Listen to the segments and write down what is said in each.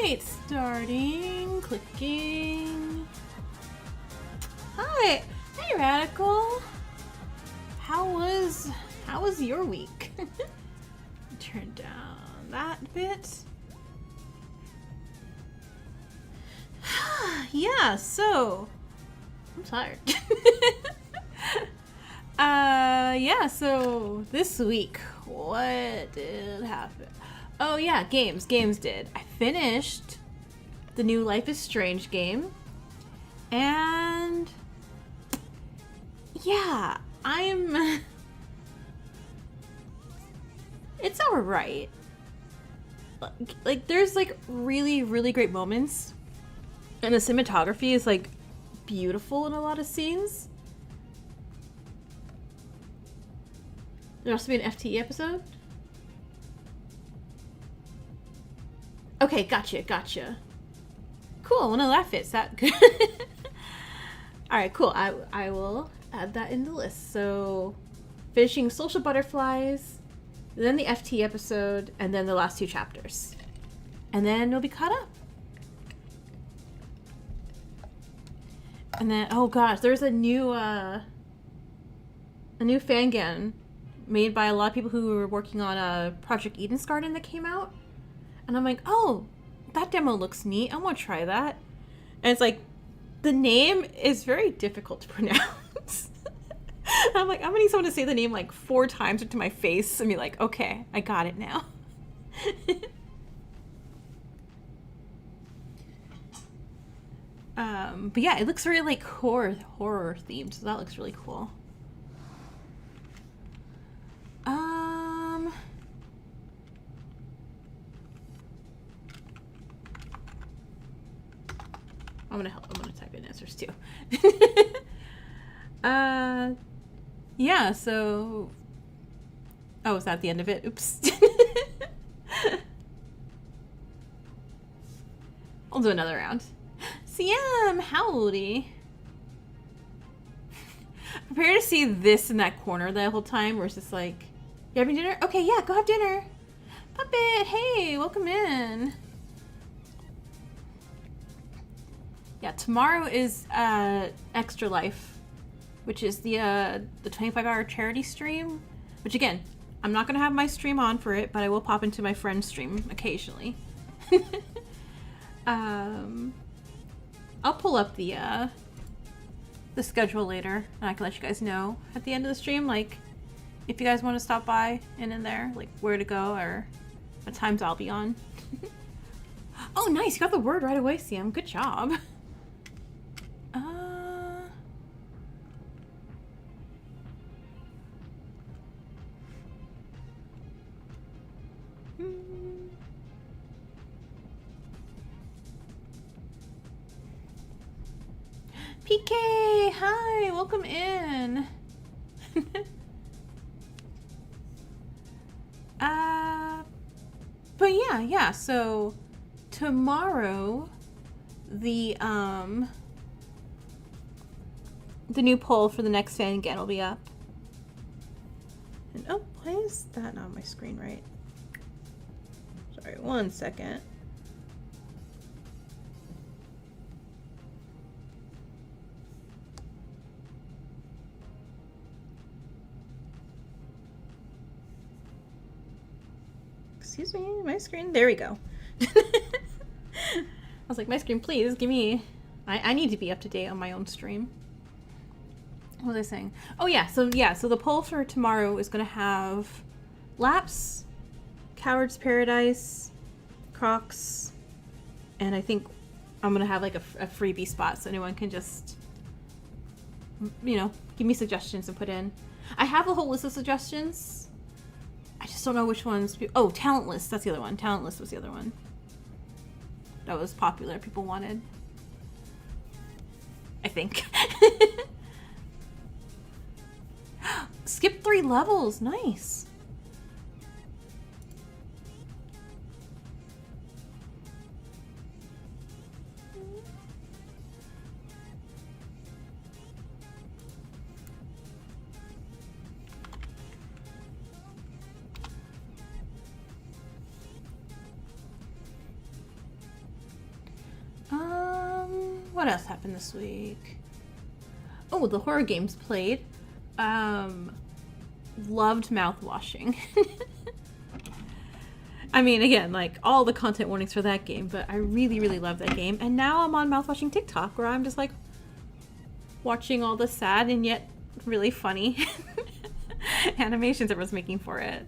Alright, starting, clicking. Hi, hey Radical. How was your week? Turn down that bit. Yeah, so I'm tired. Yeah, so this week, what did happen? Oh yeah, games did. I finished the new Life is Strange game, and yeah, it's alright. Like, there's like really, really great moments, and the cinematography is like beautiful in a lot of scenes. There'll also be an FTE episode. Okay, gotcha. Cool, well, no, that fits. That good. Alright, cool. I will add that in the list. So, finishing Social Butterflies, then the FT episode, and then the last 2 chapters. And then we'll be caught up. And then, oh gosh, there's a new fangan made by a lot of people who were working on Project Eden's Garden that came out. And I'm like, oh, that demo looks neat. I want to try that. And it's like, the name is very difficult to pronounce. I'm like, I'm gonna need someone to say the name like 4 times into my face and be like, okay, I got it now. But yeah, it looks very like horror themed, so that looks really cool. I'm gonna type in answers too. Yeah, so oh, is that the end of it? Oops. I'll do another round. CM, howdy. Prepare to see this in that corner the whole time where it's just like, you having dinner? Okay, yeah, go have dinner. Puppet, hey, welcome in. Yeah, tomorrow is Extra Life, which is the 25-hour charity stream. Which again, I'm not gonna have my stream on for it, but I will pop into my friend's stream occasionally. I'll pull up the schedule later, and I can let you guys know at the end of the stream, like if you guys want to stop by and in there, like where to go or what times I'll be on. Oh, nice! You got the word right away, Sam. Good job. PK, hi, welcome in. But yeah, so tomorrow the new poll for the next fan again will be up. And oh, why is that not on my screen right? Sorry, 1 second. Excuse me, my screen. There we go. I was like, my screen, please give me. I need to be up to date on my own stream. What was I saying? Oh yeah, so the poll for tomorrow is gonna have Laps, Coward's Paradise, Crocs, and I think I'm gonna have like a freebie spot so anyone can just, you know, give me suggestions and put in. I have a whole list of suggestions. I just don't know which ones. Oh, Talent List. That's the other one. Talent List was the other one. That was popular. People wanted. I think. Skip 3 levels. Nice. What else happened this week? Oh, the horror games played. Loved mouthwashing. I mean, again, like, all the content warnings for that game, but I really, really love that game. And now I'm on mouthwashing TikTok, where I'm just, like, watching all the sad and yet really funny animations everyone's making for it.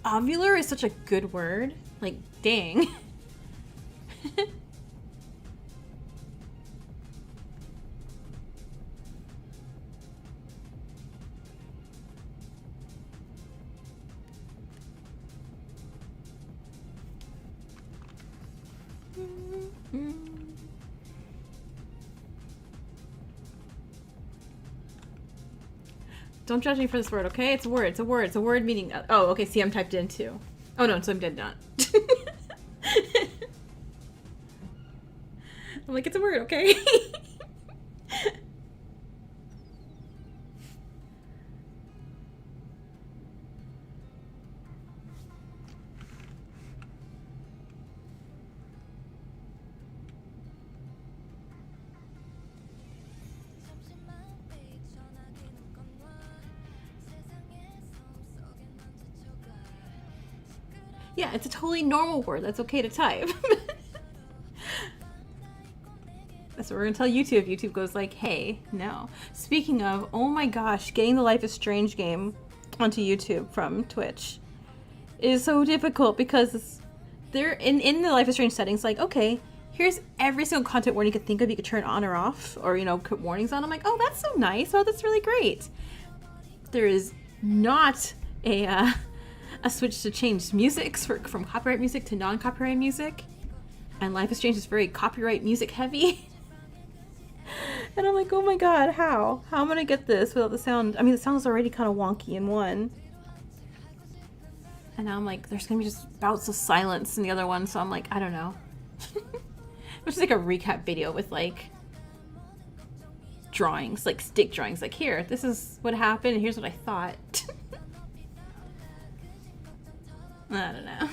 Ovular is such a good word. Like, dang. Don't judge me for this word, okay? It's a word. It's a word. It's a word meaning... Oh, okay. See, I'm typed in too. Oh, no. So I'm dead not. I'm like, it's a word, okay? Yeah, it's a totally normal word. That's okay to type. That's what we're gonna tell YouTube. YouTube goes like, hey, no. Speaking of, oh my gosh, getting the Life is Strange game onto YouTube from Twitch is so difficult because they're in the Life is Strange settings, like, okay, here's every single content warning you could think of, you could turn on or off, or, you know, put warnings on. I'm like, oh, that's so nice. Oh, that's really great. There is not a switch to change music from copyright music to non-copyright music. And Life is Strange is very copyright music heavy. And I'm like, oh my god, how? How am I gonna get this without the sound? I mean, the sound is already kind of wonky in one. And now I'm like, there's gonna be just bouts of silence in the other one, so I'm like, I don't know. Which is like a recap video with like drawings, like stick drawings, like, here, this is what happened and here's what I thought. I don't know.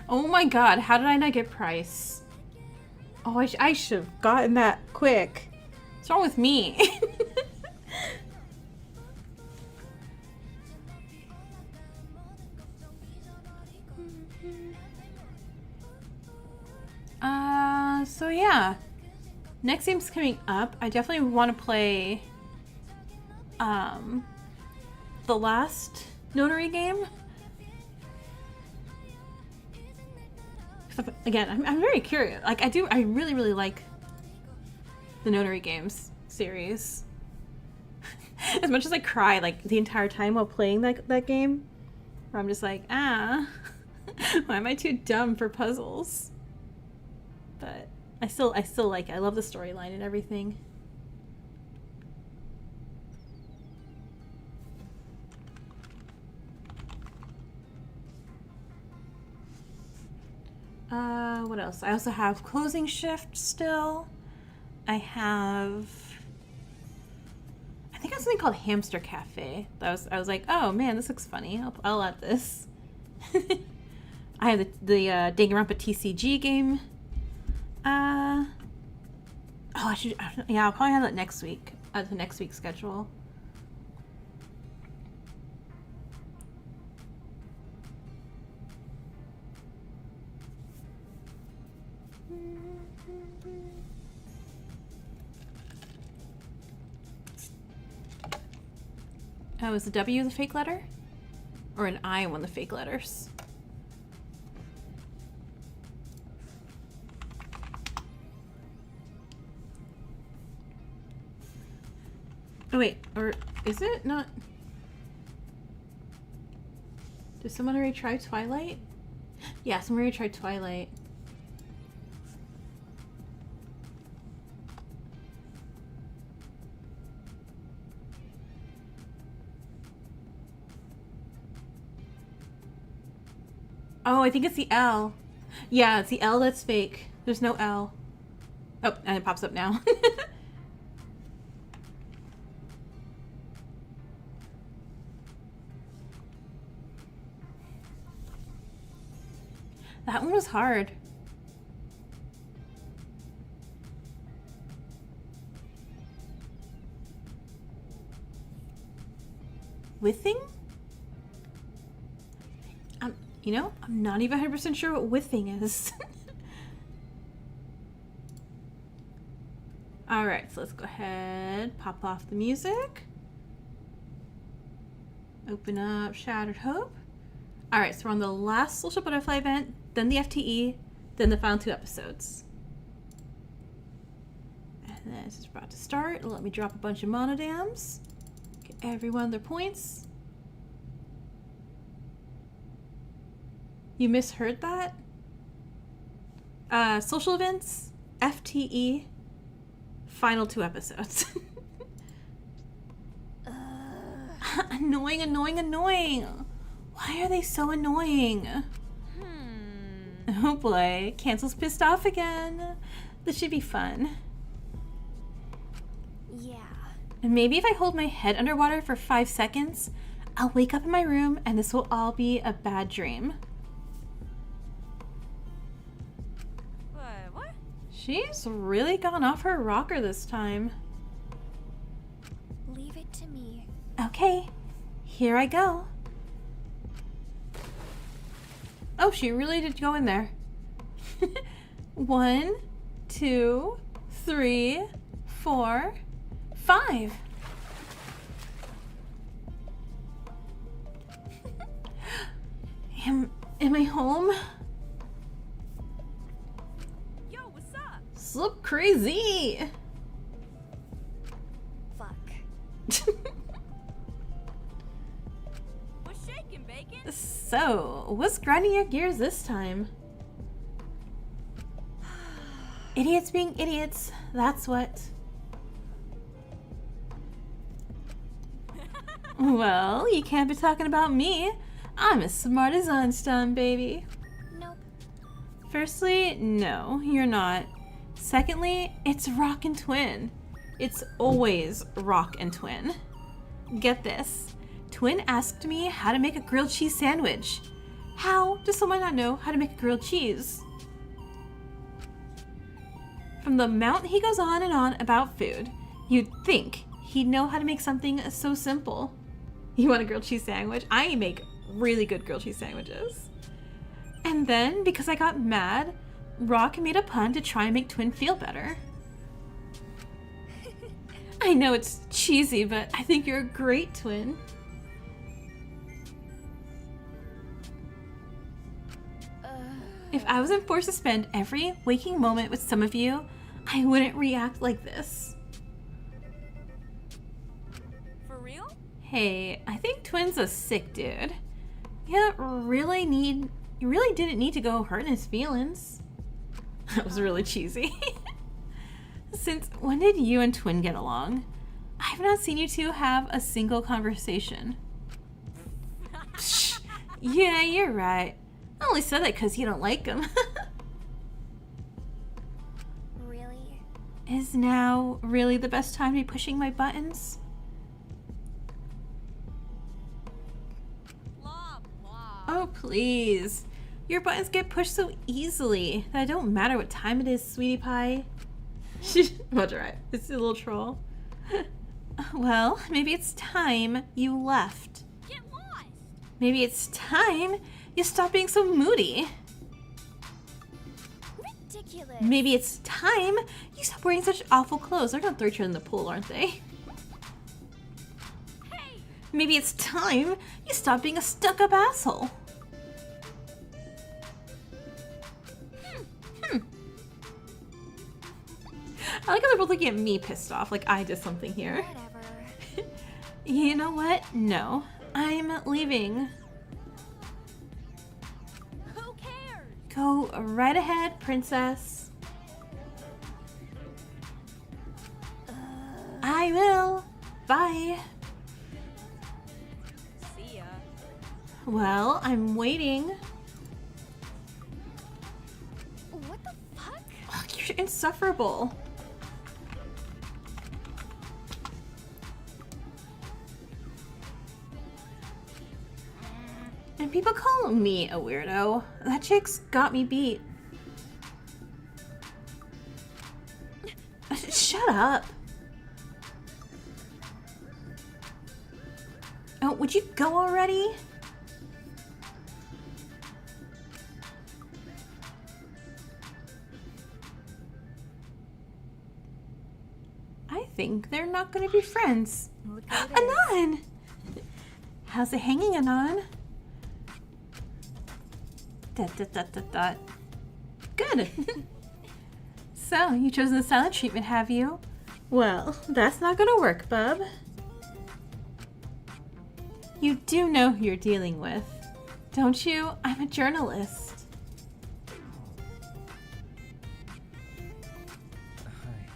Oh my god, how did I not get price? Oh, I should have gotten that quick. What's wrong with me? So yeah. Next game's coming up. I definitely want to play the last Notary game. Again, I'm very curious. Like, I really, really like the Notary games series. As much as I cry, like, the entire time while playing that game, where I'm just like, why am I too dumb for puzzles? But I still like it. I love the storyline and everything. What else? I also have Closing Shift still. I think I have something called Hamster Cafe. I was like, oh man, this looks funny. I'll add this. I have the Danganronpa TCG game. I'll probably have that next week. The next week's schedule. Oh, is the W the fake letter? Or an I one of the fake letters? Oh wait, or is it not? Did someone already try Twilight? Yeah, someone already tried Twilight. Oh, I think it's the L. Yeah, it's the L that's fake. There's no L. Oh, and it pops up now. That one was hard. Whiffing? You know, I'm not even 100% sure what whiffing is. Alright, so let's go ahead, pop off the music. Open up Shattered Hope. Alright, so we're on the last Social Butterfly event, then the FTE, then the final 2 episodes. And then this is about to start. Let me drop a bunch of monodams. Get everyone their points. You misheard that? Social events, FTE, final 2 episodes. Annoying, annoying, annoying. Why are they so annoying? Oh boy, Cancel's pissed off again. This should be fun. Yeah. And maybe if I hold my head underwater for 5 seconds, I'll wake up in my room and this will all be a bad dream. What? She's really gone off her rocker this time. Leave it to me. Okay, here I go. Oh, she really did go in there. 1, 2, 3, 4, 5. Am I home? Yo, what's up? Slip crazy. Fuck. What's shaking, bacon? So, what's grinding your gears this time? Idiots being idiots, that's what. Well, you can't be talking about me. I'm as smart as Einstein, baby. Nope. Firstly, no, you're not. Secondly, it's Rock and Twin. It's always Rock and Twin. Get this. Twin asked me how to make a grilled cheese sandwich. How does someone not know how to make a grilled cheese? From the amount he goes on and on about food, you'd think he'd know how to make something so simple. You want a grilled cheese sandwich? I make really good grilled cheese sandwiches. And then, because I got mad, Rock made a pun to try and make Twin feel better. I know it's cheesy, but I think you're a great twin. If I wasn't forced to spend every waking moment with some of you, I wouldn't react like this. For real? Hey, I think Twin's a sick dude. You really didn't need to go hurting his feelings. That was really cheesy. Since when did you and Twin get along? I've not seen you two have a single conversation. Psh, yeah, you're right. I only said that because you don't like him. Really? Is now really the best time to be pushing my buttons? Blah, blah. Oh, please. Your buttons get pushed so easily that it don't matter what time it is, sweetie pie. That's right. It's a little troll. Well, maybe it's time you left. Get lost! Maybe it's time you stop being so moody. Ridiculous. ridiculous. Maybe it's time you stop wearing such awful clothes. They're gonna throw you in the pool, aren't they? Hey! Maybe it's time you stop being a stuck-up asshole. I like how they're both looking at me pissed off, like I did something here. Whatever. You know what? No. I'm leaving. Who cares? Go right ahead, princess. I will. Bye. See ya. Well, I'm waiting. What the fuck? Ugh, you're insufferable. And people call me a weirdo. That chick's got me beat. Shut up. Oh, would you go already? I think they're not going to be friends. Look at it. Anon! How's it hanging, Anon? Dot. Good. So, you've chosen the silent treatment, have you? Well, that's not gonna work, bub. You do know who you're dealing with, don't you? I'm a journalist. Hi.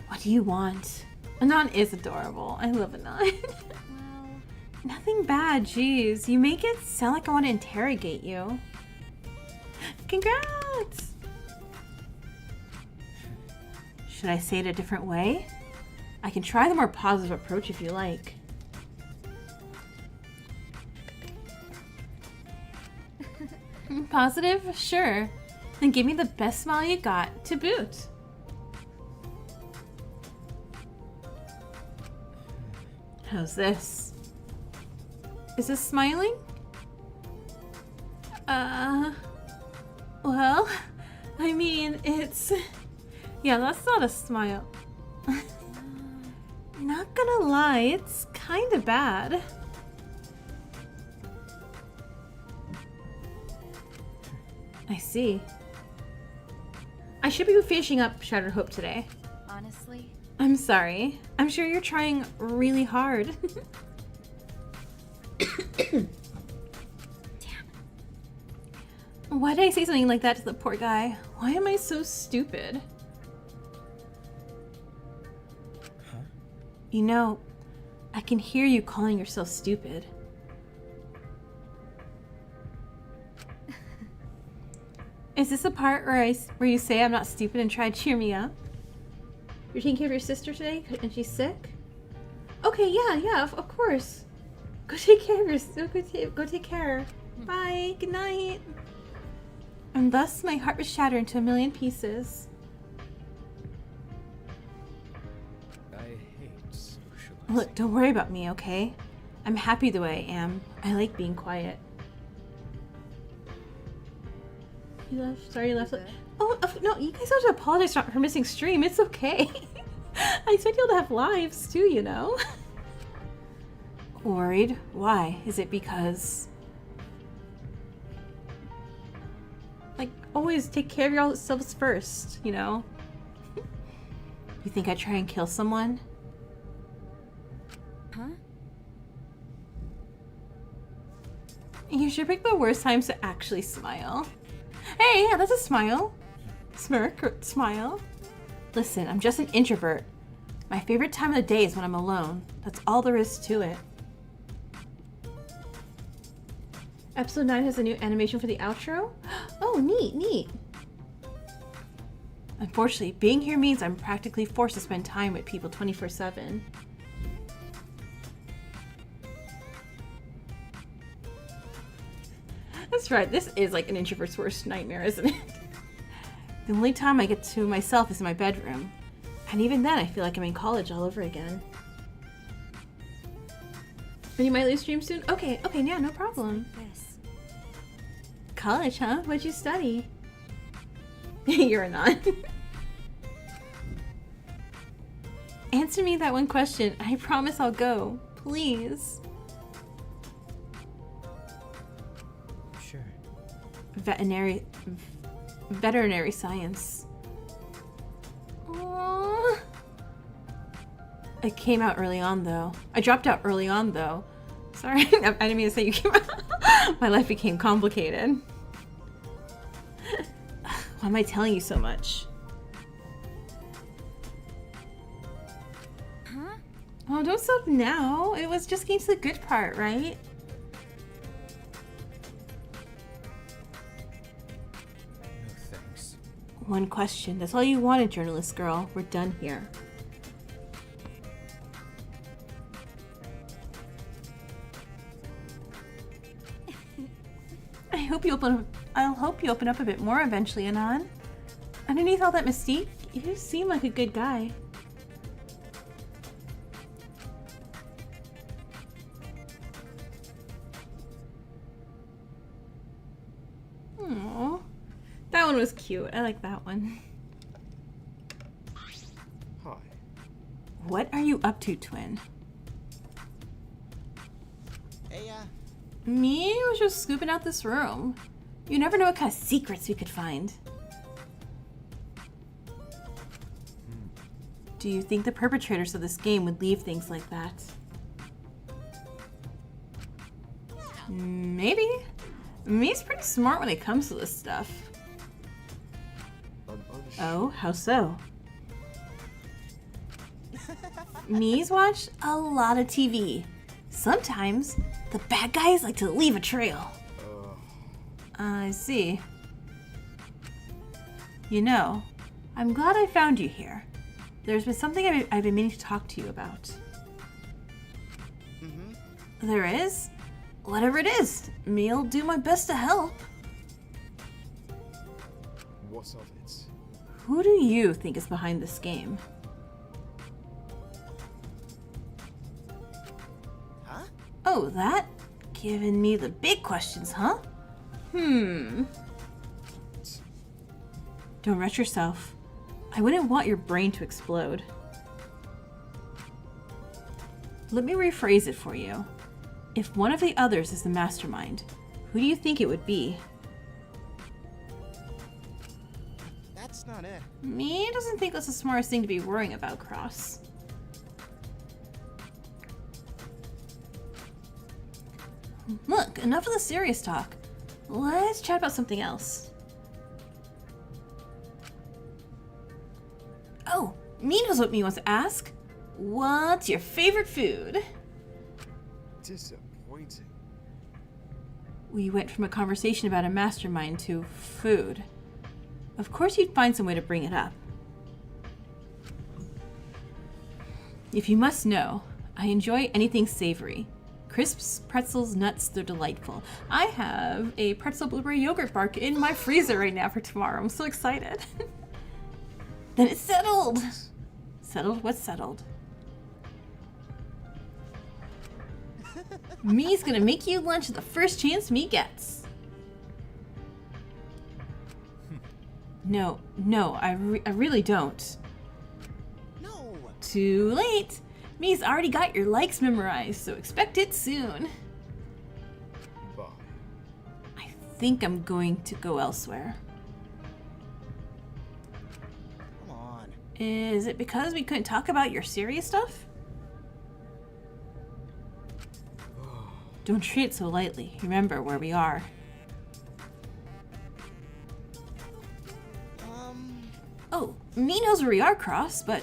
What do you want? Anon is adorable. I love Anon. Well, Nothing bad, jeez. You make it sound like I want to interrogate you. Congrats! Should I say it a different way? I can try the more positive approach if you like. Positive? Sure. Then give me the best smile you got to boot. How's this? Is this smiling? Well, I mean, it's... Yeah, that's not a smile. Not gonna lie, it's kinda bad. I see. I should be finishing up Shattered Hope today. honestly, I'm sorry. I'm sure you're trying really hard. Why did I say something like that to the poor guy? Why am I so stupid? Huh? You know, I can hear you calling yourself stupid. Is this the part where you say I'm not stupid and try to cheer me up? You're taking care of your sister today and she's sick? Okay, yeah, of course. Go take care of yourself. Go take care. Bye. Good night. And thus my heart was shattered into a million pieces. I hate socializing. Look, don't worry about me, okay? I'm happy the way I am. I like being quiet. You left? Sorry you left. Okay. Oh, no, you guys don't have to apologize for missing stream. It's okay. I expect you to have lives too, you know? Worried? Why? Is it because... Like, always take care of yourselves first, you know? You think I'd try and kill someone? huh? You should pick the worst times to actually smile. Hey, yeah, that's a smile. Smirk or smile. Listen, I'm just an introvert. My favorite time of the day is when I'm alone. That's all there is to it. Episode 9 has a new animation for the outro? Oh, neat. Unfortunately, being here means I'm practically forced to spend time with people 24/7. That's right, this is like an introvert's worst nightmare, isn't it? The only time I get to myself is in my bedroom. And even then, I feel like I'm in college all over again. And you might leave stream soon? Okay, yeah, no problem. This. College, huh? What'd you study? You're Anon. Answer me that one question. I promise I'll go. Please. Sure. Veterinary science. Aww. I came out early on though. I dropped out early on though. Sorry, I didn't mean to say you came out. My life became complicated. Why am I telling you so much? Huh? Oh, don't stop now. It was just getting to the good part, right? No thanks. One question. That's all you wanted, journalist girl. We're done here. I'll hope you open up a bit more eventually, Anon. Underneath all that mystique, you seem like a good guy. Aww. That one was cute. I like that one. Hi. What are you up to, twin? Hey, Me was just scooping out this room. You never know what kind of secrets we could find. Do you think the perpetrators of this game would leave things like that? Maybe. Me's pretty smart when it comes to this stuff. Oh, how so? Me's watched a lot of TV. Sometimes, the bad guys like to leave a trail. I see. You know, I'm glad I found you here. There's been something I've been meaning to talk to you about. There is? Whatever it is, me'll do my best to help. What of it? Who do you think is behind this game? huh? Oh, that? Giving me the big questions, huh? Don't rush yourself. I wouldn't want your brain to explode. Let me rephrase it for you. If one of the others is the mastermind, who do you think it would be? That's not it. Me doesn't think that's the smartest thing to be worrying about, Cross. Look, enough of the serious talk. Let's chat about something else. Oh, me knows what me wants to ask. What's your favorite food? Disappointing. We went from a conversation about a mastermind to food. Of course you'd find some way to bring it up. If you must know, I enjoy anything savory. Crisps, pretzels, nuts, they're delightful. I have a pretzel blueberry yogurt bar in my freezer right now for tomorrow. I'm so excited. Then it's settled. Settled? What's settled? Me's gonna make you lunch the first chance me gets. No, I really don't. No. Too late. Me's already got your likes memorized, so expect it soon. Bye. I think I'm going to go elsewhere. Come on. Is it because we couldn't talk about your serious stuff? Don't treat it so lightly. Remember where we are. Oh, me knows where we are, Cross, but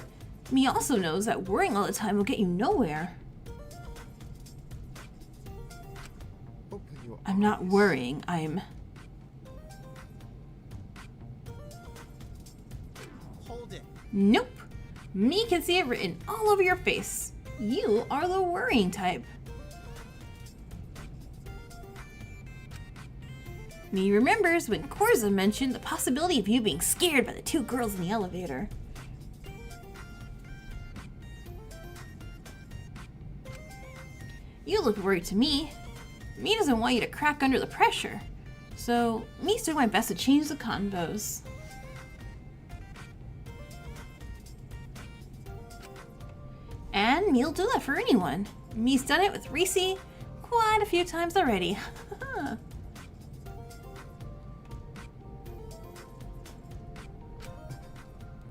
me also knows that worrying all the time will get you nowhere. Open your I'm not eyes. worrying, I'm... Hold it. Nope. Me can see it written all over your face. You are the worrying type. Me remembers when Korza mentioned the possibility of you being scared by the two girls in the elevator. You look worried to me. Me doesn't want you to crack under the pressure. So, me's doing my best to change the convos. And me'll do that for anyone. Me's done it with Reese quite a few times already.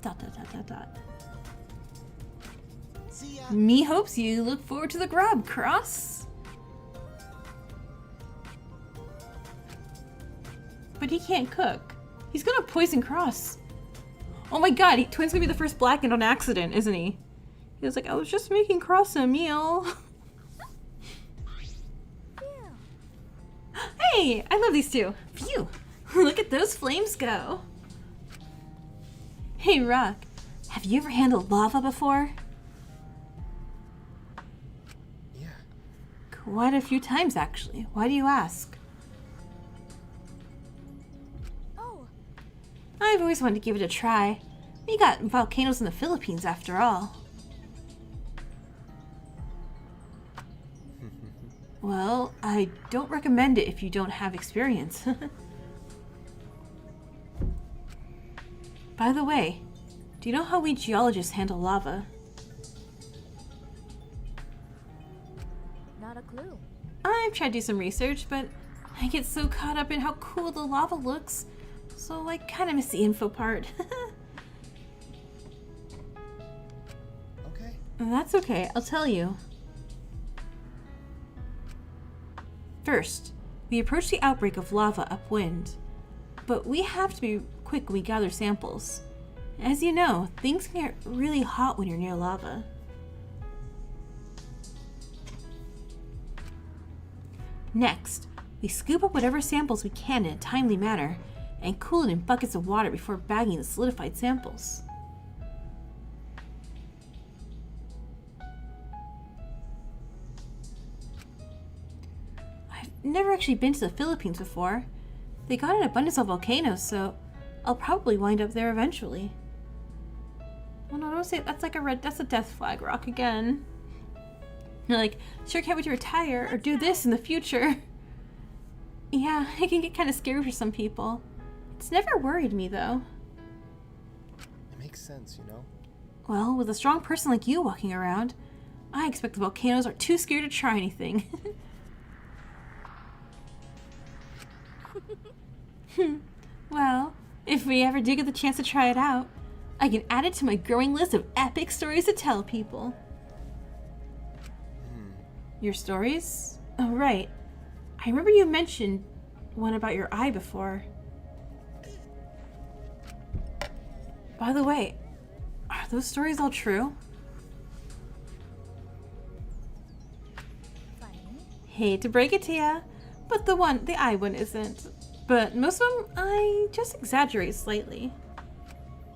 Dot dot dot dot dot. See ya. Me hopes you look forward to the grub, Cross. But he can't cook. He's gonna poison Cross. Oh my god, Twin's gonna be the first blackened on accident, isn't he? He was like, I was just making Cross a meal. Hey, I love these two. Phew. Look at those flames go. Hey, Rock. Have you ever handled lava before? Yeah. Quite a few times, actually. Why do you ask? Oh, I've always wanted to give it a try. We got volcanoes in the Philippines, after all. Well, I don't recommend it if you don't have experience. By the way, do you know how we geologists handle lava? not a clue. I've tried to do some research, but I get so caught up in how cool the lava looks, so I kind of miss the info part. Okay. That's okay, I'll tell you. First, we approach the outbreak of lava upwind, but we have to be quick when we gather samples. As you know, things can get really hot when you're near lava. Next, we scoop up whatever samples we can in a timely manner and cool it in buckets of water before bagging the solidified samples. I've never actually been to the Philippines before. They got an abundance of volcanoes, so I'll probably wind up there eventually. Oh no, don't say that's like that's a death flag rock again. You're like, sure can't wait to retire or do this in the future. Yeah, it can get kind of scary for some people. It's never worried me though. It makes sense, you know? Well, with a strong person like you walking around, I expect the volcanoes are too scared to try anything. Well, if we ever do get the chance to try it out, I can add it to my growing list of epic stories to tell people. Your stories? Oh, right. I remember you mentioned one about your eye before. By the way, are those stories all true? Funny. Hate to break it to ya, but the eye one isn't. But most of them, I just exaggerate slightly.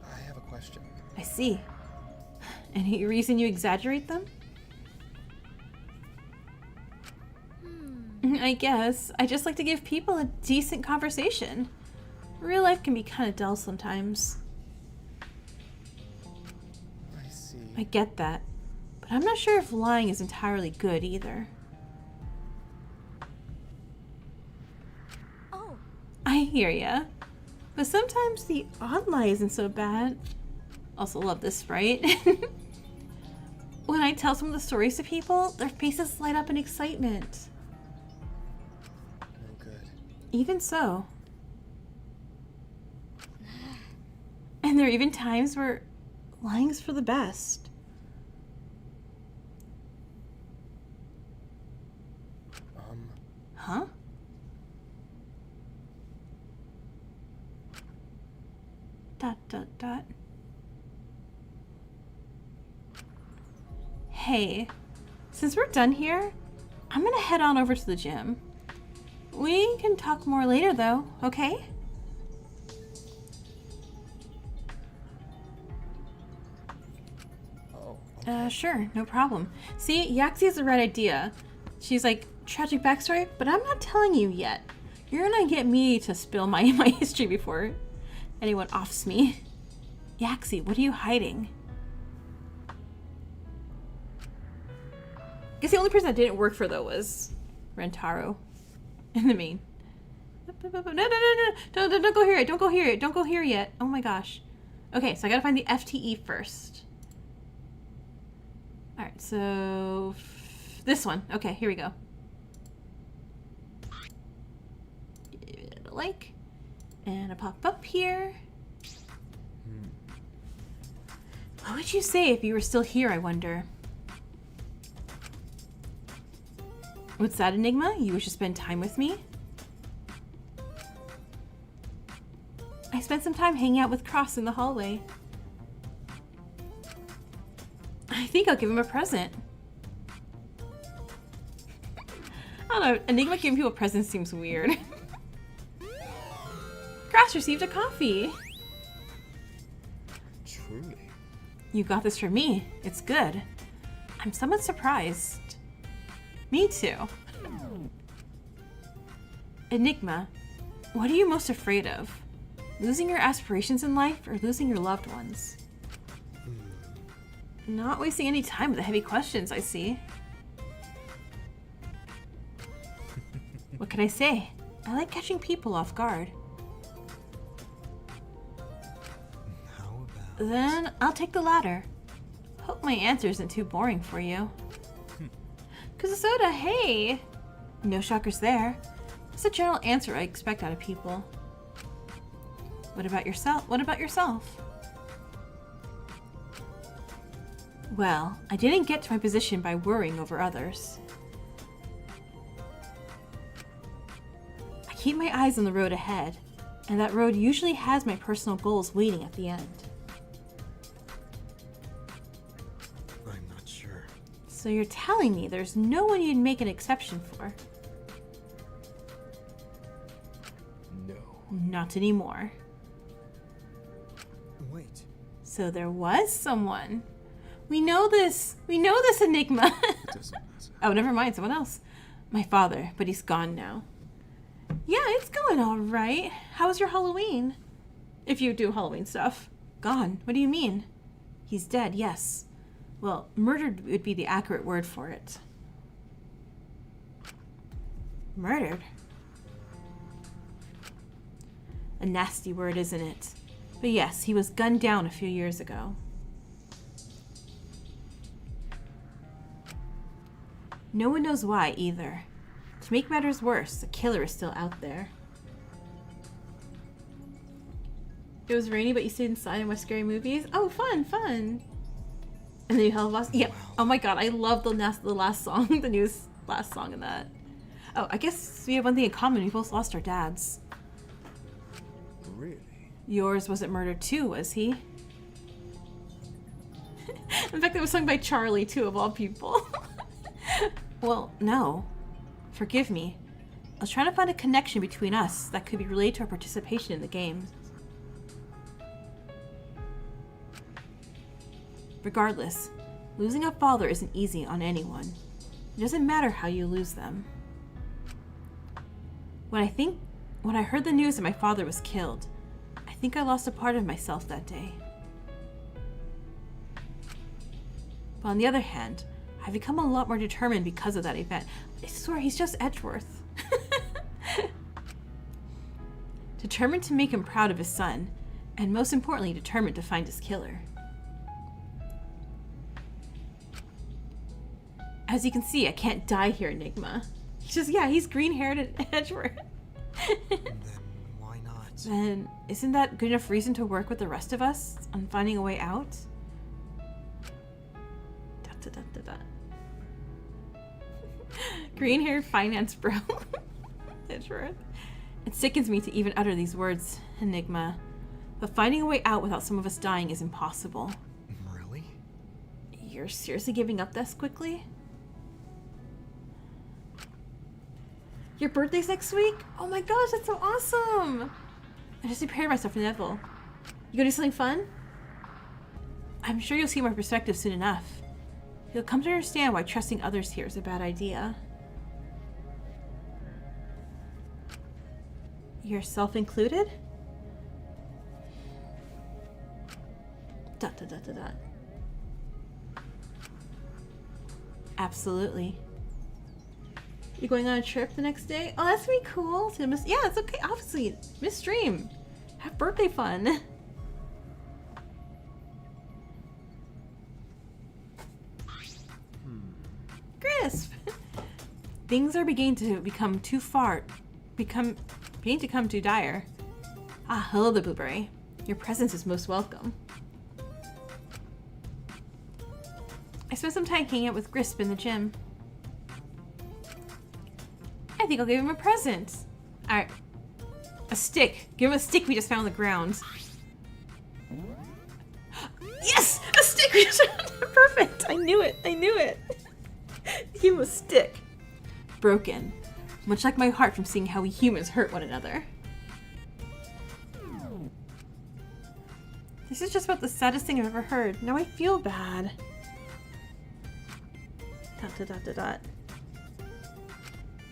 I have a question. I see. Any reason you exaggerate them? I guess. I just like to give people a decent conversation. Real life can be kind of dull sometimes. I see. I get that. But I'm not sure if lying is entirely good either. Oh, I hear ya. But sometimes the odd lie isn't so bad. Also love this sprite. When I tell some of the stories to people, their faces light up in excitement. No good. Even so. And there are even times where lying's for the best. Huh? Dot dot dot. Hey, since we're done here, I'm gonna head on over to the gym. We can talk more later though, okay? Oh, okay. Sure, no problem. See, Yaxie has the right idea. She's like, tragic backstory, but I'm not telling you yet. You're gonna get me to spill my history before anyone offs me. Yaxie, what are you hiding? I guess the only person that didn't work for though was Rentaro in the main. No, don't go here. Don't go here. Don't go here yet. Oh my gosh. Okay, so I gotta find the FTE first. Alright, so this one. Okay, here we go. Give it a like. And a pop up here. What would you say if you were still here, I wonder? What's that, Enigma? You wish to spend time with me? I spent some time hanging out with Cross in the hallway. I think I'll give him a present. I don't know, Enigma giving people presents seems weird. Cross received a coffee. Truly. You got this for me. It's good. I'm somewhat surprised. Me too. Enigma, what are you most afraid of? Losing your aspirations in life or losing your loved ones? Not wasting any time with the heavy questions, I see. What can I say? I like catching people off guard. How about... Then I'll take the latter. Hope my answer isn't too boring for you. Kusasoda, hey! No shockers there. That's a general answer I expect out of people. What about yourself? What about yourself? Well, I didn't get to my position by worrying over others. I keep my eyes on the road ahead, and that road usually has my personal goals waiting at the end. I'm not sure. So you're telling me there's no one you'd make an exception for? No. Not anymore. Wait. So there was someone. We know this. We know this, Enigma. It doesn't matter. Oh, never mind. Someone else. My father, but he's gone now. Yeah, it's going all right. How was your Halloween? If you do Halloween stuff. Gone. What do you mean? He's dead, yes. Well, murdered would be the accurate word for it. Murdered? A nasty word, isn't it? But yes, he was gunned down a few years ago. No one knows why, either. To make matters worse, the killer is still out there. It was rainy, but you stayed inside and watched scary movies? Oh, fun, fun! And then you held lost. Yeah. Oh my god, I love the last song, the newest last song in that. Oh, I guess we have one thing in common. We both lost our dads. Really? Yours wasn't murdered too, was he? In fact, it was sung by Charlie, too, of all people. Well, no. Forgive me. I was trying to find a connection between us that could be related to our participation in the game. Regardless, losing a father isn't easy on anyone. It doesn't matter how you lose them. When I heard the news that my father was killed, I think I lost a part of myself that day. But on the other hand, I've become a lot more determined because of that event. I swear, he's just Edgeworth. Determined to make him proud of his son, and most importantly, determined to find his killer. As you can see, I can't die here, Enigma. He's green-haired and Edgeworth. Then why not? Then isn't that good enough reason to work with the rest of us on finding a way out? Green-haired finance bro. Edgeworth. It sickens me to even utter these words, Enigma. But finding a way out without some of us dying is impossible. Really? You're seriously giving up this quickly? Your birthday's next week? Oh my gosh, that's so awesome! I just prepared myself for Neville. You gonna do something fun? I'm sure you'll see my perspective soon enough. You'll come to understand why trusting others here is a bad idea. Yourself included? Dot, dot, dot, dot, dot. Absolutely. You going on a trip the next day? Oh, that's gonna be cool. Yeah, it's okay. Obviously, Miss Dream. Have birthday fun. Things are beginning to become too far, beginning to come too dire. Ah, hello, the blueberry. Your presence is most welcome. I spent some time hanging out with Grisp in the gym. I think I'll give him a present. Alright. A stick. Give him a stick we just found on the ground. Yes! A stick we just found! Perfect! I knew it! I knew it! Give him a stick. Broken. Much like my heart from seeing how we humans hurt one another. This is just about the saddest thing I've ever heard. Now I feel bad. ...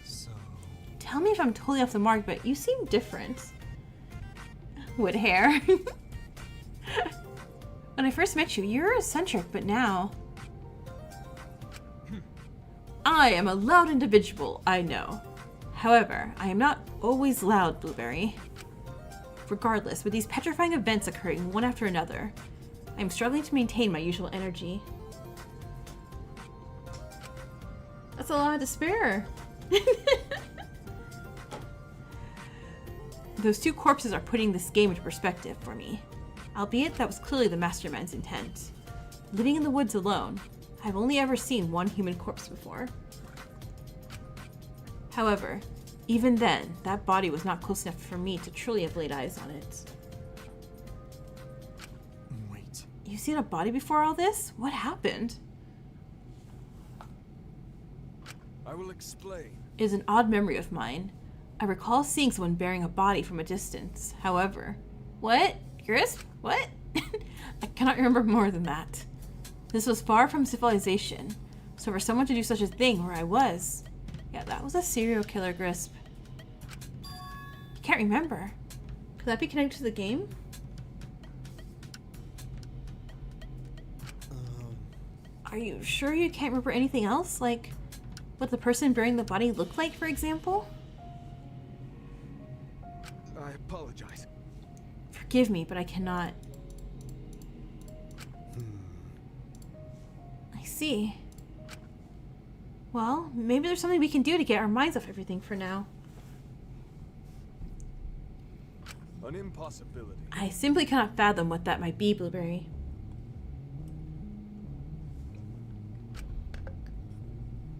So, Tell me if I'm totally off the mark, but you seem different. Wood hair. When I first met you, you were eccentric, but now... I am a loud individual, I know. However, I am not always loud, Blueberry. Regardless, with these petrifying events occurring one after another, I am struggling to maintain my usual energy. That's a lot to spare. Those two corpses are putting this game into perspective for me. Albeit that was clearly the mastermind's intent. Living in the woods alone, I've only ever seen one human corpse before. However, even then, that body was not close enough for me to truly have laid eyes on it. wait. You've seen a body before all this? What happened? I will explain. It is an odd memory of mine. I recall seeing someone bearing a body from a distance. However... What? Grisp? What? I cannot remember more than that. This was far from civilization, so for someone to do such a thing where I was... Yeah, that was a serial killer, Grisp. I can't remember. Could that be connected to the game? Are you sure you can't remember anything else? Like, what the person bearing the body looked like, for example? I apologize. Forgive me, but I cannot. I see. Well, maybe there's something we can do to get our minds off everything for now. An impossibility. I simply cannot fathom what that might be, Blueberry.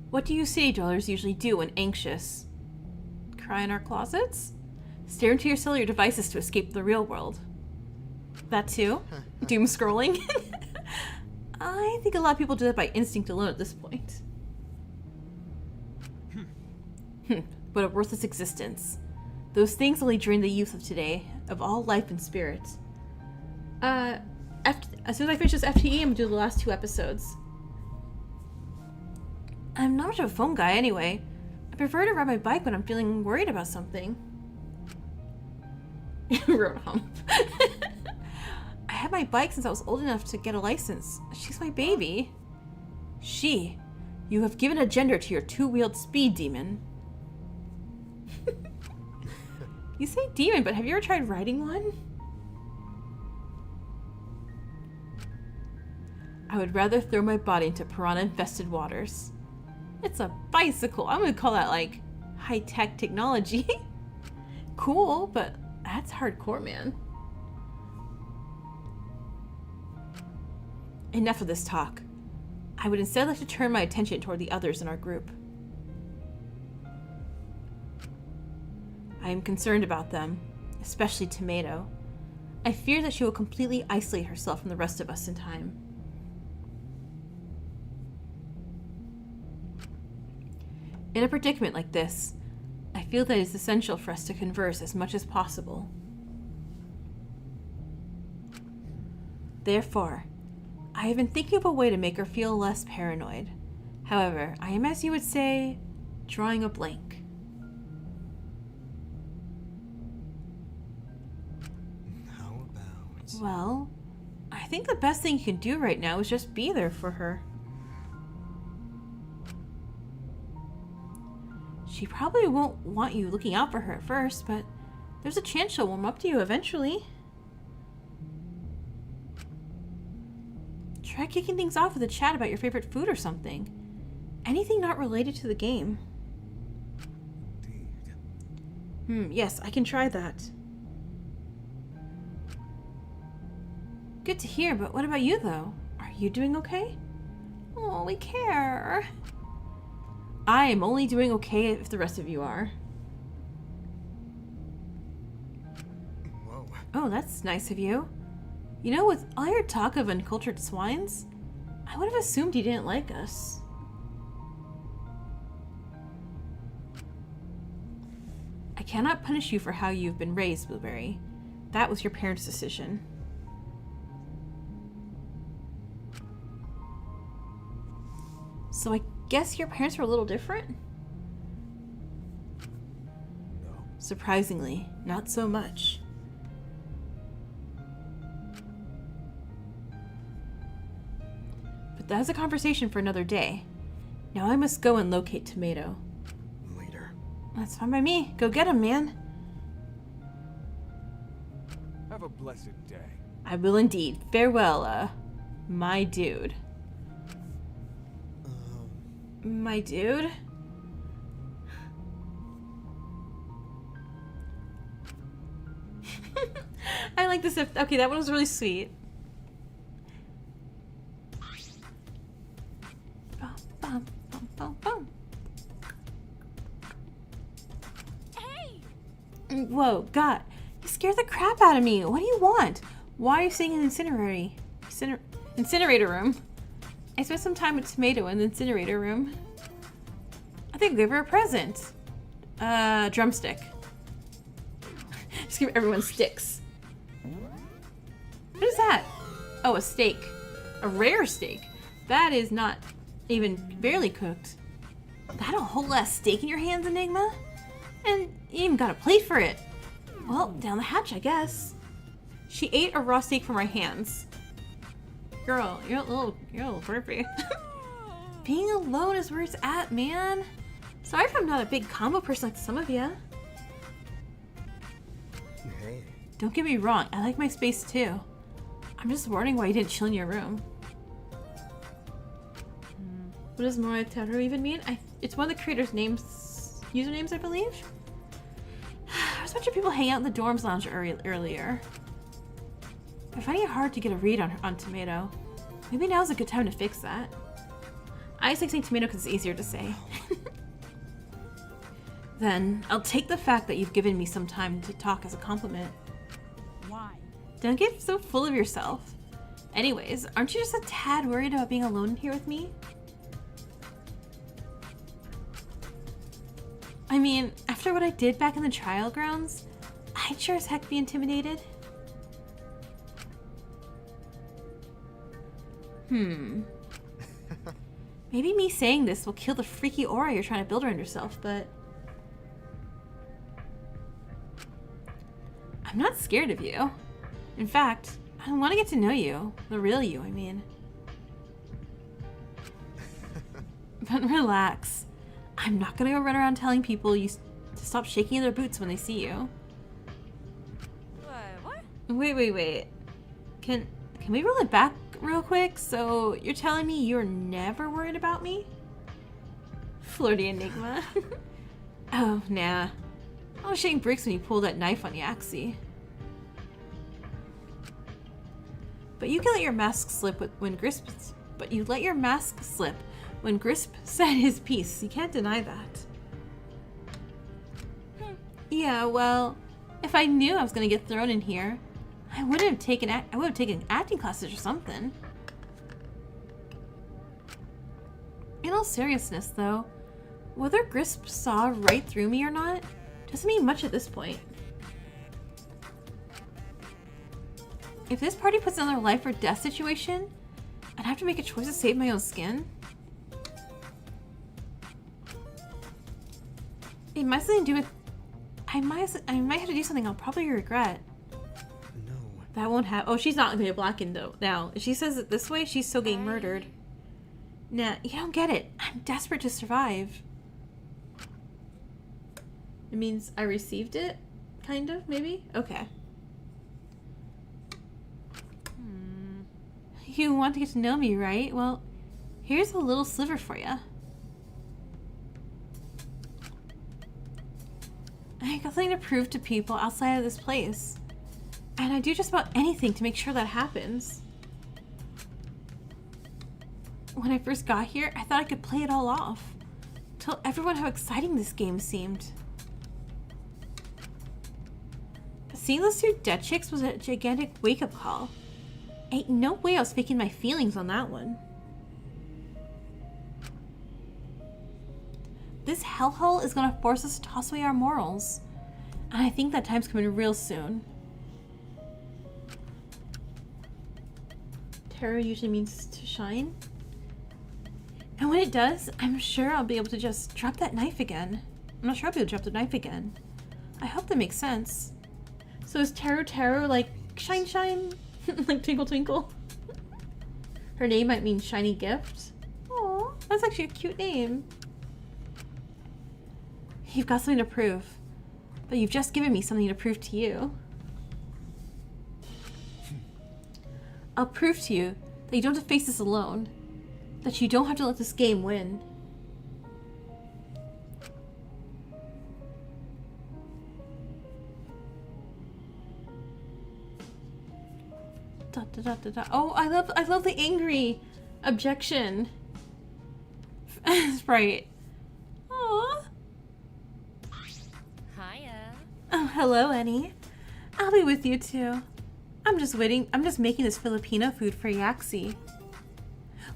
What do you city dwellers usually do when anxious? Cry in our closets? Stare into your cellular devices to escape the real world. That too? Doom scrolling? I think a lot of people do that by instinct alone at this point. What a worthless existence. Those things only drain the youth of today, of all life and spirit. As soon as I finish this FTE, I'm gonna do the last 2 episodes. I'm not much of a phone guy anyway. I prefer to ride my bike when I'm feeling worried about something. Road hump. I had my bike since I was old enough to get a license. She's my baby. She. You have given a gender to your 2-wheeled speed demon. You say demon, but have you ever tried riding one? I would rather throw my body into piranha-infested waters. It's a bicycle. I'm gonna call that, like, high-tech technology. Cool, but that's hardcore, man. Enough of this talk. I would instead like to turn my attention toward the others in our group. I am concerned about them, especially Tomato. I fear that she will completely isolate herself from the rest of us in time. In a predicament like this, I feel that it is essential for us to converse as much as possible. Therefore, I have been thinking of a way to make her feel less paranoid. However, I am, as you would say, drawing a blank. How about... Well, I think the best thing you can do right now is just be there for her. She probably won't want you looking out for her at first, but there's a chance she'll warm up to you eventually. Try kicking things off with a chat about your favorite food or something. Anything not related to the game. Yes, I can try that. Good to hear, but what about you, though? Are you doing okay? Oh, we care. I am only doing okay if the rest of you are. Whoa. Oh, that's nice of you. You know, with all your talk of uncultured swines, I would have assumed you didn't like us. I cannot punish you for how you've been raised, Blueberry. That was your parents' decision. So I guess your parents were a little different? No. Surprisingly, not so much. But that's a conversation for another day. Now I must go and locate Tomato. Later. That's fine by me. Go get him, man. Have a blessed day. I will indeed. Farewell, my dude. My dude? I like this. Okay, that one was really sweet. Bum, bum, bum, bum, bum. Hey! Whoa, God. You scared the crap out of me. What do you want? Why are you staying in the incinerator room? I spent some time with Tomato in the incinerator room. I think I gave her a present. Drumstick. Just give everyone sticks. What is that? Oh, a steak. A rare steak. That is not even barely cooked. That a whole lot of steak in your hands, Enigma? And you even got a plate for it. Well, down the hatch, I guess. She ate a raw steak from my hands. Girl, you're a little burpy. Being alone is where it's at, man. Sorry if I'm not a big combo person like some of ya. Hey. Don't get me wrong, I like my space too. I'm just wondering why you didn't chill in your room. What does Moritaru even mean? It's one of the creators' usernames, I believe. There's a bunch of people hanging out in the dorms lounge earlier. I'm finding it hard to get a read on Tomato. Maybe now's a good time to fix that. I just like saying Tomato because it's easier to say. Then, I'll take the fact that you've given me some time to talk as a compliment. Why? Don't get so full of yourself. Anyways, aren't you just a tad worried about being alone here with me? I mean, after what I did back in the trial grounds, I'd sure as heck be intimidated. Maybe me saying this will kill the freaky aura you're trying to build around yourself, but... I'm not scared of you. In fact, I want to get to know you. The real you, I mean. But relax. I'm not gonna go run around telling people to stop shaking in their boots when they see you. What? Wait. Can we roll it back real quick? So you're telling me you're never worried about me? Flirty Enigma. Oh, nah. I was shitting bricks when you pulled that knife on Yaxie. But you can let your mask slip when Grisp... But you let your mask slip when Grisp said his piece. You can't deny that. Yeah, well, if I knew I was gonna get thrown in here, I would have taken acting classes or something. In all seriousness, though, whether Grisp saw right through me or not doesn't mean much at this point. If this party puts another life or death situation, I'd have to make a choice to save my own skin. It might have something to do with... I might have to do something I'll probably regret. No. That won't happen. Oh, she's not gonna be blackened though. Now, if she says it this way, she's still getting murdered. Nah, you don't get it. I'm desperate to survive. It means I received it? Kind of, maybe? Okay. You want to get to know me, right? Well, here's a little sliver for you. got something to prove to people outside of this place. And I'd do just about anything to make sure that happens. When I first got here, I thought I could play it all off. Tell everyone how exciting this game seemed. Seeing those two dead chicks was a gigantic wake-up call. Ain't no way I was faking my feelings on that one. This hellhole is gonna force us to toss away our morals. And I think that time's coming real soon. Tarot usually means to shine. And when it does, I'm sure I'll be able to just drop that knife again. I'm not sure I'll be able to drop the knife again. I hope that makes sense. So is Tarot like shine shine? Like twinkle twinkle? Her name might mean shiny gift. Aw, that's actually a cute name. You've got something to prove. But you've just given me something to prove to you. I'll prove to you that you don't have to face this alone. That you don't have to let this game win. Da, da, da, da, da. Oh, I love the angry objection. Sprite. Aww. Hiya. Oh, hello, Annie. I'll be with you too. I'm just waiting. I'm just making this Filipino food for Yaxi.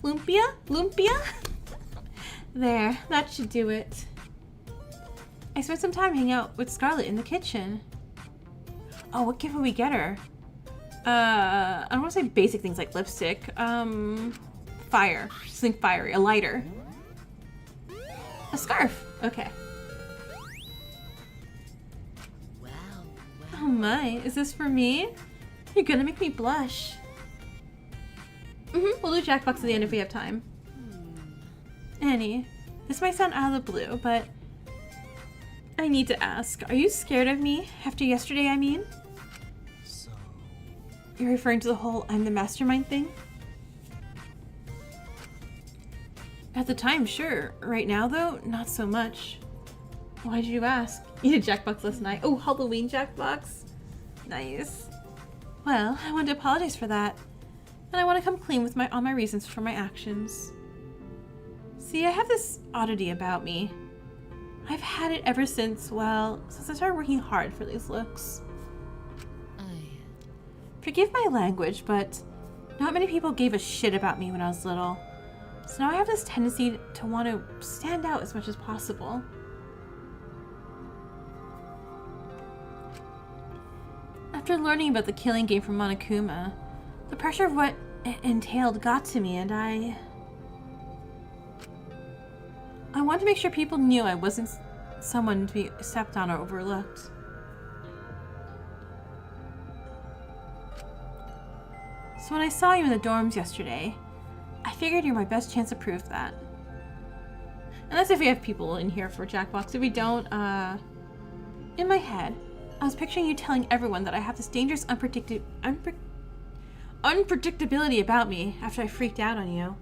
Lumpia? Lumpia? There, that should do it. I spent some time hanging out with Scarlett in the kitchen. Oh, what gift would we get her? I don't want to say basic things like lipstick. Fire. Something fiery. A lighter. A scarf. Okay. Wow. Oh my, is this for me? You're gonna make me blush. We'll do Jackbox at the end if we have time. Annie, this might sound out of the blue, but I need to ask. Are you scared of me? After yesterday, I mean? So, You're referring to the whole I'm the mastermind thing? At the time, sure. Right now, though, not so much. Why did you ask? You did Jackbox last night. Oh, Halloween Jackbox? Nice. Well, I wanted to apologize for that. And I want to come clean with all my reasons for my actions. See, I have this oddity about me. I've had it ever since, well, since I started working hard for these looks. Forgive my language, but not many people gave a shit about me when I was little. So now I have this tendency to want to stand out as much as possible. After learning about the killing game from Monokuma, the pressure of what it entailed got to me, and I wanted to make sure people knew I wasn't someone to be stepped on or overlooked. So when I saw you in the dorms yesterday, I figured you're my best chance to prove that. And that's if we have people in here for Jackbox. If we don't, in my head, I was picturing you telling everyone that I have this dangerous unpredictability about me after I freaked out on you.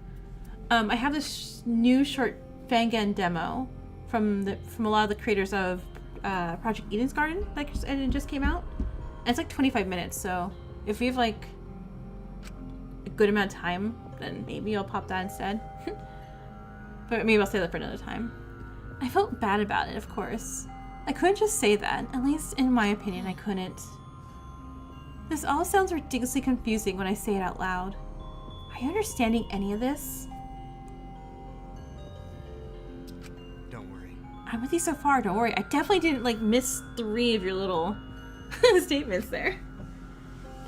I have this new short fangan demo from a lot of the creators of Project Eden's Garden that just came out. And it's like 25 minutes, so if we have like a good amount of time, then maybe I'll pop that instead. But maybe I'll save that for another time. I felt bad about it, of course. I couldn't just say that. At least in my opinion, I couldn't. This all sounds ridiculously confusing when I say it out loud. Are you understanding any of this? don't worry. I'm with you so far, don't worry. I definitely didn't like miss 3 of your little statements there.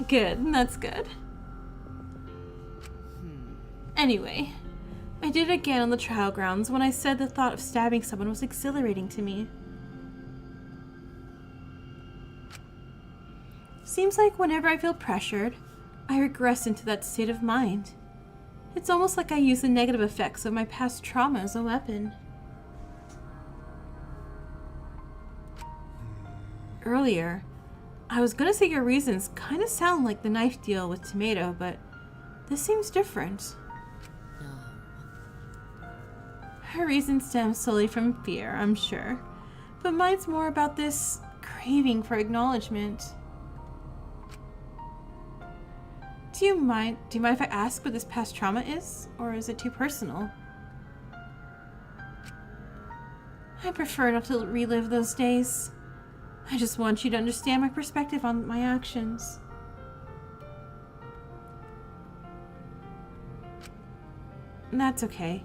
Good, that's good. Anyway, I did it again on the trial grounds when I said the thought of stabbing someone was exhilarating to me. Seems like whenever I feel pressured, I regress into that state of mind. It's almost like I use the negative effects of my past trauma as a weapon. Earlier, I was gonna say your reasons kind of sound like the knife deal with Tomato, but this seems different. Her reasons stem solely from fear, I'm sure, but mine's more about this craving for acknowledgement. Do you mind if I ask what this past trauma is? Or is it too personal? I prefer not to relive those days. I just want you to understand my perspective on my actions. That's okay.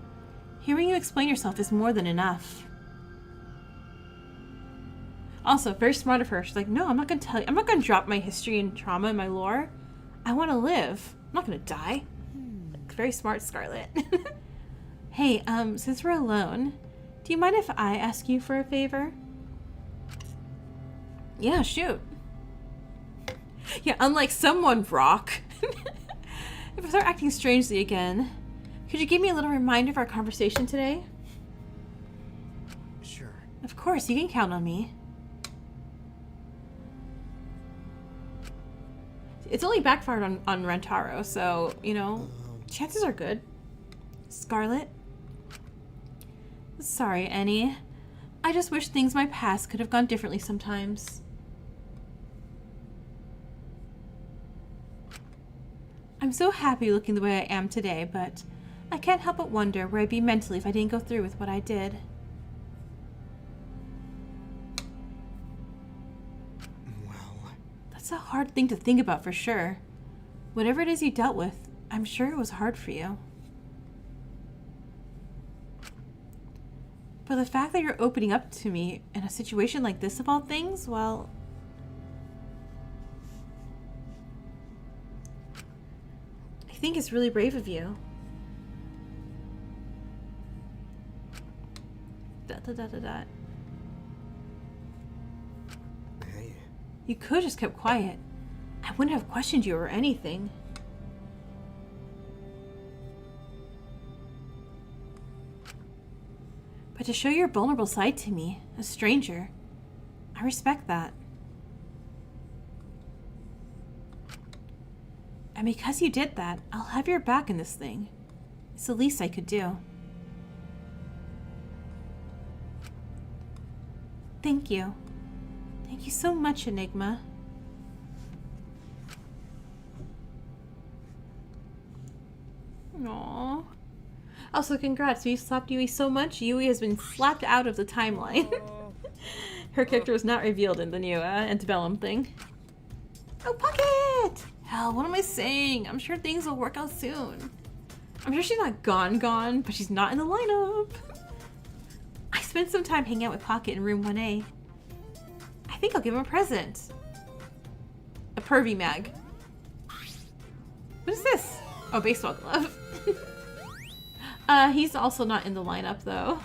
Hearing you explain yourself is more than enough. Also, very smart of her. She's like, no, I'm not gonna tell you. I'm not gonna drop my history and trauma and my lore. I want to live. I'm not gonna die. Very smart, Scarlet. Hey, since we're alone, do you mind if I ask you for a favor? Yeah, shoot. Yeah, unlike someone, Rock. If I start acting strangely again, could you give me a little reminder of our conversation today? Sure. Of course, you can count on me. It's only backfired on Rentaro, so, you know, chances are good. Scarlet? Sorry, Annie. I just wish things in my past could have gone differently sometimes. I'm so happy looking the way I am today, but I can't help but wonder where I'd be mentally if I didn't go through with what I did. Well, That's a hard thing to think about for sure. Whatever it is you dealt with, I'm sure it was hard for you. But the fact that you're opening up to me in a situation like this of all things, well... I think it's really brave of you. hey, You could have just kept quiet. I wouldn't have questioned you or anything. But to show your vulnerable side to me, a stranger, I respect that. And because you did that, I'll have your back in this thing. It's the least I could do. Thank you. Thank you so much, Enigma. Aww. Also, congrats. You slapped Yui so much, Yui has been slapped out of the timeline. Her character was not revealed in the new Antebellum thing. Oh, Pocket! Hell, what am I saying? I'm sure things will work out soon. I'm sure she's not gone, but she's not in the lineup. I spent some time hanging out with Pocket in room 1A. I think I'll give him a present. A pervy mag. What is this? Oh, baseball glove. He's also not in the lineup though.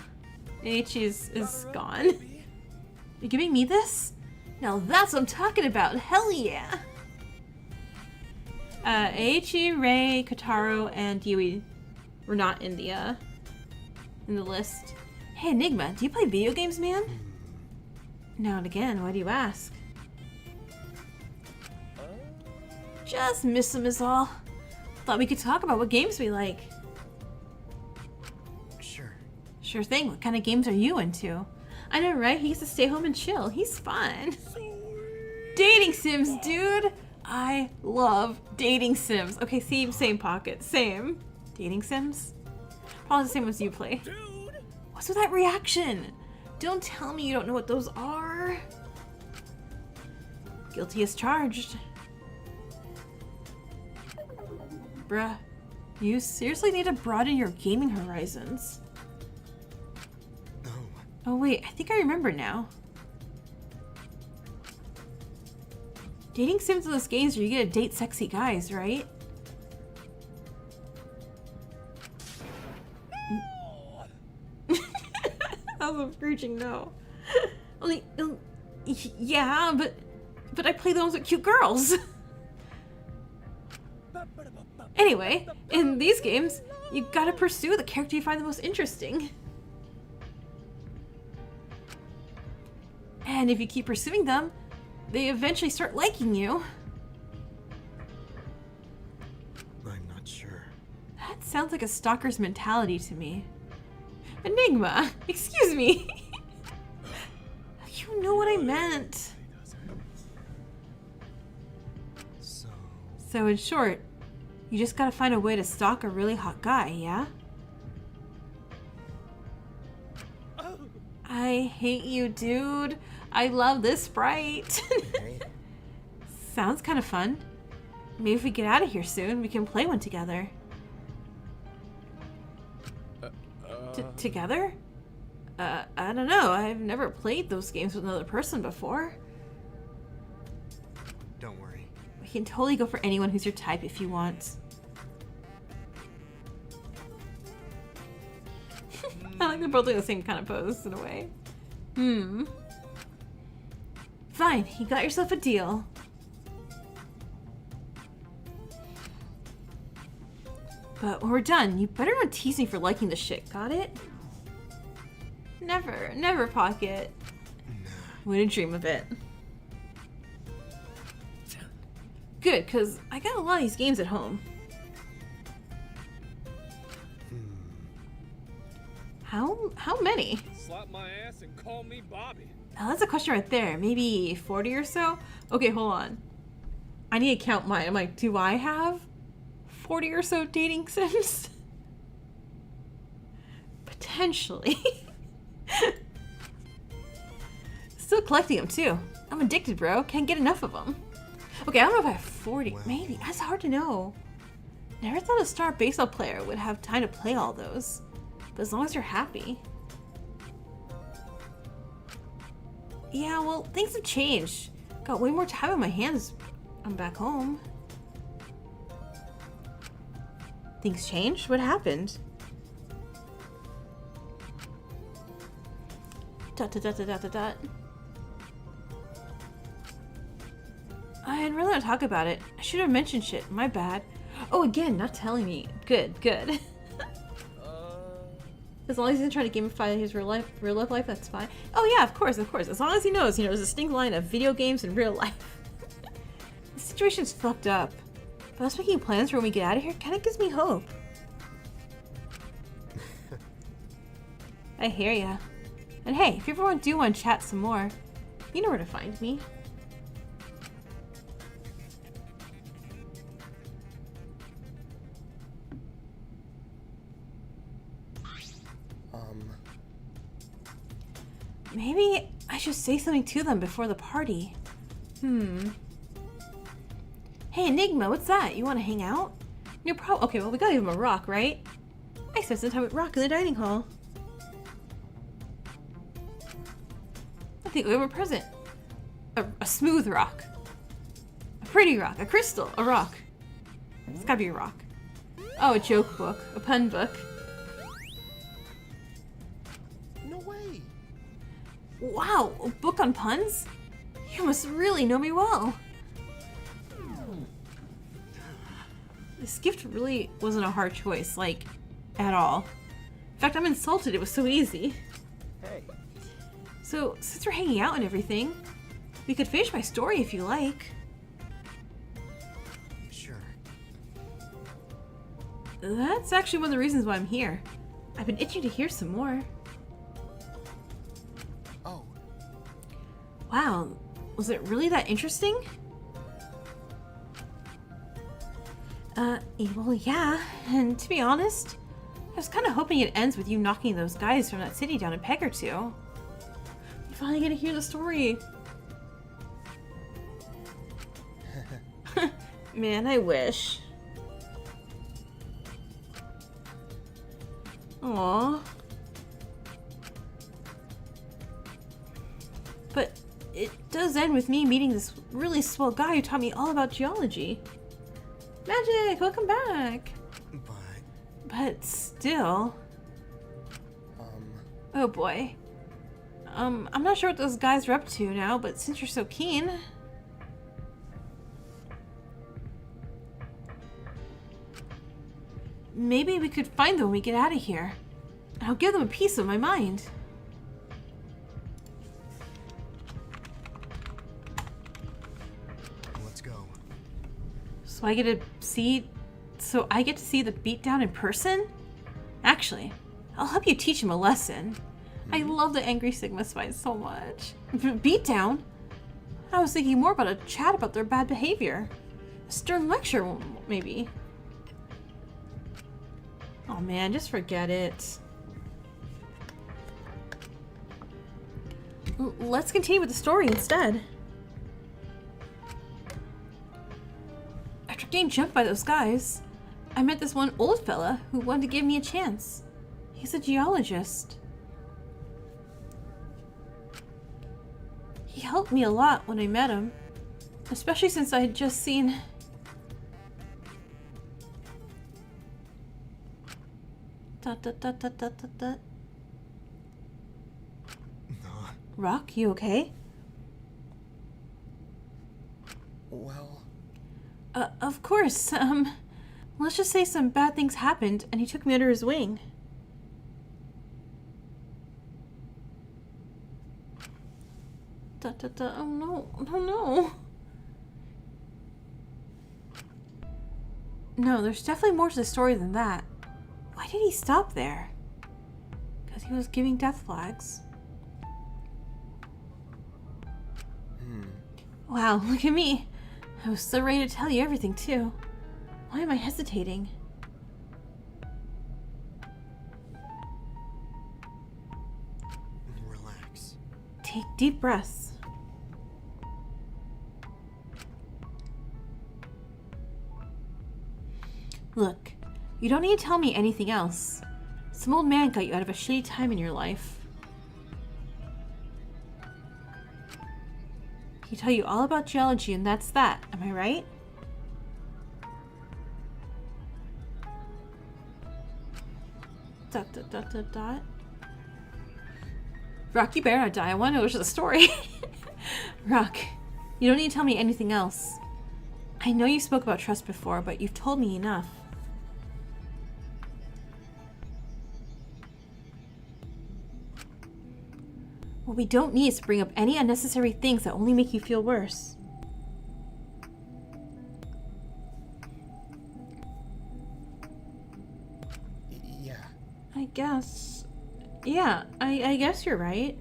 H is gone. You're giving me this? Now that's what I'm talking about. Hell yeah. Aichi, Rei, Kotaro, and Yui were not in the list. Hey Enigma, do you play video games, man? Now and again, why do you ask? Just miss them is all. Thought we could talk about what games we like. sure. Sure thing, what kind of games are you into? I know, right? He used to stay home and chill. He's fun. Dating sims, dude! I love dating sims. Okay, same Pocket. Same. Dating sims? Probably the same ones you play. What's with that reaction? Don't tell me you don't know what those are. Guilty as charged. Bruh, you seriously need to broaden your gaming horizons. Oh wait, I think I remember now. Dating sims in those games where you get to date sexy guys, right? That was a screeching no. Yeah, but I play the ones with cute girls. Anyway, in these games, you gotta pursue the character you find the most interesting. And if you keep pursuing them, they eventually start liking you. I'm not sure. That sounds like a stalker's mentality to me. Enigma, excuse me. You know what I meant. So in short, you just gotta find a way to stalk a really hot guy, yeah? I hate you, dude. I love this sprite. Okay. Sounds kind of fun. Maybe if we get out of here soon, we can play one together. Together? I don't know. I've never played those games with another person before. Don't worry. We can totally go for anyone who's your type if you want. I like they're both doing the same kind of pose in a way. Fine, you got yourself a deal. But when we're done, you better not tease me for liking the shit, got it? Never, never, Pocket. Wouldn't dream of it. Good, because I got a lot of these games at home. How many? Slap my ass and call me Bobby. Now that's a question right there. Maybe 40 or so? Okay, hold on. I need to count mine. I'm like, do I have 40 or so dating sims? Potentially. Still collecting them too. I'm addicted, bro. Can't get enough of them. Okay, I don't know if I have 40. Well. Maybe. That's hard to know. Never thought a star baseball player would have time to play all those. But as long as you're happy. Yeah, well, things have changed. Got way more time on my hands. I'm back home. Things changed? What happened? Dot dot dot dot dot dot dot. I'd rather not talk about it. I should have mentioned shit. My bad. Oh, again, not telling me. Good, good. As long as he's trying to gamify his real life, that's fine. Oh yeah, of course, of course. As long as he knows, there's a distinct line of video games and real life. The situation's fucked up. But us making plans for when we get out of here kind of gives me hope. I hear ya. And hey, if you ever do want to chat some more, you know where to find me. Maybe I should say something to them before the party. Hey, Enigma, what's that? You want to hang out? Okay, well, we gotta give him a rock, right? I spent some time with Rock in the dining hall. I think we have a present. A smooth rock. A pretty rock. A crystal. A rock. It's gotta be a rock. Oh, a joke book. A pun book. No way. Wow, a book on puns? You must really know me well. This gift really wasn't a hard choice, like, at all. In fact, I'm insulted it was so easy. Hey. So, since we're hanging out and everything, we could finish my story if you like. Sure. That's actually one of the reasons why I'm here. I've been itching to hear some more. Oh. Wow, was it really that interesting? Well, yeah, and to be honest, I was kind of hoping it ends with you knocking those guys from that city down a peg or two. You finally get to hear the story. Man, I wish. Aww. But it does end with me meeting this really swell guy who taught me all about geology. Magic, welcome back. But still. Oh boy. I'm not sure what those guys are up to now, but since you're so keen. Maybe we could find them when we get out of here. And I'll give them a piece of my mind. Let's go. So I get to see the beatdown in person? Actually, I'll help you teach him a lesson. I love the Angry Sigma spies so much. Beatdown? I was thinking more about a chat about their bad behavior. Stern lecture, maybe. Oh man, just forget it. Let's continue with the story instead. After getting jumped by those guys, I met this one old fella who wanted to give me a chance. He's a geologist. He helped me a lot when I met him, especially since I had just seen... Rock, you okay? Well, Of course, let's just say some bad things happened and he took me under his wing. Oh no, oh no. No, there's definitely more to the story than that. Why did he stop there? Because he was giving death flags. Wow, look at me. I was so ready to tell you everything, too. Why am I hesitating? relax. Take deep breaths. Look, you don't need to tell me anything else. Some old man got you out of a shitty time in your life. He tell you all about geology and that's that, am I right? Dot. Rock, you better not die. I want to know which is the story. Rock, you don't need to tell me anything else. I know you spoke about trust before, but you've told me enough. What we don't need is to bring up any unnecessary things that only make you feel worse. Yeah. I guess. Yeah, I guess you're right.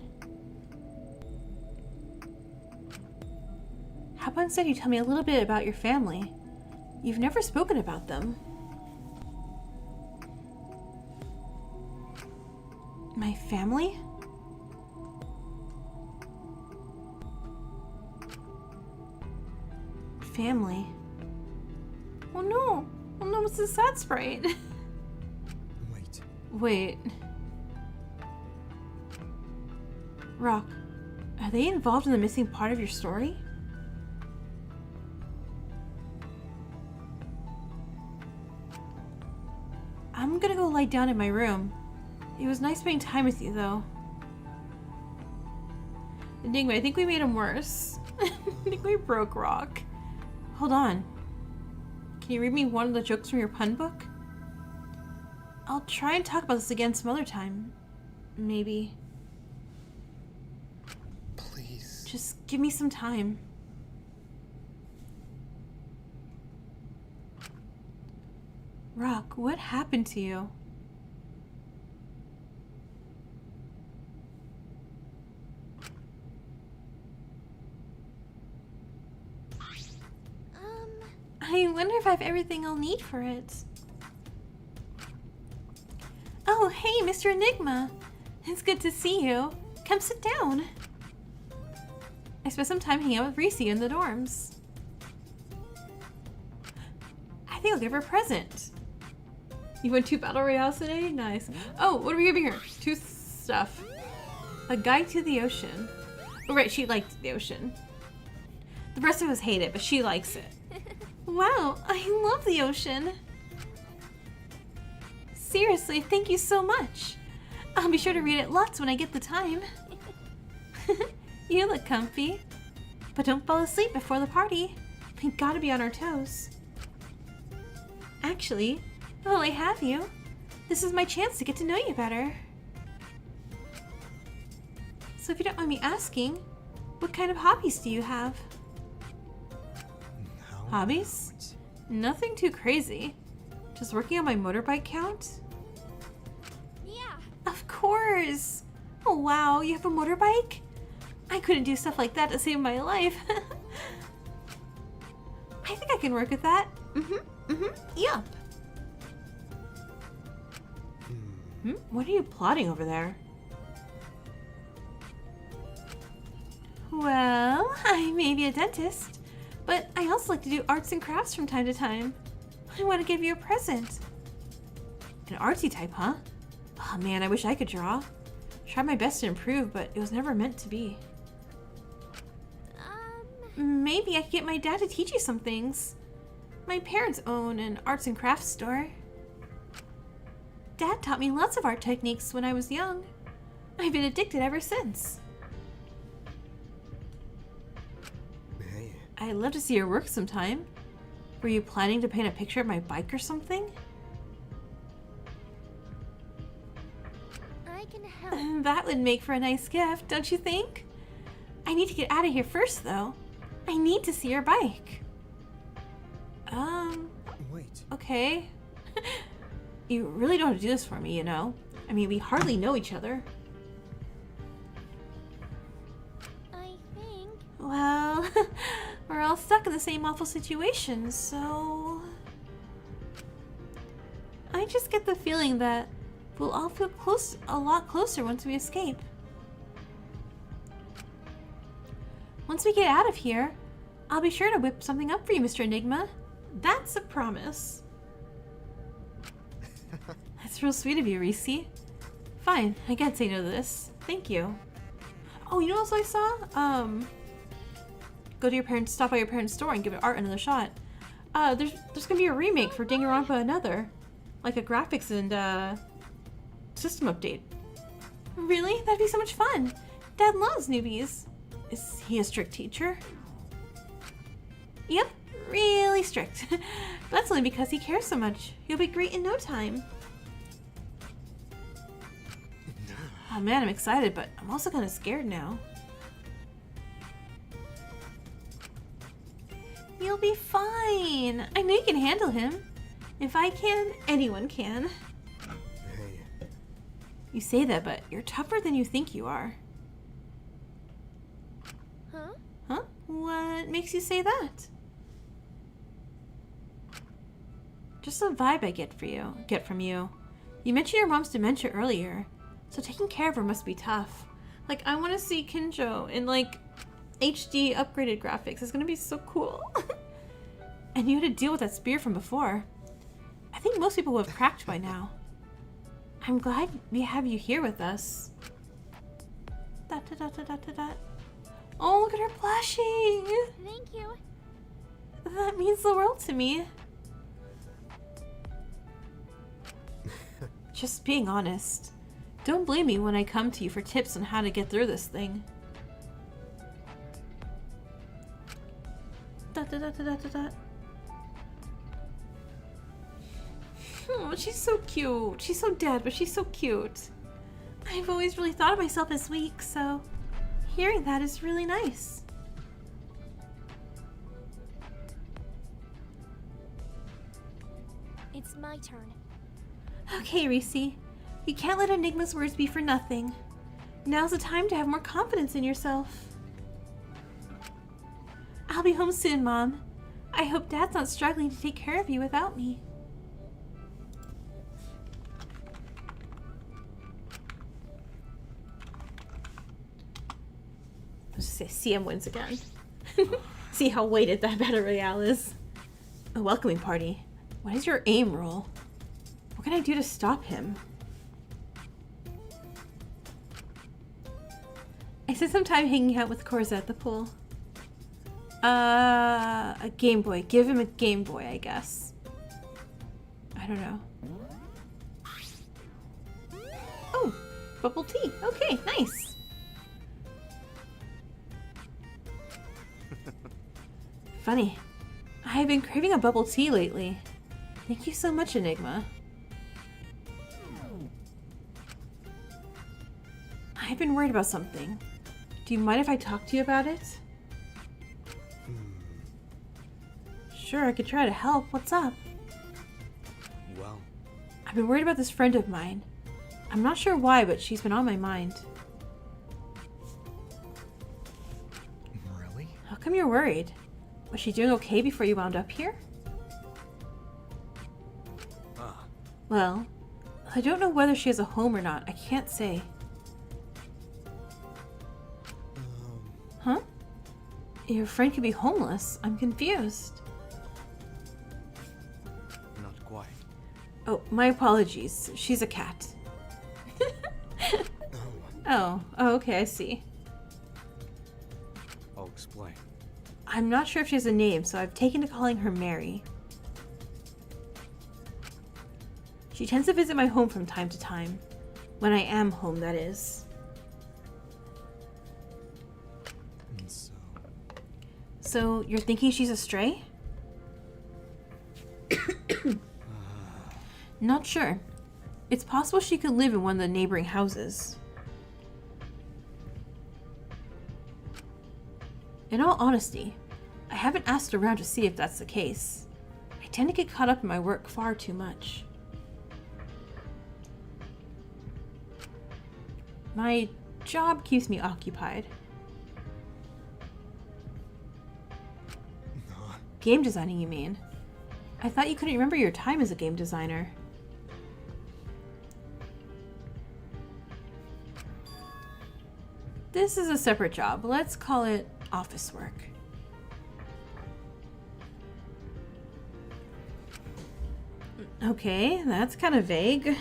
How about instead you tell me a little bit about your family? You've never spoken about them. My family? Family. Oh no! Oh no, it's a sad sprite. Wait. Rock, are they involved in the missing part of your story? I'm gonna go lie down in my room. It was nice spending time with you, though. Enigma, I think we made him worse. I think we broke Rock. Hold on. Can you read me one of the jokes from your pun book? I'll try and talk about this again some other time. Maybe. Please. Just give me some time. Rock, what happened to you? I wonder if I have everything I'll need for it. Oh, hey, Mr. Enigma. It's good to see you. Come sit down. I spent some time hanging out with Reese in the dorms. I think I'll give her a present. You went 2 battle royales today? Nice. Oh, what are we giving her? 2 stuff. A guide to the ocean. Oh, right, she liked the ocean. The rest of us hate it, but she likes it. Wow, I love the ocean. Seriously, thank you so much. I'll be sure to read it lots when I get the time. You look comfy. But don't fall asleep before the party. We gotta be on our toes. Actually, while I have you, this is my chance to get to know you better. So if you don't mind me asking, what kind of hobbies do you have? Hobbies? Nothing too crazy. Just working on my motorbike count? Yeah. Of course! Oh wow, you have a motorbike? I couldn't do stuff like that to save my life. I think I can work with that. Yup. What are you plotting over there? Well, I may be a dentist, but I also like to do arts and crafts from time to time. I want to give you a present. An artsy type, huh? Oh man, I wish I could draw. Tried my best to improve, but it was never meant to be. Maybe I could get my dad to teach you some things. My parents own an arts and crafts store. Dad taught me lots of art techniques when I was young. I've been addicted ever since. Hey. I'd love to see your work sometime. Were you planning to paint a picture of my bike or something? I can help. That would make for a nice gift, don't you think? I need to get out of here first, though. I need to see your bike. Wait. Okay. You really don't have to do this for me, you know? I mean, we hardly know each other. I think. Well, we're all stuck in the same awful situation, so... I just get the feeling that we'll all feel a lot closer once we escape. Once we get out of here, I'll be sure to whip something up for you, Mr. Enigma. That's a promise. That's real sweet of you, Reese. Fine, I can't say no to this. Thank you. Oh, you know what else I saw? Stop by your parents' store and give art another shot. There's gonna be a remake for Danganronpa Another. Like a graphics and, system update. Really? That'd be so much fun. Dad loves newbies. Is he a strict teacher? Yep, really strict. But that's only because he cares so much. You'll be great in no time. Oh man, I'm excited, but I'm also kind of scared now. You'll be fine. I know you can handle him. If I can, anyone can. Hey. You say that, but you're tougher than you think you are. Huh? Huh? What makes you say that? Just a vibe I get from you. You mentioned your mom's dementia earlier, so taking care of her must be tough. Like, I want to see Kinjo in, like, HD upgraded graphics. It's gonna be so cool. And you had to deal with that spear from before. I think most people would have cracked by now. I'm glad we have you here with us. Dot, dot, dot, dot, dot, dot. Oh, look at her blushing! Thank you. That means the world to me. Just being honest. Don't blame me when I come to you for tips on how to get through this thing. Dot, dot, dot, dot, dot, dot. Oh, she's so cute. She's so dead, but she's so cute. I've always really thought of myself as weak, so hearing that is really nice. It's my turn. Okay, Reese. You can't let Enigma's words be for nothing. Now's the time to have more confidence in yourself. I'll be home soon, Mom. I hope Dad's not struggling to take care of you without me. Let's just say CM wins again. See how weighted that battle royale is. A welcoming party. What is your aim role? What can I do to stop him? I spent some time hanging out with Korza at the pool. A Game Boy. Give him a Game Boy, I guess. I don't know. Oh, bubble tea. Okay, nice. Funny. I've been craving a bubble tea lately. Thank you so much, Enigma. I've been worried about something. Do you mind if I talk to you about it? Sure, I could try to help. What's up? Well, I've been worried about this friend of mine. I'm not sure why, but she's been on my mind. really? How come you're worried? Was she doing okay before you wound up here? Ah, Well, I don't know whether she has a home or not. I can't say. Huh? Your friend could be homeless. I'm confused. not quite. Oh, my apologies. She's a cat. Oh, Oh, okay, I see. I'll explain. I'm not sure if she has a name, so I've taken to calling her Mary. She tends to visit my home from time to time. When I am home, that is. And so, So, you're thinking she's a stray? Not sure. It's possible she could live in one of the neighboring houses. In all honesty, I haven't asked around to see if that's the case. I tend to get caught up in my work far too much. My job keeps me occupied. Game designing, you mean? I thought you couldn't remember your time as a game designer. This is a separate job. Let's call it office work. Okay, that's kind of vague.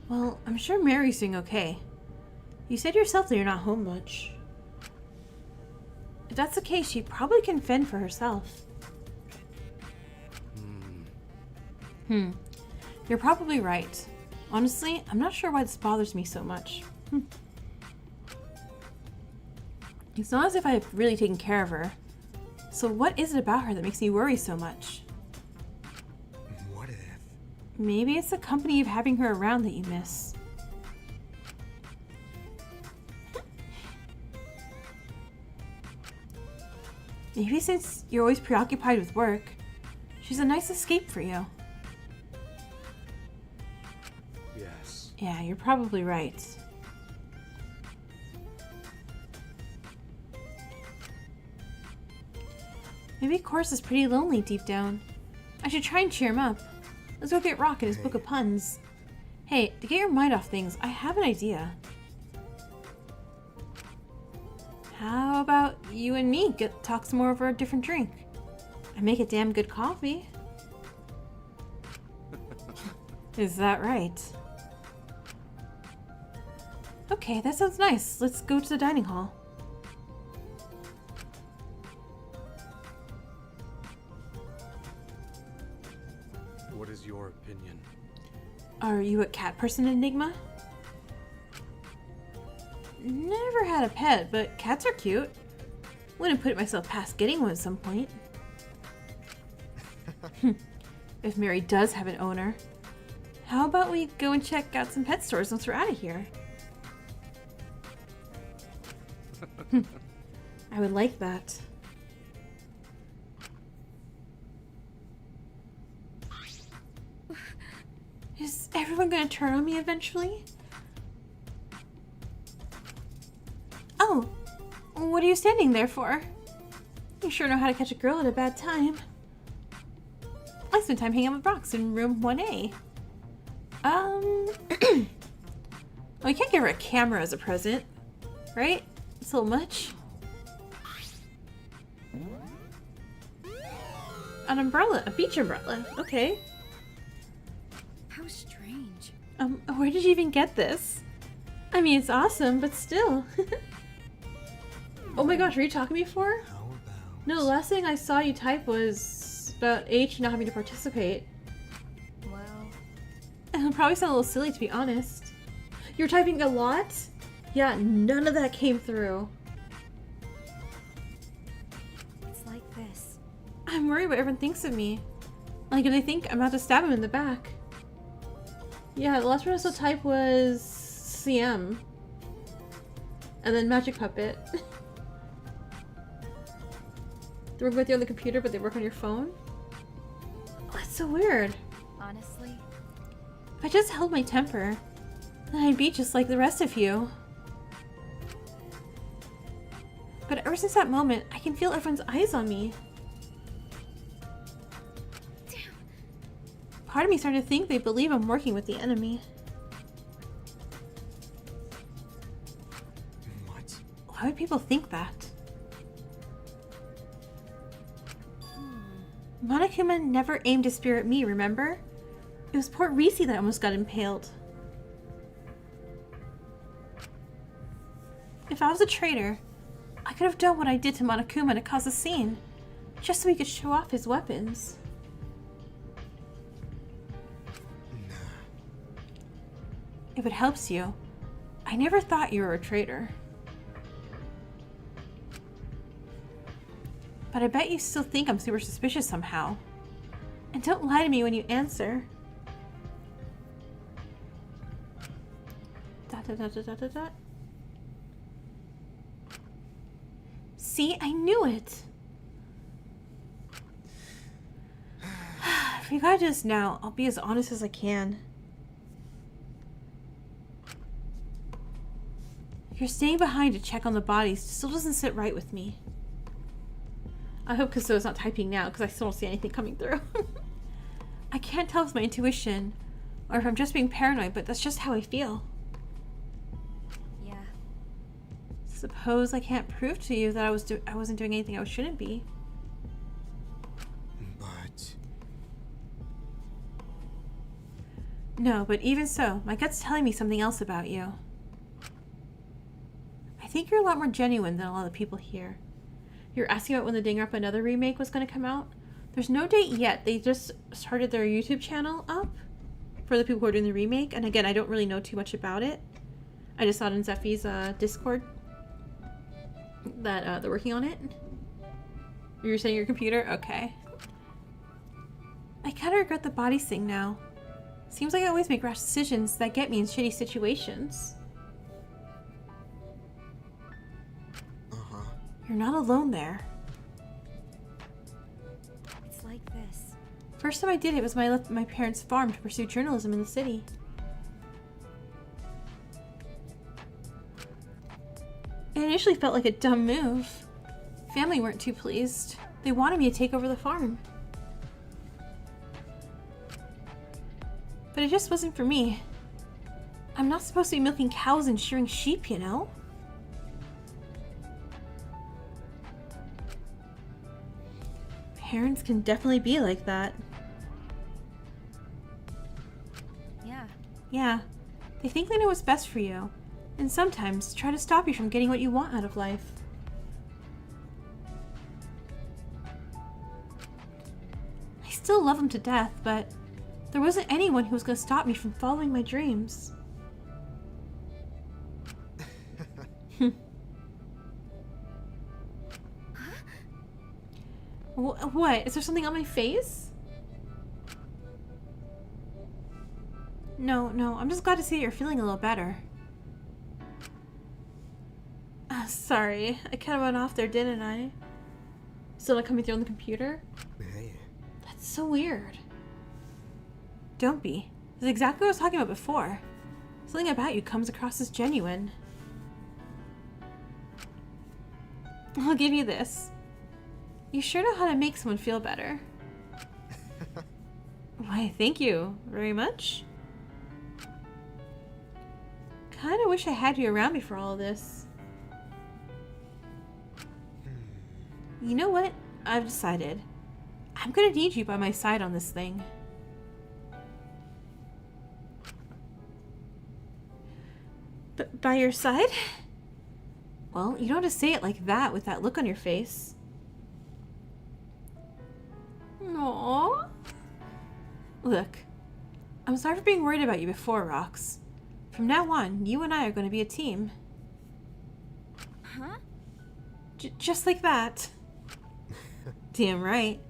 Well, I'm sure Mary's doing okay. You said yourself that you're not home much. If that's the case, she probably can fend for herself. You're probably right. Honestly, I'm not sure why this bothers me so much. It's not as if I've really taken care of her. So what is it about her that makes me worry so much? what if? Maybe it's the company of having her around that you miss. Maybe since you're always preoccupied with work, she's a nice escape for you. Yes. Yeah, you're probably right. Maybe Course is pretty lonely deep down. I should try and cheer him up. Let's go get Rock in his book of puns. Hey, to get your mind off things, I have an idea. How about you and me talk some more over a different drink? I make a damn good coffee. Is that right? Okay, that sounds nice. Let's go to the dining hall. What is your opinion? Are you a cat person, Enigma? Never had a pet, but cats are cute. Wouldn't put myself past getting one at some point. If Mary does have an owner, how about we go and check out some pet stores once we're out of here? I would like that. Is everyone gonna turn on me eventually? Oh, what are you standing there for? You sure know how to catch a girl at a bad time. I spent time hanging out with Rox in room 1A. Well, we can't give her a camera as a present, right? It's a little much. An umbrella, a beach umbrella. Okay. How strange. Where did you even get this? I mean, it's awesome, but still. Oh my gosh, were you talking before? How about? No, the last thing I saw you type was about H not having to participate. Well, It'll probably sound a little silly, to be honest. You're typing a lot? Yeah, none of that came through. it's like this. I'm worried what everyone thinks of me. Like, if they think I'm about to stab him in the back. Yeah, the last one I saw type was CM. And then Magic Puppet. They work with you on the computer, but they work on your phone? That's so weird. Honestly, If I just held my temper, then I'd be just like the rest of you. But ever since that moment, I can feel everyone's eyes on me. Part of me started to think they believe I'm working with the enemy. What? Why would people think that? Monokuma never aimed to spear at me, remember? It was poor Risi that almost got impaled. If I was a traitor, I could have done what I did to Monokuma to cause a scene, just so he could show off his weapons. If it helps you, I never thought you were a traitor. But I bet you still think I'm super suspicious somehow. And don't lie to me when you answer. Dot dot dot dot dot dot dot. See, I knew it. If you gotta do this now, I'll be as honest as I can. You're staying behind to check on the bodies still doesn't sit right with me. I hope Kazuo's not typing now because I still don't see anything coming through. I can't tell if it's my intuition or if I'm just being paranoid, but that's just how I feel. Yeah. Suppose I can't prove to you that I wasn't doing anything I shouldn't be. But... No, but even so, my gut's telling me something else about you. I think you're a lot more genuine than a lot of people here. You're asking about when the Danganronpa Another remake was going to come out? There's no date yet. They just started their YouTube channel up for the people who are doing the remake. And again, I don't really know too much about it. I just saw it in Zephy's Discord that they're working on it. You're saying your computer? Okay. I kind of regret the bodies thing now. Seems like I always make rash decisions that get me in shitty situations. You're not alone there. It's like this. First time I did it was when I left my parents' farm to pursue journalism in the city. It initially felt like a dumb move. Family weren't too pleased. They wanted me to take over the farm. But it just wasn't for me. I'm not supposed to be milking cows and shearing sheep, you know? Parents can definitely be like that. Yeah. Yeah, they think they know what's best for you, and sometimes try to stop you from getting what you want out of life. I still love them to death, but there wasn't anyone who was going to stop me from following my dreams. What? Is there something on my face? No, I'm just glad to see that you're feeling a little better. Sorry, I kind of went off there, didn't I? Still not coming through on the computer? Hey. That's so weird. Don't be. This is exactly what I was talking about before. Something about you comes across as genuine. I'll give you this. You sure know how to make someone feel better. Why, thank you very much. Kinda wish I had you around me for all of this. You know what? I've decided. I'm gonna need you by my side on this thing. By your side? Well, you don't have to say it like that with that look on your face. Aww. Look, I'm sorry for being worried about you before, Rox. From now on, you and I are going to be a team. Huh? Just like that. Damn right.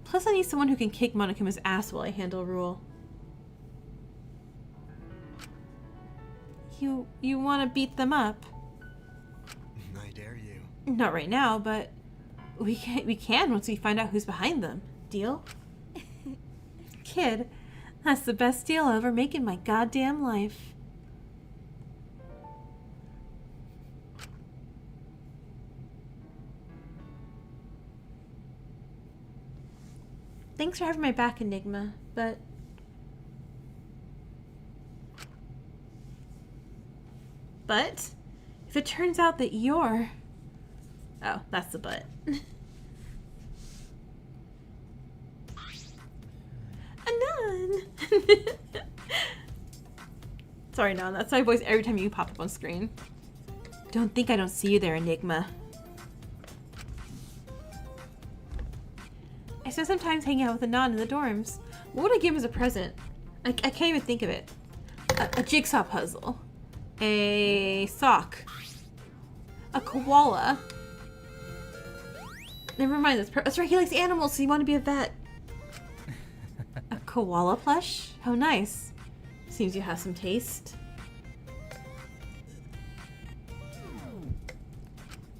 Plus I need someone who can kick Monokuma's ass while I handle Rule. You want to beat them up? I dare you. Not right now, but we can once we find out who's behind them. Deal? Kid, that's the best deal I'll ever make in my goddamn life. Thanks for having my back, Enigma, but... But? If it turns out that you're... Oh, that's the but. Anon! Sorry, Anon, that's my voice every time you pop up on screen. Don't think I don't see you there, Enigma. I spent some time hanging out with Anon in the dorms. What would I give him as a present? I can't even think of it. A jigsaw puzzle. A sock. A koala. Never mind, that's right, he likes animals, so you want to be a vet. A koala plush? How nice. Seems you have some taste.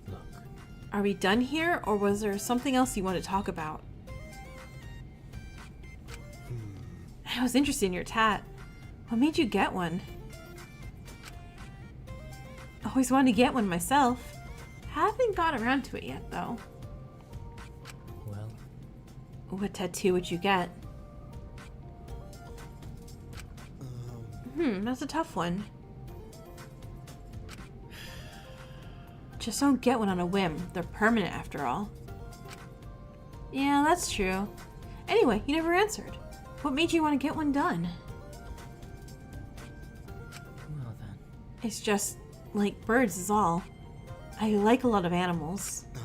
Look. Are we done here, or was there something else you want to talk about? I was interested in your tat. What made you get one? Always wanted to get one myself. Haven't got around to it yet, though. Well, What tattoo would you get? That's a tough one. Just don't get one on a whim. They're permanent after all. Yeah, that's true. Anyway, you never answered. What made you want to get one done? well then. It's just, like, birds is all. I like a lot of animals. Oh.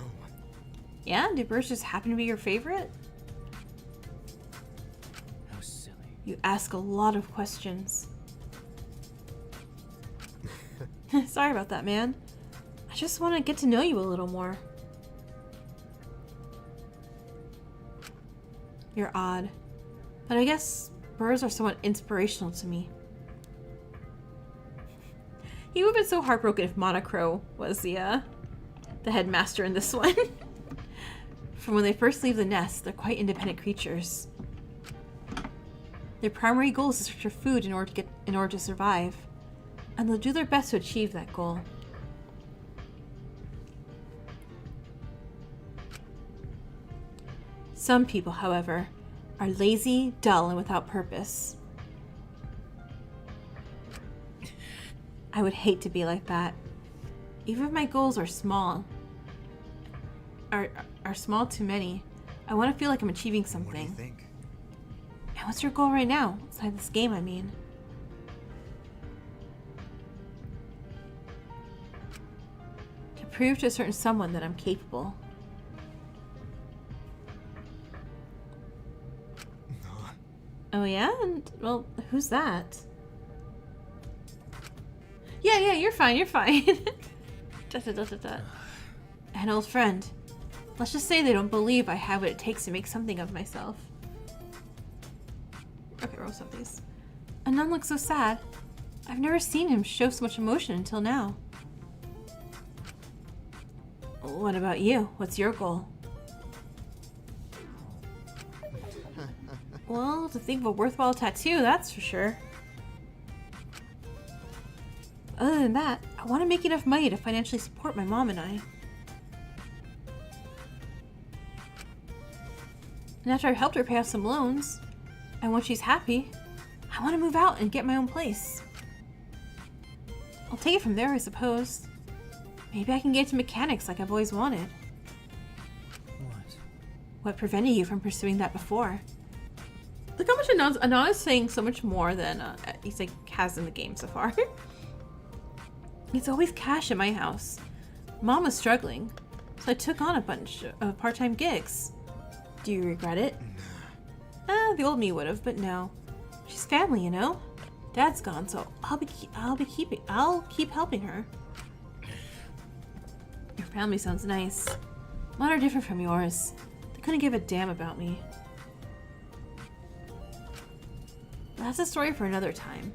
Yeah? Do birds just happen to be your favorite? How silly. You ask a lot of questions. Sorry about that, man. I just want to get to know you a little more. You're odd. But I guess birds are somewhat inspirational to me. He would have been so heartbroken if Monocro was the headmaster in this one. From when they first leave the nest, they're quite independent creatures. Their primary goal is to search for food in order to survive, and they'll do their best to achieve that goal. Some people, however, are lazy, dull, and without purpose. I would hate to be like that. Even if my goals are small, are small too many, I want to feel like I'm achieving What do you something. think? And what's your goal right now? Outside this game, I mean. To prove to a certain someone that I'm capable. Oh yeah? And, well, who's that? Yeah, you're fine, you're fine. An old friend. Let's just say they don't believe I have what it takes to make something of myself. Okay, roll some of these. Anon looks so sad. I've never seen him show so much emotion until now. What about you? What's your goal? Well, to think of a worthwhile tattoo, that's for sure. Other than that, I want to make enough money to financially support my mom and I. And after I've helped her pay off some loans, and once she's happy, I want to move out and get my own place. I'll take it from there, I suppose. Maybe I can get into mechanics like I've always wanted. What? What prevented you from pursuing that before? Look how much Anon is saying so much more than he's like has in the game so far. It's always cash at my house. Mom was struggling, so I took on a bunch of part-time gigs. Do you regret it? The old me would have, but no. She's family, you know. Dad's gone, so I'll keep helping her. Your family sounds nice. Mine are different from yours. They couldn't give a damn about me. That's a story for another time.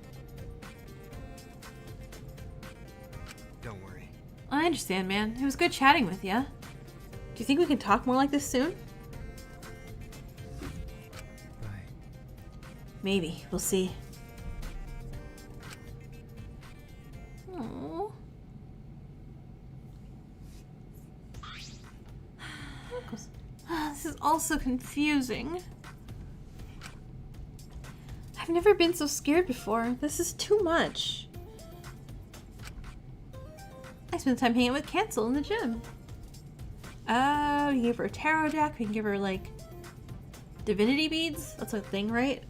Don't worry. I understand, man. It was good chatting with ya. Do you think we can talk more like this soon? Right. Maybe. We'll see. Aww. This is all so confusing. I've never been so scared before. This is too much. I spent time hanging out with Cancel in the gym. Oh, you gave her a tarot deck. You can give her, like, divinity beads. That's a thing, right?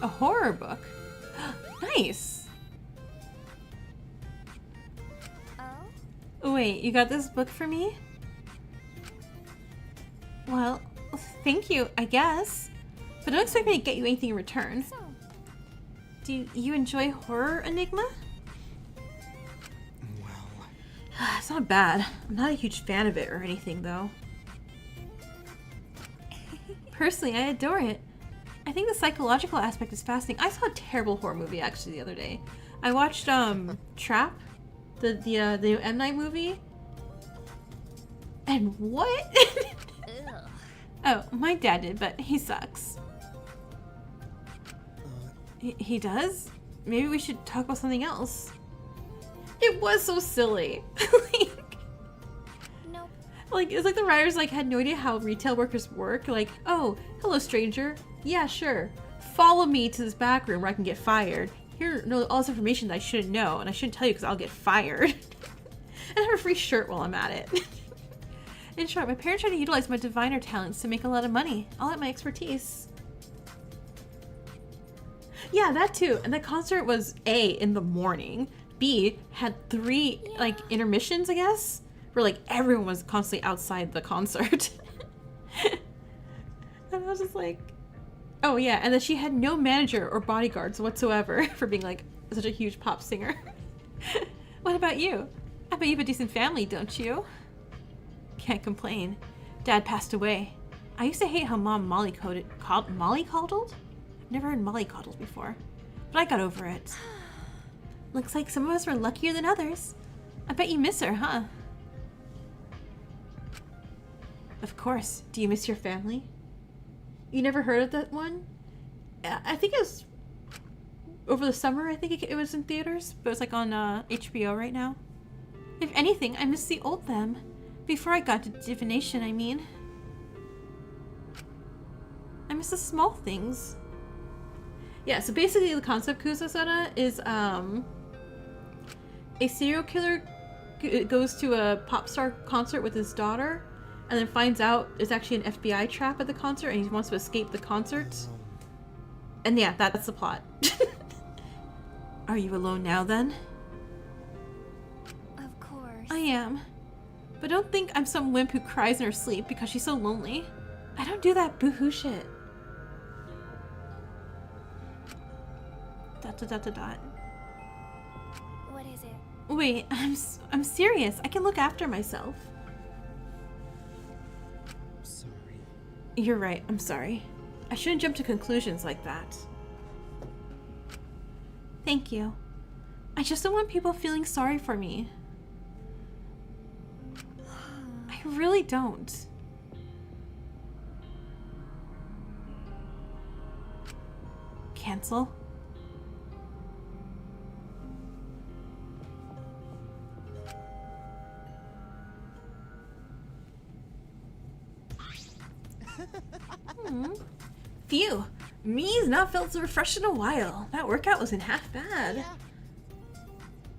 A horror book. Nice. Oh? Wait, you got this book for me? Well, thank you, I guess. But don't expect me to get you anything in return. So, Do you enjoy horror, Enigma? Well, It's not bad. I'm not a huge fan of it or anything, though. Personally, I adore it. I think the psychological aspect is fascinating. I saw a terrible horror movie actually the other day. I watched Trap, the new M. Night movie. And what? ugh. Oh, my dad did, but he sucks. He does? Maybe we should talk about something else. It was so silly. Nope. Like, it's like the writers like had no idea how retail workers work. Like, oh, hello stranger. Yeah, sure. Follow me to this back room where I can get fired. Here, know all this information that I shouldn't know, and I shouldn't tell you because I'll get fired. And have a free shirt while I'm at it. In short, my parents try to utilize my diviner talents to make a lot of money. All at my expertise. Yeah, that too. And the concert was A, in the morning. B, had 3 like intermissions, I guess, where like everyone was constantly outside the concert. And I was just like, oh yeah, and then she had no manager or bodyguards whatsoever for being like such a huge pop singer. What about you? I bet you have a decent family, don't you? Can't complain. Dad passed away. I used to hate how Mom mollycoddled? Never heard mollycoddled before, but I got over it. Looks like some of us were luckier than others. I bet you miss her, huh? Of course. Do you miss your family? You never heard of that one? I think it was over the summer. I think it was in theaters, but it's like on HBO right now. If anything, I miss the old them. Before I got to divination, I mean. I miss the small things. Yeah, so basically the concept Kusasada is a serial killer goes to a pop star concert with his daughter and then finds out there's actually an FBI trap at the concert and he wants to escape the concert. And yeah, that's the plot. Are you alone now then? Of course. I am. But don't think I'm some wimp who cries in her sleep because she's so lonely. I don't do that boohoo shit. ... What is it? Wait, I'm serious. I can look after myself. sorry. You're right. I'm sorry. I shouldn't jump to conclusions like that. Thank you. I just don't want people feeling sorry for me. I really don't. Cancel? Phew. Me's not felt so refreshed in a while. That workout wasn't half bad.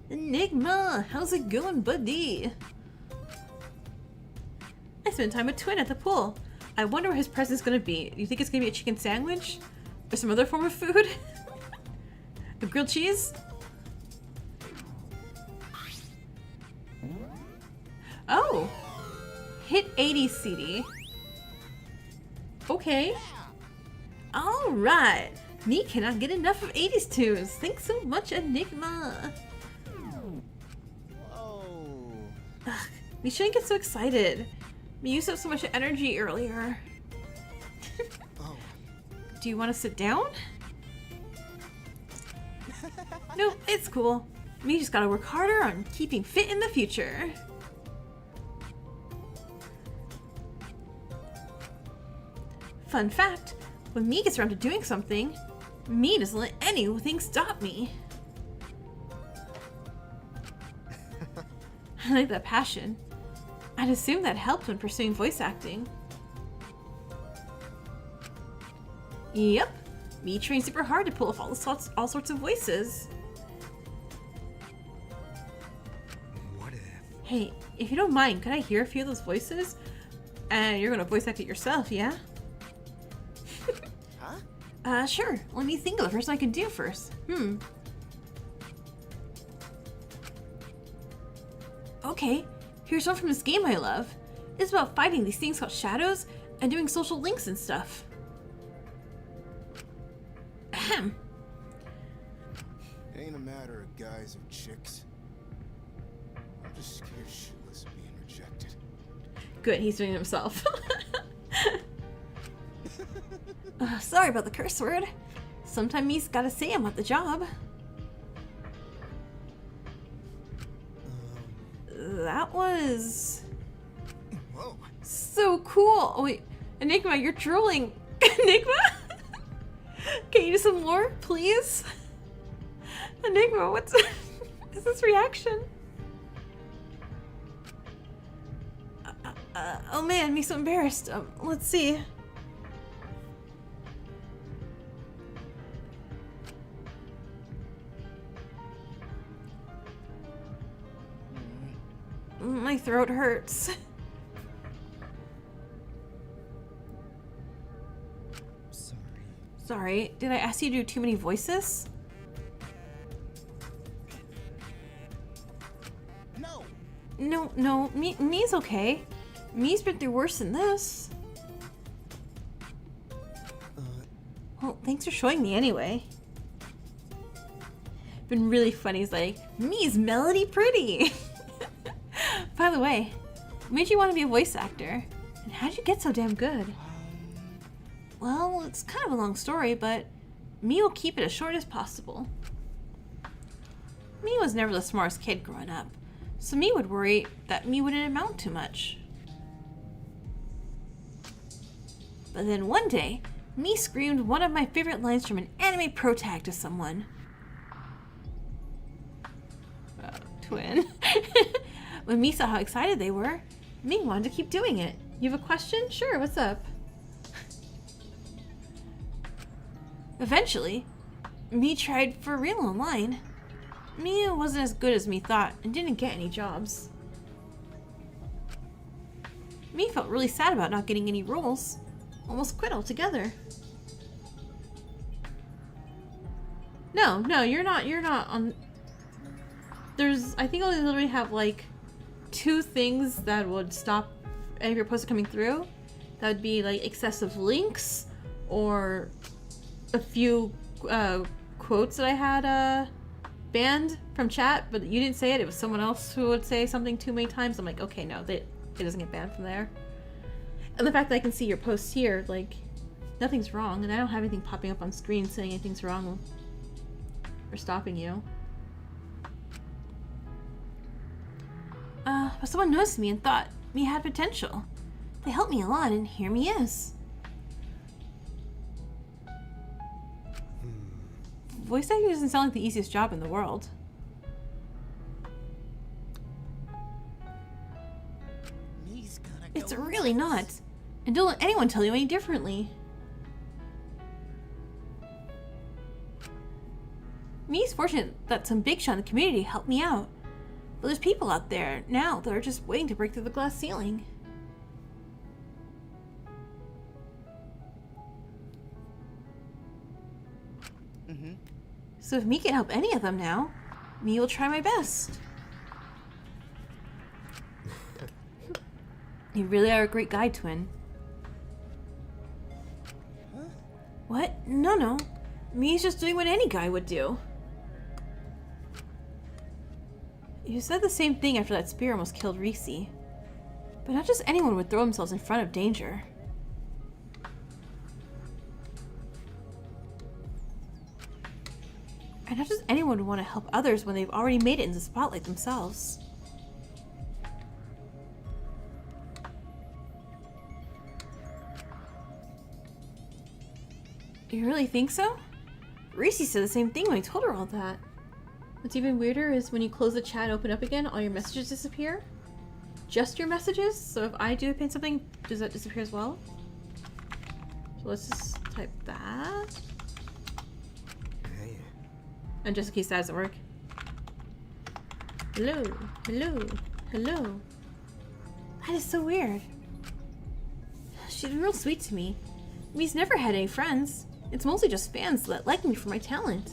Enigma, how's it going, buddy? I spent time with Twin at the pool. I wonder what his present's gonna be. You think it's gonna be a chicken sandwich? Or some other form of food? A grilled cheese? Oh! Hit 80s CD. Okay. Alright. Me cannot get enough of 80s tunes. Thanks so much, Enigma. Whoa. Ugh, we shouldn't get so excited. We used up so much energy earlier. Oh, Do you want to sit down? No, it's cool. Me just gotta work harder on keeping fit in the future. Fun fact, when me gets around to doing something, me doesn't let anything stop me. I like that passion. I'd assume that helped when pursuing voice acting. Yep. Me trained super hard to pull off all sorts of voices. What if? Hey, if you don't mind, could I hear a few of those voices? And you're gonna voice act it yourself, yeah? Huh? Sure. Let me think of the person I could do first. Okay, here's one from this game I love. It's about fighting these things called shadows and doing social links and stuff. Ahem. It ain't a matter of guys or chicks. I'm just scared shitless of being rejected. Good, he's doing it himself. Sorry about the curse word. Sometimes he's gotta say I'm at the job. That was Whoa. so cool. Oh wait, Enigma, you're drooling. Enigma? Can you do some more, please? Enigma, what's is this reaction? Oh man, me so embarrassed. Let's see. My throat hurts. Sorry. Sorry, did I ask you to do too many voices? No. No, me's okay. Me's been through worse than this. Well, thanks for showing me anyway. Been really funny. It's like, me's melody pretty. By the way, what made you want to be a voice actor? And how'd you get so damn good? Well, it's kind of a long story, but me will keep it as short as possible. Me was never the smartest kid growing up, so me would worry that me wouldn't amount to much. But then one day, me screamed one of my favorite lines from an anime pro tag to someone. Twin. When me saw how excited they were, me wanted to keep doing it. You have a question? Sure, what's up? Eventually, me tried for real online. Me wasn't as good as me thought and didn't get any jobs. Me felt really sad about not getting any roles. Almost quit altogether. No, you're not on... I think I literally have like 2 things that would stop any of your posts coming through. That would be like excessive links or a few quotes that I had banned from chat, but you didn't say it. It was someone else who would say something too many times. I'm like, okay, no, it doesn't get banned from there. And the fact that I can see your posts here, like, nothing's wrong, and I don't have anything popping up on screen saying anything's wrong or stopping you. But someone noticed me and thought me had potential. They helped me a lot, and here me is. Voice acting doesn't sound like the easiest job in the world. Me's gonna It's go really nuts. not. And don't let anyone tell you any differently. Me's fortunate that some big shot in the community helped me out. But there's people out there now that are just waiting to break through the glass ceiling. So if me can help any of them now, me will try my best. You really are a great guide, Twin. Huh? What? No. Me's just doing what any guy would do. You said the same thing after that spear almost killed Reese. But not just anyone would throw themselves in front of danger. And not just anyone would want to help others when they've already made it in the spotlight themselves. You really think so? Reese said the same thing when I told her all that. What's even weirder is when you close the chat and open up again, all your messages disappear. Just your messages? So if I do pin something, does that disappear as well? So let's just type that. Hey. And just in case that doesn't work. Hello, hello, hello. That is so weird. She's been real sweet to me. Me's never had any friends. It's mostly just fans that like me for my talent.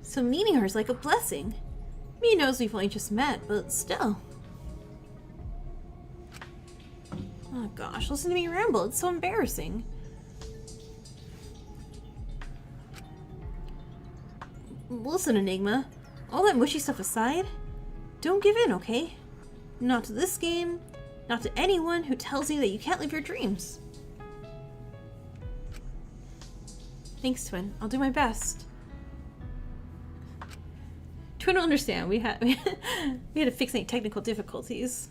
So meeting her is like a blessing. Me knows we've only just met, but still. Oh gosh, listen to me ramble. It's so embarrassing. Listen, Enigma. All that mushy stuff aside, don't give in, okay? Not to this game, not to anyone who tells you that you can't live your dreams. Thanks, Twin. I'll do my best. Twin will understand. We had to fix any technical difficulties.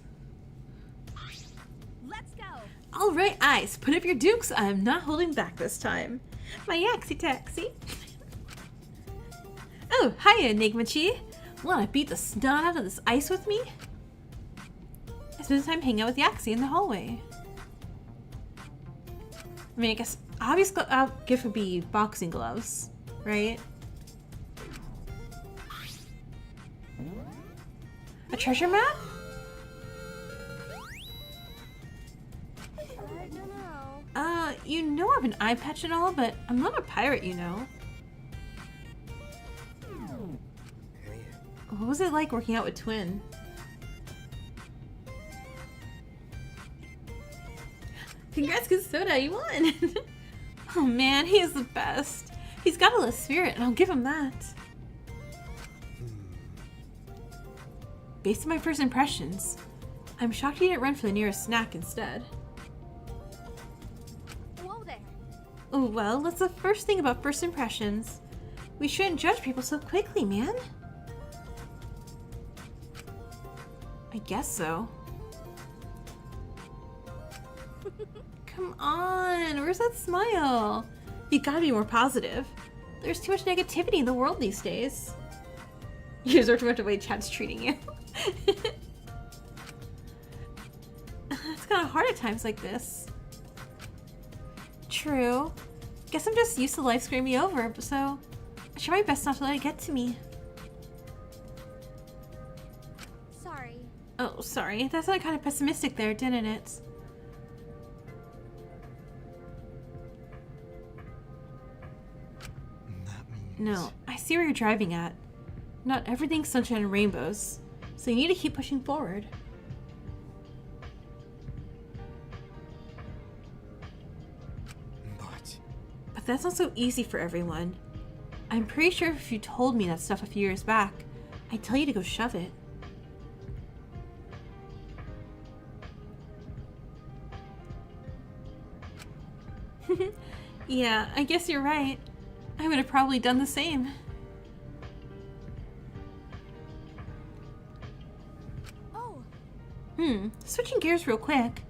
Let's go. All right, Ice. Put up your dukes. I'm not holding back this time. My yaxi taxi. Oh, hiya, Enigma-chi. Wanna beat the snot out of this ice with me? I spent time hanging out with Yaxi in the hallway. I mean, I guess obvious gift would be boxing gloves, right? A treasure map? I don't know. You know I have an eye patch and all, but I'm not a pirate, you know. Hey. What was it like working out with Twin? Congrats, Kusoda, you won! Oh man, he is the best. He's got a little spirit, and I'll give him that. Based on my first impressions, I'm shocked he didn't run for the nearest snack instead. Whoa there. Oh well, that's the first thing about first impressions. We shouldn't judge people so quickly, man. I guess so. Come on, where's that smile? You gotta be more positive. There's too much negativity in the world these days. You deserve too much of the way chat's treating you. It's kind of hard at times like this. True. Guess I'm just used to life screwing me over, so I try my best not to let it get to me. Sorry. Oh, sorry. That sounded kind of pessimistic there, didn't it? That means... No, I see where you're driving at. Not everything's sunshine and rainbows, so you need to keep pushing forward. But that's not so easy for everyone. I'm pretty sure if you told me that stuff a few years back, I'd tell you to go shove it. Yeah, I guess you're right. I would have probably done the same. Oh. Switching gears real quick.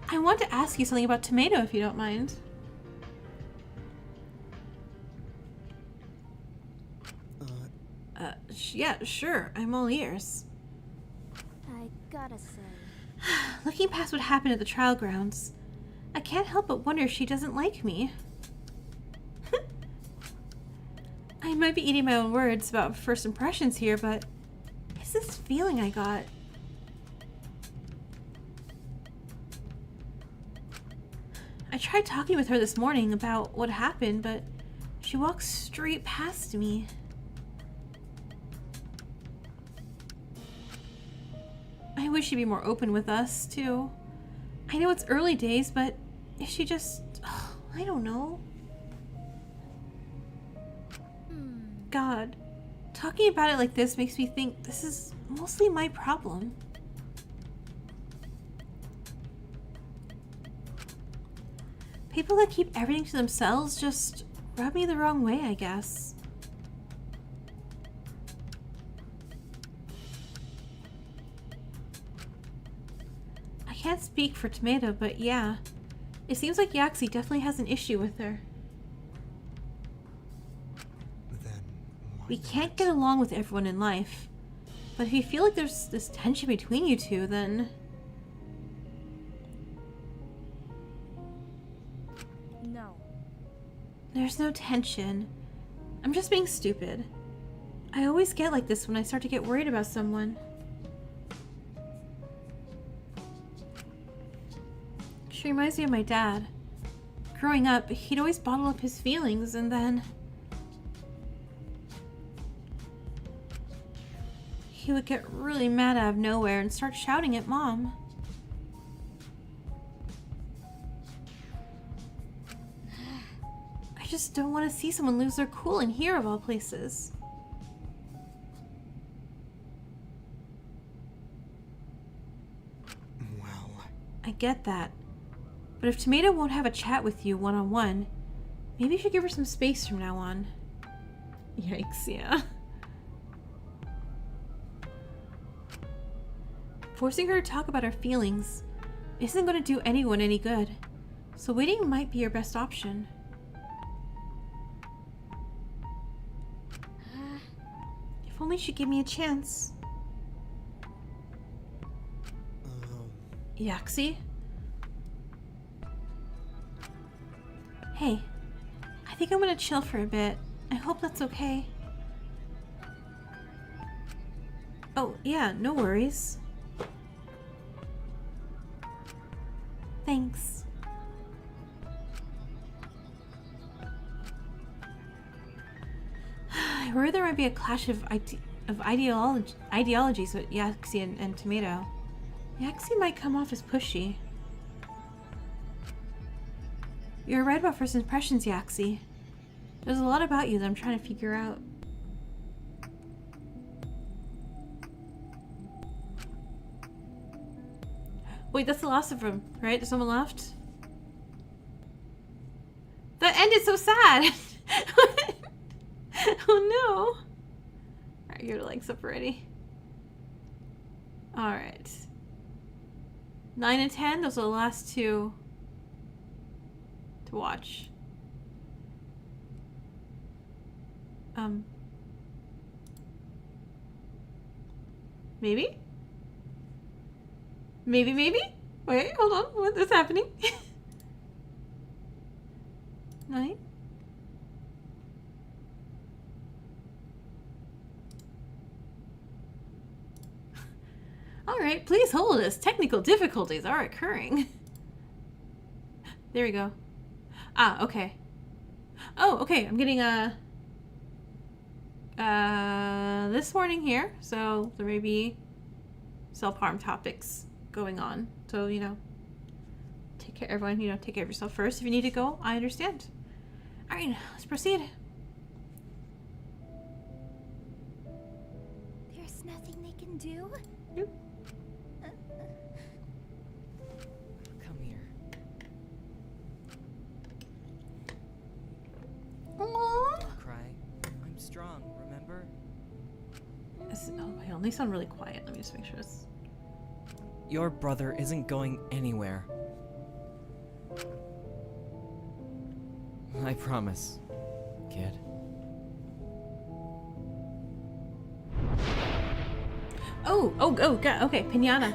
I want to ask you something about Tomato if you don't mind. Yeah, sure. I'm all ears. I gotta say. Looking past what happened at the trial grounds, I can't help but wonder if she doesn't like me. I might be eating my own words about first impressions here, but it's this feeling I got. I tried talking with her this morning about what happened, but she walked straight past me. I wish she'd be more open with us, too. I know it's early days, but if she just... I don't know. God, talking about it like this makes me think this is mostly my problem. People that keep everything to themselves just rub me the wrong way, I guess. I can't speak for Tomato, but yeah, it seems like Yaxi definitely has an issue with her. Then why We not? can't get along with everyone in life, but if you feel like there's this tension between you two, then... There's no tension. I'm just being stupid. I always get like this when I start to get worried about someone. She reminds me of my dad. Growing up, he'd always bottle up his feelings and then he would get really mad out of nowhere and start shouting at Mom. I just don't want to see someone lose their cool in here of all places. Well, I get that. But if Tomato won't have a chat with you one-on-one, maybe you should give her some space from now on. Yikes, yeah. Forcing her to talk about her feelings isn't going to do anyone any good, so waiting might be your best option. If only she'd give me a chance. Yaxie? Hey, I think I'm gonna chill for a bit. I hope that's okay. Oh, yeah, no worries. Thanks. I worry there might be a clash of ideologies with Yaxie and Tomato. Yaxie might come off as pushy. You're right about first impressions, Yaxie. There's a lot about you that I'm trying to figure out. Wait, that's the last of them, right? There's someone left? That ended so sad! Oh no! Alright, you gotta legs up already. Alright. 9 and 10, those are the last two to watch. Maybe? Maybe? Wait, hold on. What is happening? 9? Alright, please hold us. Technical difficulties are occurring. There we go. Ah, okay. Oh, okay. I'm getting this warning here, so there may be self-harm topics going on. So, you know, take care, everyone, you know, take care of yourself first. If you need to go, I understand. Alright, let's proceed. There's nothing they can do? Nope. Come here. Aww. Don't cry. I'm strong, remember? Oh my god, they sound really quiet. Let me just make sure it's... Your brother isn't going anywhere. I promise, kid. Oh, god, okay, pinata.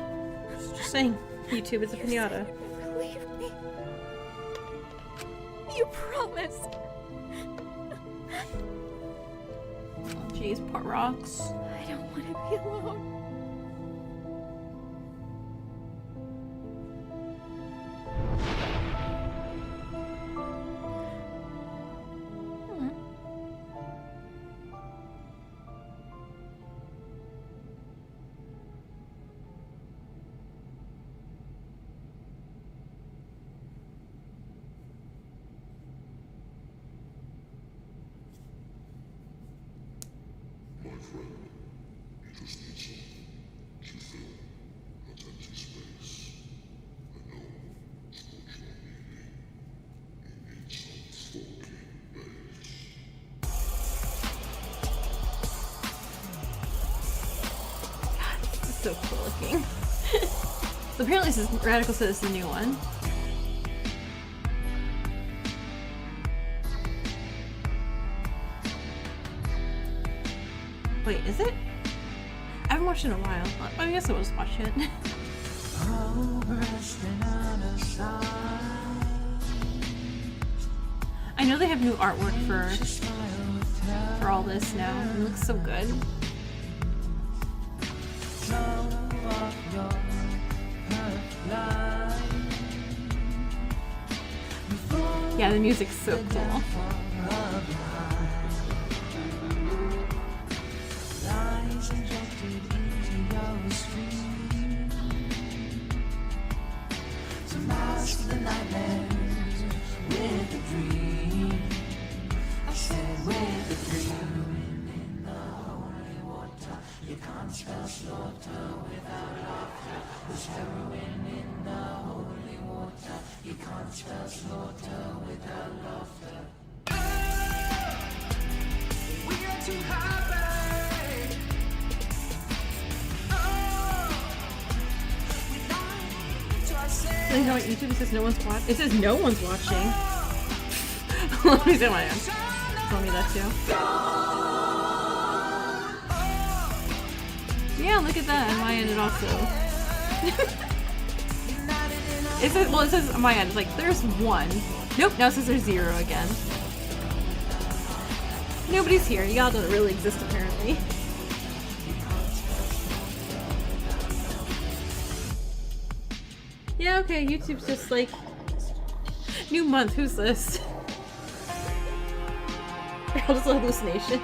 Just saying, YouTube, it's a pinata. Believe me. You promised. Oh, jeez, poor rocks. I don't want to be alone. So cool looking. So apparently this is Radical says it's the new one. Wait, is it? I haven't watched it in a while. I guess I will just watch it. I know they have new artwork for all this now. It looks so good. Yeah, the music's so cool. You know what YouTube says no one's watching? It says no one's watching. Let me say my end. Tell me that too. Yeah, look at that. On my end it also. It says, well, it says on my end, it's like there's 1. Nope, now it says there's 0 again. Nobody's here. Y'all don't really exist apparently. Yeah, okay, YouTube's just like, new month, who's this? They're all just hallucinations.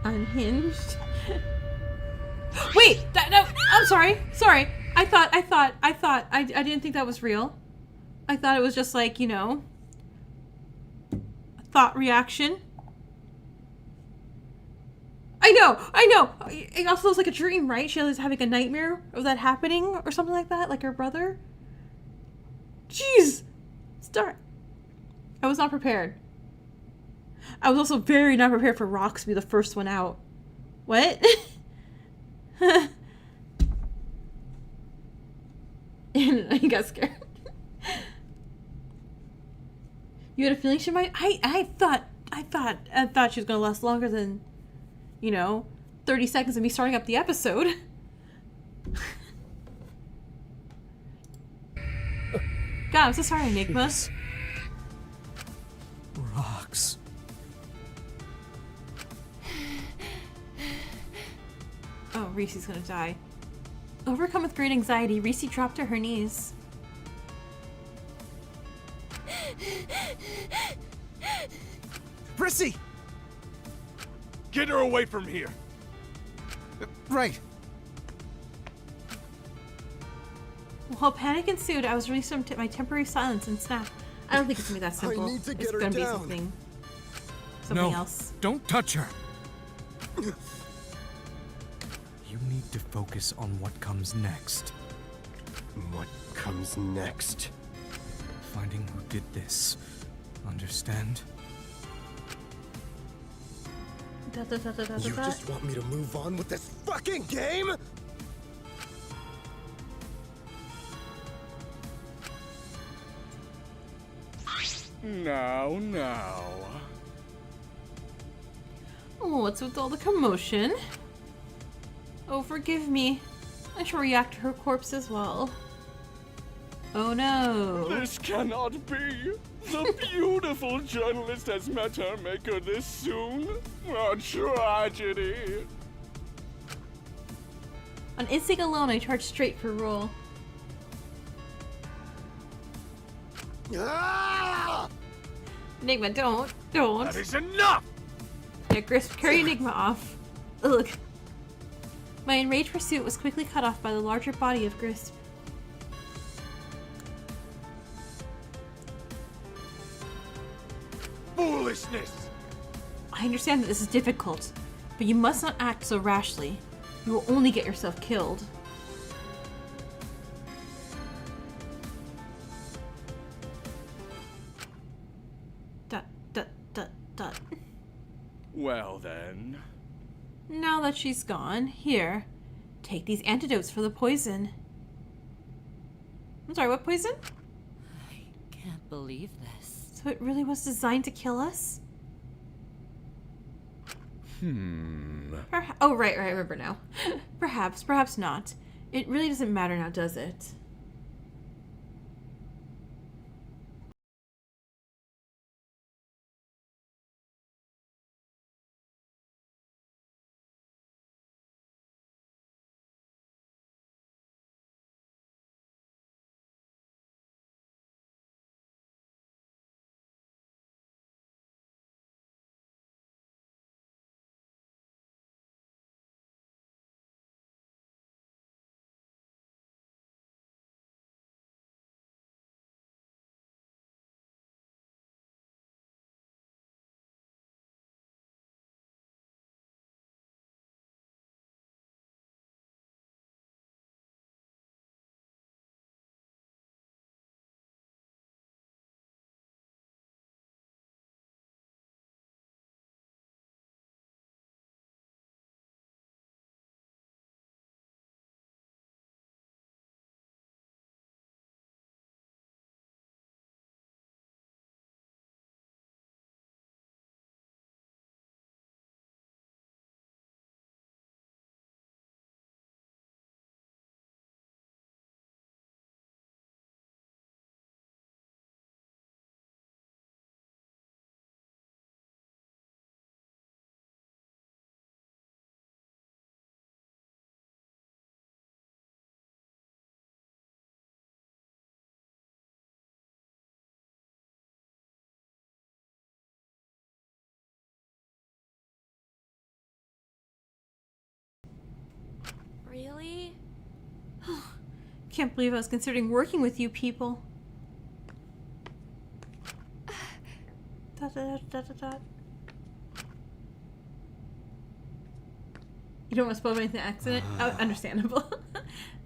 Unhinged. Wait, no, I'm sorry. I didn't think that was real. I thought it was just like, you know, a thought reaction. I know. It also was like a dream, right? She was having a nightmare of that happening or something like that, like her brother. Jeez! Start. I was not prepared. I was also very not prepared for Rox to be the first one out. What? And I got scared. You had a feeling she might? I thought she was gonna last longer than, you know, 30 seconds of me starting up the episode. God, I'm so sorry, Enigma. Rocks. Oh, Reese's gonna die. Overcome with great anxiety, Reese dropped to her knees. Prissy! Get her away from here. Right. While panic ensued, I was released from my temporary silence and snapped. I don't think it's gonna be that simple. I need to It's get her gonna be down. something No, else. don't touch her. You need to focus on what comes next. What comes next? Finding who did this. Understand? You just want me to move on with this fucking game? Now. Oh, what's with all the commotion? Oh, forgive me. I shall react to her corpse as well. Oh no. This cannot be. The beautiful journalist has met her maker this soon. A tragedy. On instinct alone, I charged straight for roll. Ah! Enigma, don't. That is enough! Yeah, Grisp, carry Enigma off. Ugh. My enraged pursuit was quickly cut off by the larger body of Grisp. Foolishness! I understand that this is difficult, but you must not act so rashly. You will only get yourself killed. Dot. Well then. Now that she's gone, here, take these antidotes for the poison. I'm sorry, what poison? Can't believe this. So it really was designed to kill us? Oh, right, I remember now. Perhaps, perhaps not. It really doesn't matter now, does it? Really? Can't believe I was considering working with you people. Dot, dot, dot, dot, dot. You don't want to spoil anything accident? Oh, understandable.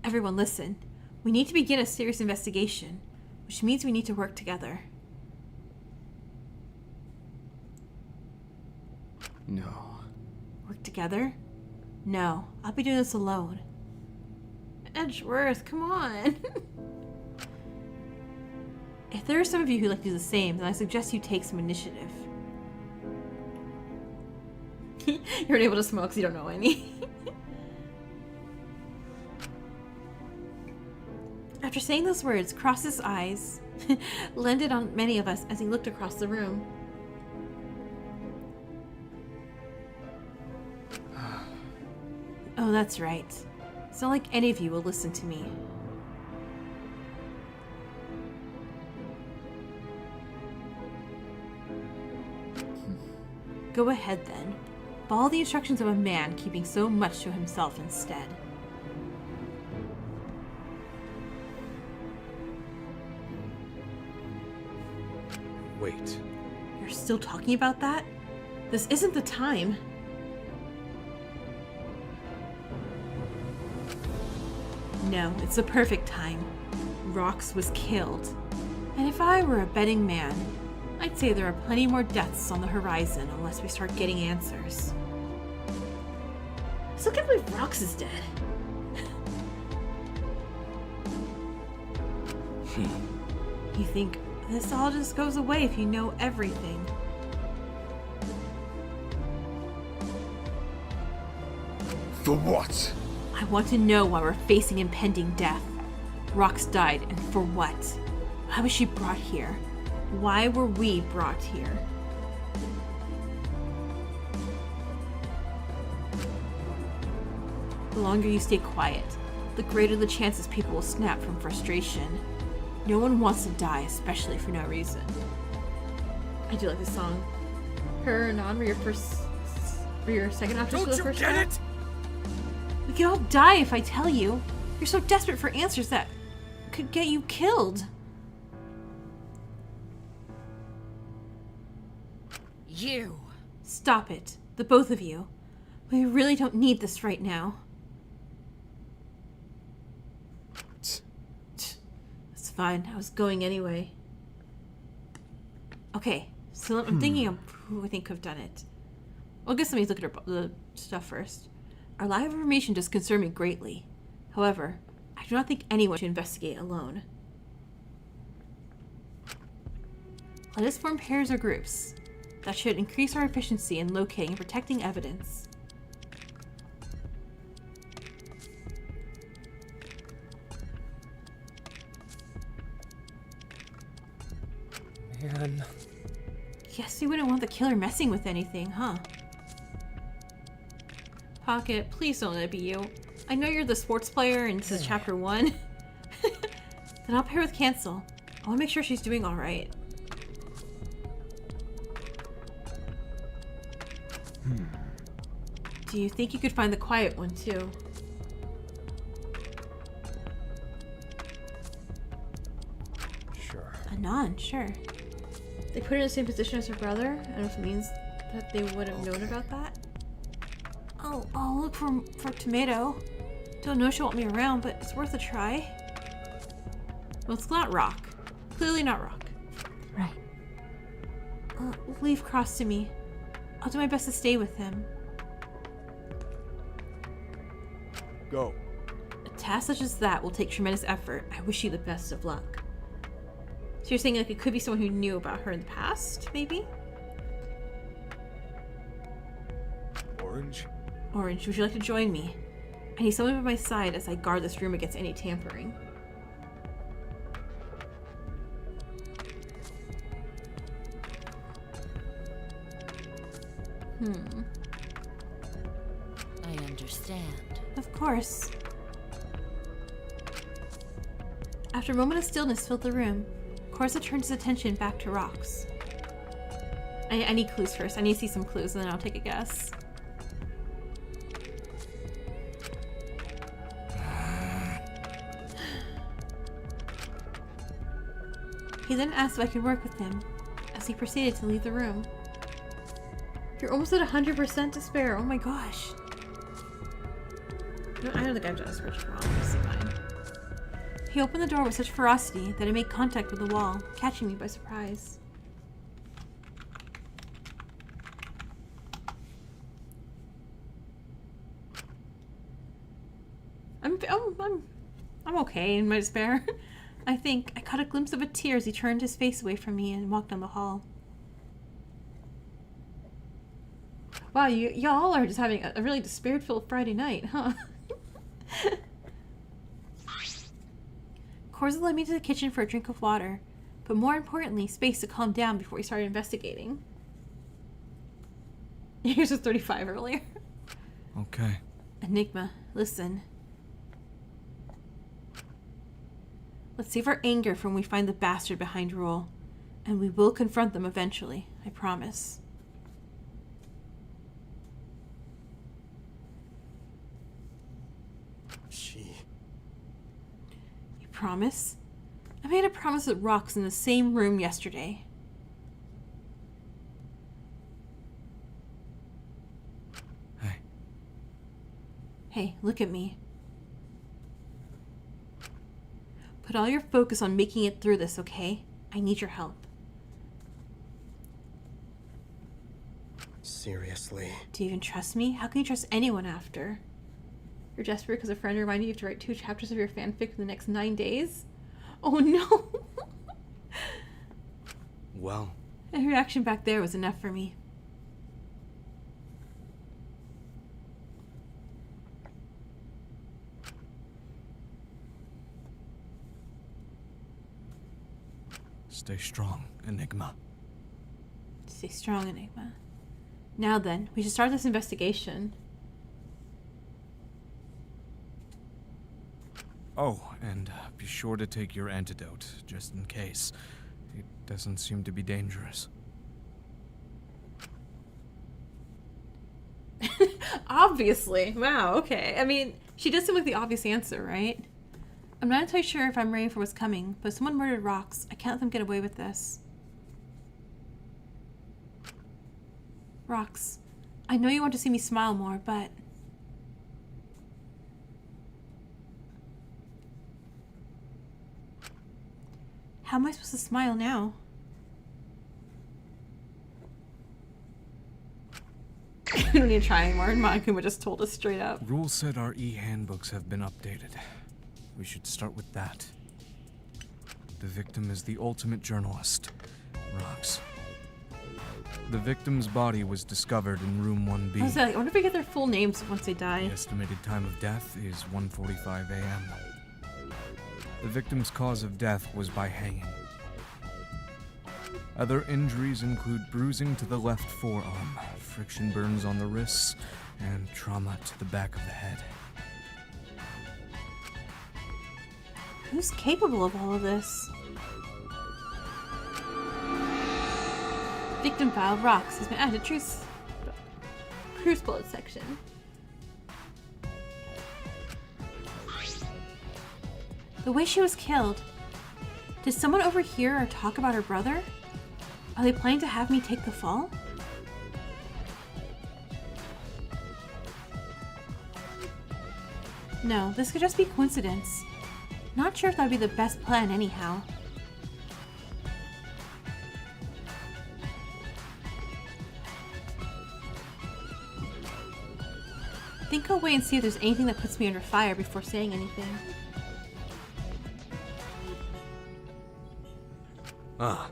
Everyone listen. We need to begin a serious investigation, which means we need to work together. No. Work together? No, I'll be doing this alone. Edgeworth, come on. If there are some of you who like to do the same, then I suggest you take some initiative. You're unable to smoke because you don't know any. After saying those words, Cross's eyes landed on many of us as he looked across the room. Oh, that's right. It's not like any of you will listen to me. Go ahead then. Follow the instructions of a man keeping so much to himself instead. Wait. You're still talking about that? This isn't the time. No, it's the perfect time. Rox was killed. And if I were a betting man, I'd say there are plenty more deaths on the horizon unless we start getting answers. I still can't believe Rox is dead. You think this all just goes away if you know everything? For what? I want to know why we're facing impending death. Rox died, and for what? Why was she brought here? Why were we brought here? The longer you stay quiet, the greater the chances people will snap from frustration. No one wants to die, especially for no reason. I do like this song. Her and Anon were your second option for the first Don't you get round. it? We could all die if I tell you. You're so desperate for answers that could get you killed. You. Stop it, the both of you. We really don't need this right now. It's fine, I was going anyway. Okay, so I'm thinking of who I think could have done it. Well, I guess let me look at the stuff first. Our lack of information does concern me greatly. However, I do not think anyone should investigate alone. Let us form pairs or groups. That should increase our efficiency in locating and protecting evidence. Man. Guess you wouldn't want the killer messing with anything, huh? Pocket, please don't let it be you. I know you're the sports player and this is chapter 1. Then I'll pair with Cancel. I want to make sure she's doing alright. Do you think you could find the quiet one too? Sure. Anon, sure. They put her in the same position as her brother. I don't know if it means that they would have known about that. I'll look for Tomato. Don't know she'll want me around, but it's worth a try. Well, it's not Rock. Clearly not Rock. Right. Leave Cross to me. I'll do my best to stay with him. Go. A task such as that will take tremendous effort. I wish you the best of luck. So you're saying like it could be someone who knew about her in the past, maybe? Orange? Orange, would you like to join me? I need someone by my side as I guard this room against any tampering. I understand. Of course. After a moment of stillness filled the room, Corsa turned his attention back to rocks. I need clues first. I need to see some clues and then I'll take a guess. He then asked if I could work with him, as he proceeded to leave the room. You're almost at 100% despair. Oh my gosh. No, I don't think I've done a spiritual wrong. Let's see mine. He opened the door with such ferocity that it made contact with the wall, catching me by surprise. I'm okay in my despair. I think I caught a glimpse of a tear as he turned his face away from me and walked down the hall. Wow, y'all are just having a really despair-filled Friday night, huh? Corsa led me to the kitchen for a drink of water, but more importantly, space to calm down before we started investigating. He was just 35 earlier. Okay. Enigma, listen. Let's save our anger from when we find the bastard behind Rule, and we will confront them eventually, I promise. You promise? I made a promise with Rocks in the same room yesterday. Hey. Hey, look at me. Put all your focus on making it through this, okay? I need your help. Seriously? Do you even trust me? How can you trust anyone after? You're desperate because a friend reminded you to write 2 chapters of your fanfic in the next 9 days? Oh no! Well. And her reaction back there was enough for me. Stay strong, Enigma. Stay strong, Enigma. Now then, we should start this investigation. Oh, and be sure to take your antidote, just in case. It doesn't seem to be dangerous. Obviously. Wow, okay. I mean, she does seem like the obvious answer, right? I'm not entirely sure if I'm ready for what's coming, but if someone murdered Rocks, I can't let them get away with this. Rocks, I know you want to see me smile more, but... how am I supposed to smile now? I don't need to try anymore. Monokuma just told us straight up. Rule said our e-handbooks have been updated. We should start with that. The victim is the ultimate journalist, Rocks. The victim's body was discovered in room 1B. I was like, I wonder if we get their full names once they die. The estimated time of death is 1:45 a.m. The victim's cause of death was by hanging. Other injuries include bruising to the left forearm, friction burns on the wrists, and trauma to the back of the head. Who's capable of all of this? Victim file of rocks has been added to crucible section. The way she was killed. Did someone overhear or talk about her brother? Are they planning to have me take the fall? No, this could just be coincidence. Not sure if that'd be the best plan anyhow. Think I'll wait and see if there's anything that puts me under fire before saying anything. Ah.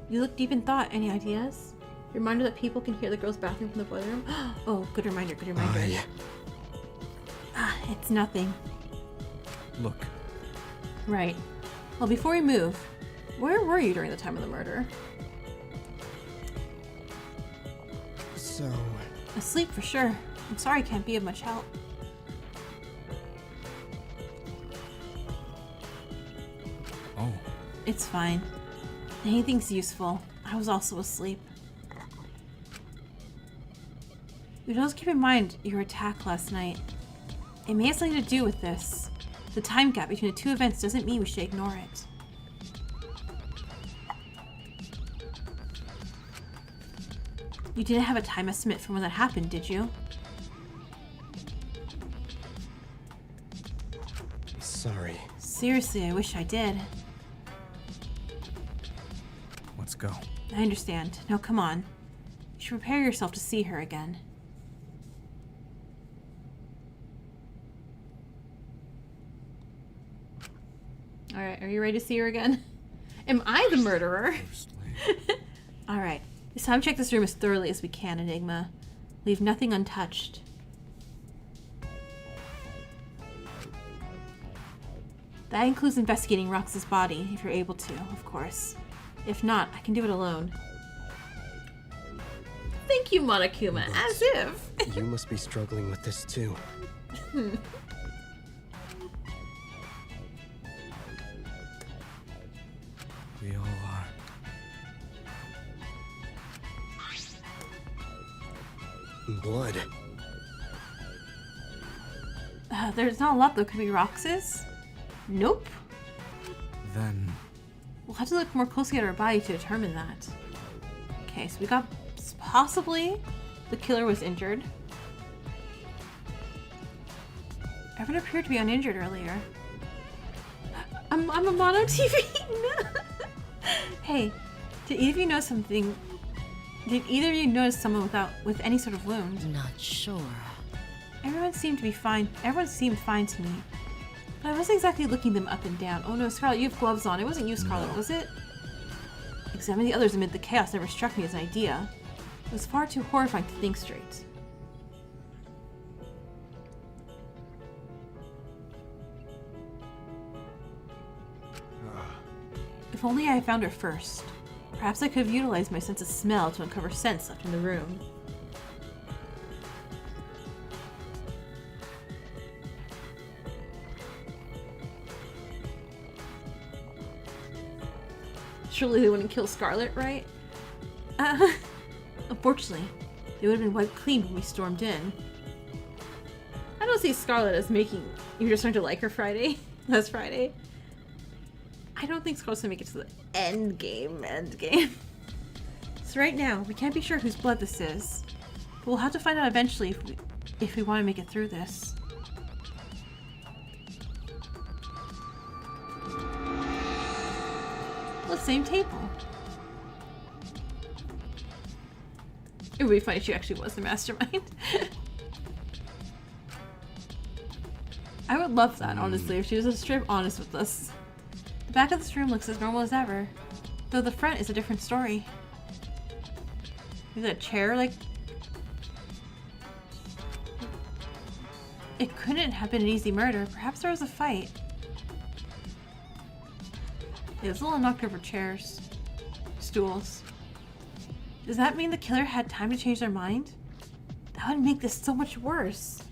You look deep in thought. Any ideas? Reminder that people can hear the girl's bathroom from the boiler room? Oh, good reminder, good reminder. Yeah. It's nothing. Look. Right. Well, before we move, where were you during the time of the murder? So, Asleep for sure. I'm sorry I can't be of much help. Oh. It's fine. Anything's useful. I was also asleep. You should also keep in mind your attack last night. It may have something to do with this. The time gap between the two events doesn't mean we should ignore it. You didn't have a time estimate for when that happened, did you? sorry. Seriously, I wish I did. Let's go. I understand. Now come on. You should prepare yourself to see her again. Alright, are you ready to see her again? Am I the murderer? Alright. It's time to check this room as thoroughly as we can, Enigma. Leave nothing untouched. That includes investigating Rox's body, if you're able to, of course. If not, I can do it alone. Thank you, Monokuma, as if. You must be struggling with this too. We all are. Blood. There's not a lot that could be Rox's. Nope. Then We'll have to look more closely at her body to determine that. Okay, so we got possibly the killer was injured. Everyone appeared to be uninjured earlier. I'm a mono TV. No. Hey, did either of you know something? Did either of you notice someone with any sort of wound? Not sure. Everyone seemed to be fine. Everyone seemed fine to me. But I wasn't exactly looking them up and down. Oh no, Scarlet, you have gloves on. It wasn't you, Scarlet, was it? Examining the others amid the chaos never struck me as an idea. It was far too horrifying to think straight. If only I had found her first. Perhaps I could have utilized my sense of smell to uncover scents left in the room. Surely they wouldn't kill Scarlet, right? Unfortunately, they would have been wiped clean when we stormed in. I don't see Scarlet as making... You're just starting to like her Friday? Last Friday? I don't think Scarlet's gonna make it to the end game. So right now, we can't be sure whose blood this is. But we'll have to find out eventually if we want to make it through this. Well, same table. It would be funny if she actually was the mastermind. I would love that, honestly, if she was just straight honest with us. The back of this room looks as normal as ever. Though the front is a different story. Is it a chair, like... It couldn't have been an easy murder. Perhaps there was a fight. It was a little knocked over chairs. Stools. Does that mean the killer had time to change their mind? That would make this so much worse.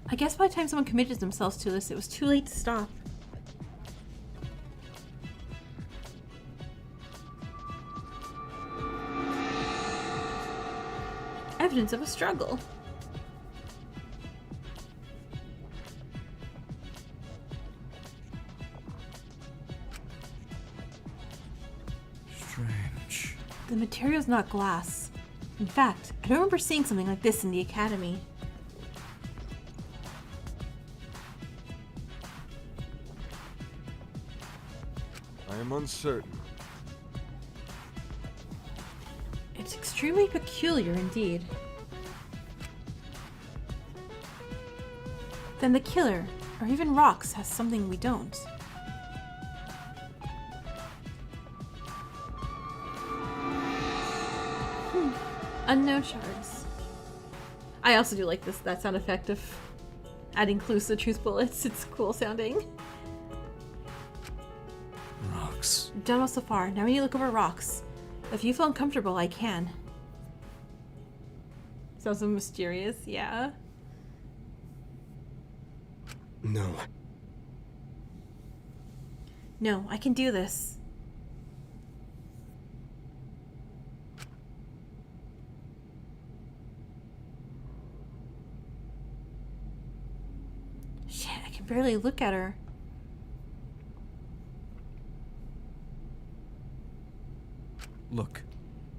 I guess by the time someone committed themselves to this, it was too late to stop. Evidence of a struggle. Strange. The material's not glass. In fact, I don't remember seeing something like this in the academy. I am uncertain. It's extremely peculiar indeed. Then the killer, or even Rox, has something we don't. Unknown shards. I also do like that sound effect of adding clues to truth bullets. It's cool sounding. Rocks. Done well so far. Now we need to look over rocks. If you feel uncomfortable, I can. Sounds so mysterious, yeah. No. No, I can do this. Shit, I can barely look at her. Look.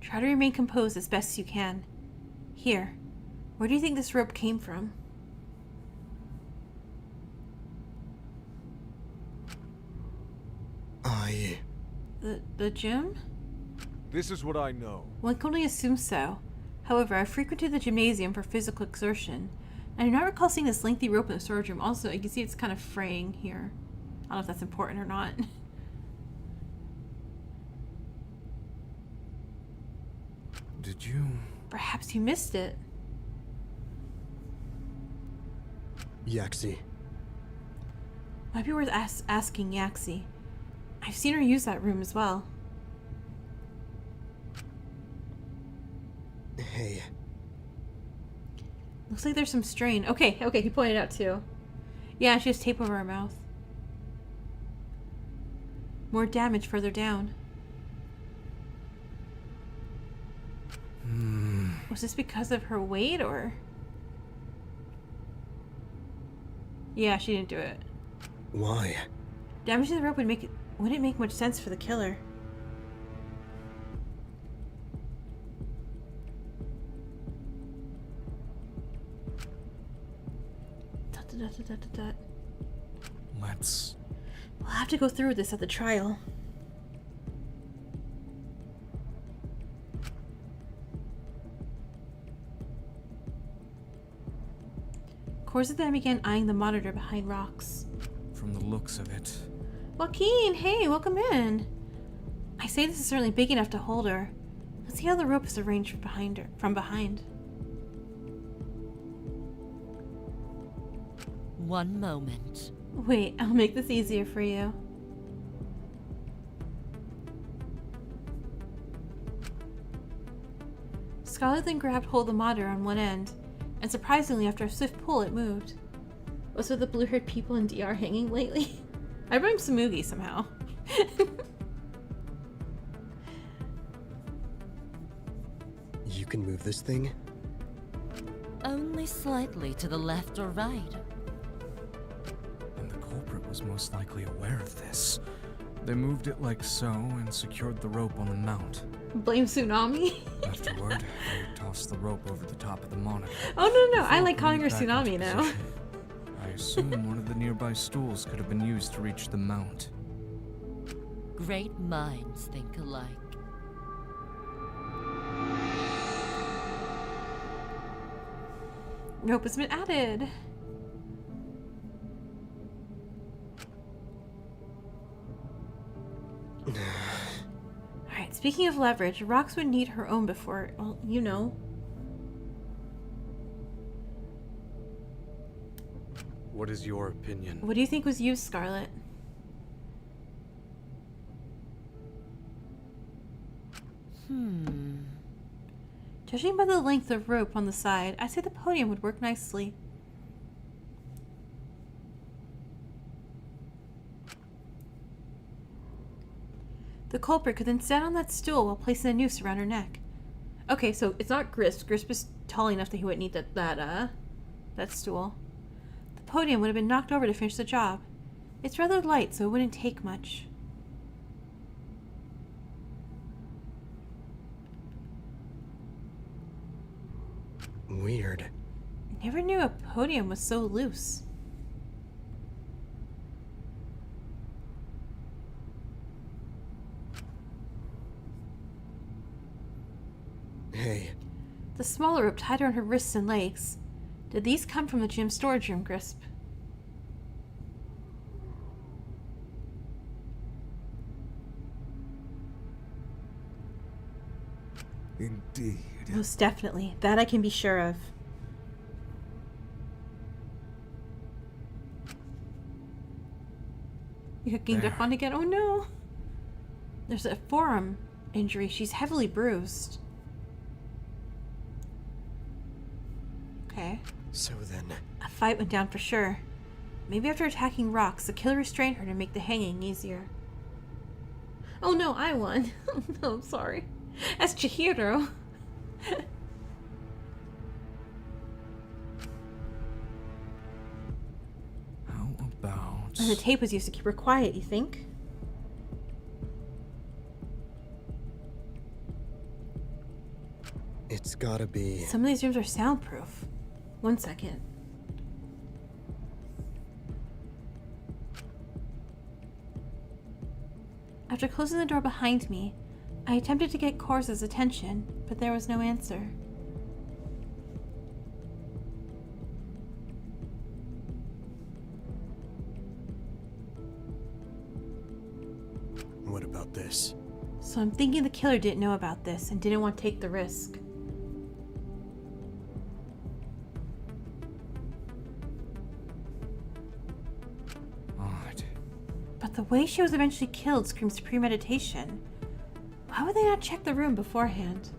Try to remain composed as best you can. Here, where do you think this rope came from? The gym? This is what I know. One can only assume so. However, I frequented the gymnasium for physical exertion. I do not recall seeing this lengthy rope in the storage room. Also, you can see it's kind of fraying here. I don't know if that's important or not. Did you... Perhaps you missed it. Yaxi. Might be worth asking Yaxi. I've seen her use that room as well. Hey. Looks like there's some strain. Okay, he pointed out too. Yeah, she has tape over her mouth. More damage further down. Was this because of her weight, or? Yeah, she didn't do it. Why? Damage to the rope wouldn't make much sense for the killer. Let's... We'll have to go through with this at the trial. Corsa then began eyeing the monitor behind rocks. From the looks of it... Joaquin, hey, welcome in. I say this is certainly big enough to hold her. Let's see how the rope is arranged from behind. One moment. Wait, I'll make this easier for you. Scarlet then grabbed hold of the monitor on one end, and surprisingly, after a swift pull, it moved. What's with the blue-haired people in DR hanging lately? I blame Samugi somehow. You can move this thing? Only slightly to the left or right. And the culprit was most likely aware of this. They moved it like so and secured the rope on the mount. Blame Tsunami? Afterward, they tossed the rope over the top of the monitor. Oh no, I Before like calling her putting it back Tsunami into now. position. I assume one of the nearby stools could have been used to reach the mount. Great minds think alike. Rope has been added. Speaking of leverage, Rox would need her own before, well, you know. What is your opinion? What do you think was used, Scarlet? Judging by the length of rope on the side, I'd say the podium would work nicely. The culprit could then stand on that stool while placing a noose around her neck. Okay, so it's not Grisp. Grisp is tall enough that he wouldn't need that stool. The podium would have been knocked over to finish the job. It's rather light, so it wouldn't take much. Weird. Never knew a podium was so loose. Hey, The smaller rope tied around her wrists and legs. Did these come from the gym storage room, Grisp? Indeed. Most definitely. That I can be sure of. You got ganged up on again? Oh no! There's a forearm injury. She's heavily bruised. Okay. so then... A fight went down for sure. Maybe after attacking Rox, the killer restrained her to make the hanging easier. Oh no, I won. No, I'm sorry. As Chihiro. How about... And the tape was used to keep her quiet, you think? It's gotta be... Some of these rooms are soundproof. 1 second. After closing the door behind me, I attempted to get Korza's attention, but there was no answer. What about this? So I'm thinking the killer didn't know about this and didn't want to take the risk. Odd. But the way she was eventually killed screams premeditation. Why would they not check the room beforehand?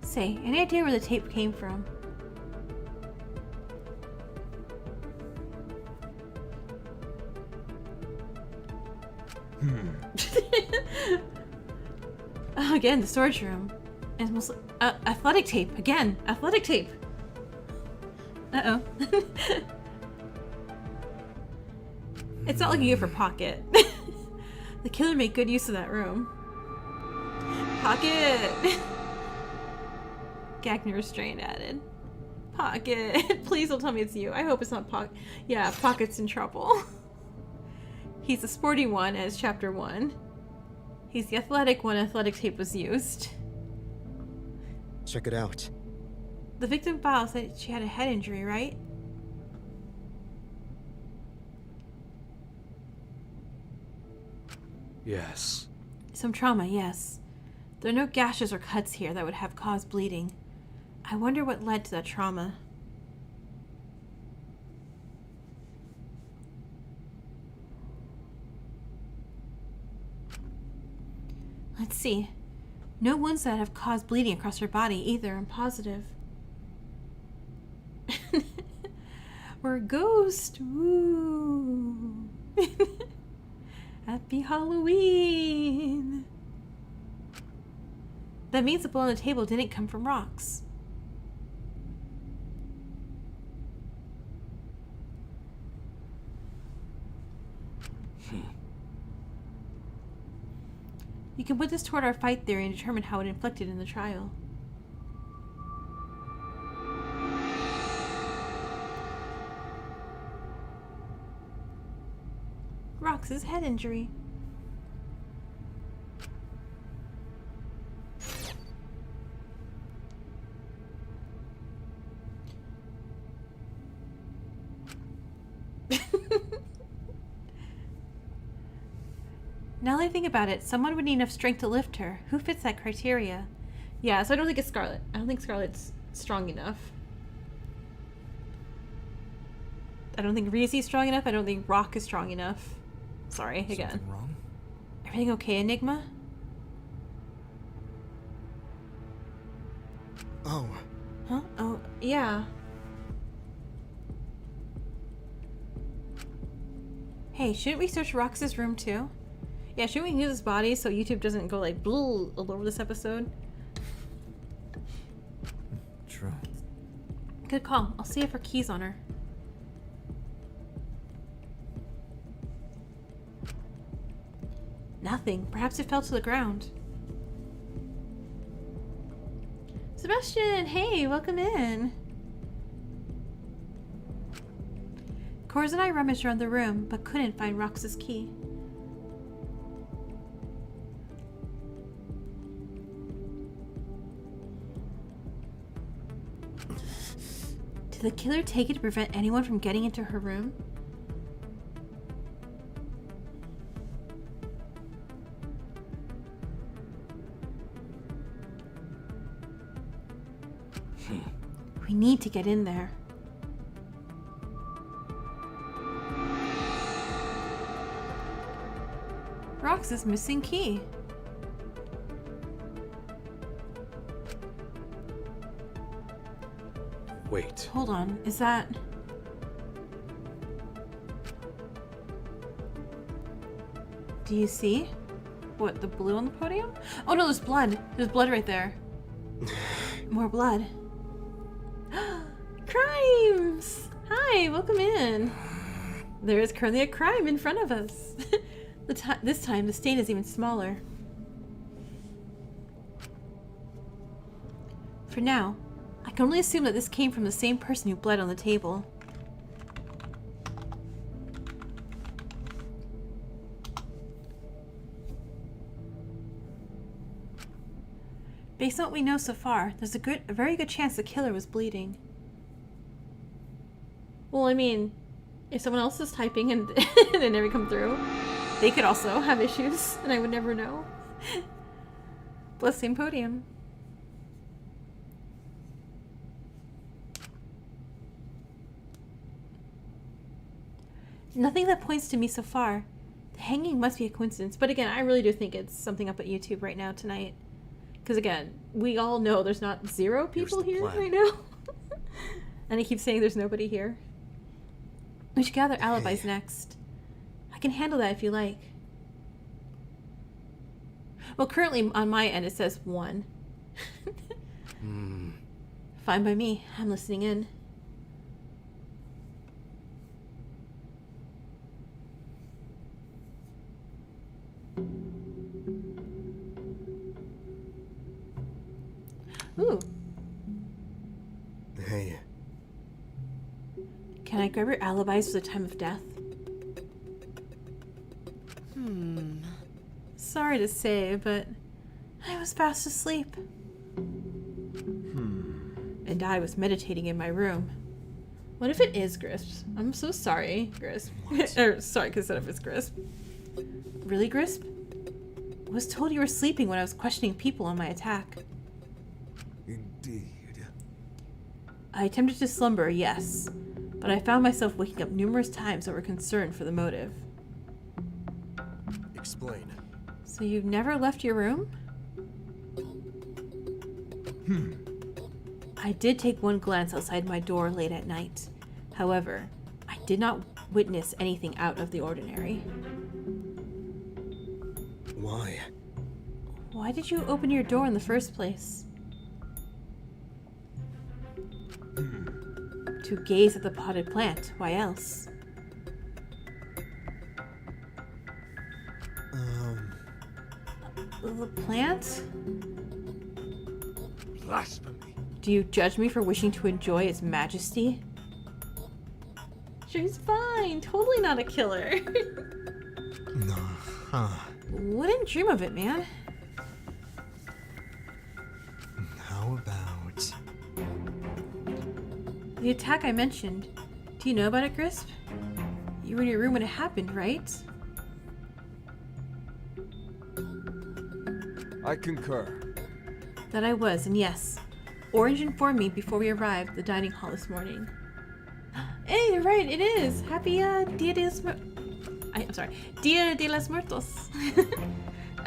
Say, any idea where the tape came from? Oh, again, the storage room. It's mostly athletic tape. Again, athletic tape. Uh-oh. It's not looking good for Pocket. The killer made good use of that room. Pocket! Gagner restraint added. Pocket! Please don't tell me it's you. I hope it's not Pocket. Yeah, Pocket's in trouble. He's the sporty one as chapter 1. He's the athletic one. Athletic tape was used. Check it out. The victim file said she had a head injury, right? Yes. Some trauma, yes. There are no gashes or cuts here that would have caused bleeding. I wonder what led to that trauma. Let's see. No wounds that have caused bleeding across her body either. I'm positive. We're a ghost. Woo. Happy Halloween. That means the blow on the table didn't come from rocks. You can put this toward our fight theory and determine how it inflicted in the trial. Rox's head injury. Now that I think about it, someone would need enough strength to lift her. Who fits that criteria? Yeah, so I don't think it's Scarlet. I don't think Scarlet's strong enough. I don't think Reezy's strong enough. I don't think Rock is strong enough. Sorry, again. Something wrong? Everything okay, Enigma? Oh, Huh? Oh, yeah. Hey, shouldn't we search Rox's room too? Yeah, shouldn't we use his body so YouTube doesn't go like all over this episode? True. Good call. I'll see if her key's on her. Nothing. Perhaps it fell to the ground. Sebastian, hey, welcome in. Cors and I rummaged around the room, but couldn't find Rox's key. Did the killer take it to prevent anyone from getting into her room? We need to get in there. Rox's missing key. wait. Hold on, is that... Do you see? What, the blue on the podium? Oh no, there's blood. There's blood right there. More blood. Crimes! Hi, welcome in. There is currently a crime in front of us. This time, the stain is even smaller. For now, I can only assume that this came from the same person who bled on the table. Based on what we know so far, there's a very good chance the killer was bleeding. Well, I mean, if someone else is typing and they never come through, they could also have issues, and I would never know. Plus, same podium. Nothing that points to me so far. The hanging must be a coincidence, but again, I really do think it's something up at YouTube right now tonight. Because again, we all know there's not 0 people here right now. And I keep saying there's nobody here. We should gather alibis next. I can handle that if you like. Well, currently on my end it says 1. Fine by me. I'm listening in. Ooh. Hey, Can I grab your alibis for the time of death? Sorry to say, but I was fast asleep. And I was meditating in my room. What if it is Grisp? I'm so sorry, Grisp. Or, sorry, because if it's Grisp. Really, Grisp? I was told you were sleeping when I was questioning people on my attack. Indeed. I attempted to slumber, yes, but I found myself waking up numerous times over concern for the motive. explain. So you've never left your room? I did take one glance outside my door late at night. However, I did not witness anything out of the ordinary. Why? Why did you open your door in the first place? To gaze at the potted plant. Why else? The plant? Blasphemy. Do you judge me for wishing to enjoy its majesty? She's fine. Totally not a killer. Wouldn't dream of it, man. How about... The attack I mentioned. Do you know about it, Grisp? You were in your room when it happened, right? I concur. That I was, and yes, Orange informed me before we arrived at the dining hall this morning. Hey, you're right, it is! Happy Dia de los Dia de los Muertos.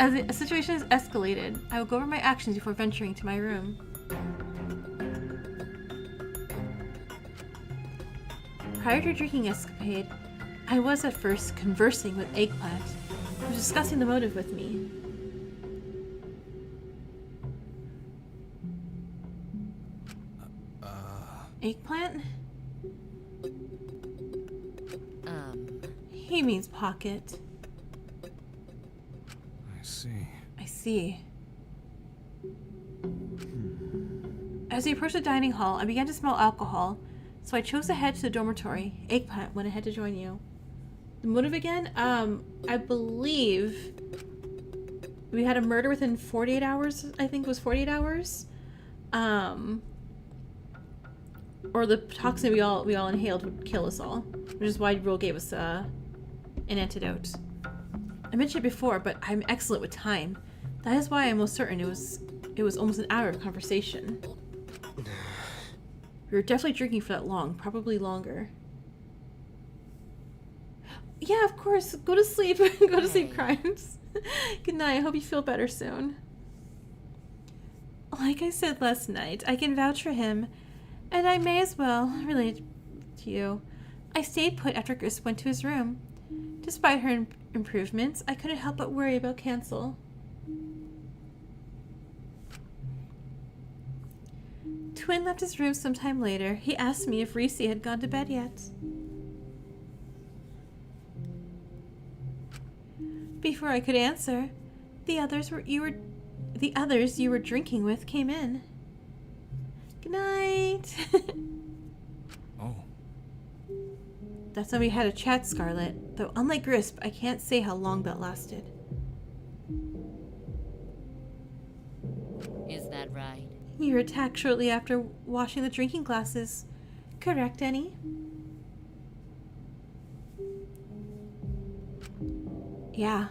As the situation has escalated, I will go over my actions before venturing to my room. Prior to drinking escapade, I was at first conversing with Eggplant, who was discussing the motive with me. Eggplant? He means Pocket. I see. I see. As we approached the dining hall, I began to smell alcohol, so I chose to head to the dormitory. Eggplant went ahead to join you. The motive again? I believe we had a murder within 48 hours. I think it was 48 hours. Or the toxin we all inhaled would kill us all, which is why Rule gave us an antidote. I mentioned it before, but I'm excellent with time. That is why I'm most certain it was almost an hour of conversation. We were definitely drinking for that long, probably longer. Yeah, of course. Go to sleep. Go to sleep, Crimes. Good night. I hope you feel better soon. Like I said last night, I can vouch for him, and I may as well relate to you. I stayed put after Gris went to his room. Despite her improvements, I couldn't help but worry about Cancel. Twin left his room sometime later. He asked me if Reese had gone to bed yet. Before I could answer, the others you were drinking with came in. Good night. Oh. That's when we had a chat, Scarlet. Though unlike Grisp, I can't say how long that lasted. Is that right? You were attacked shortly after washing the drinking glasses. Correct, Annie? Yeah.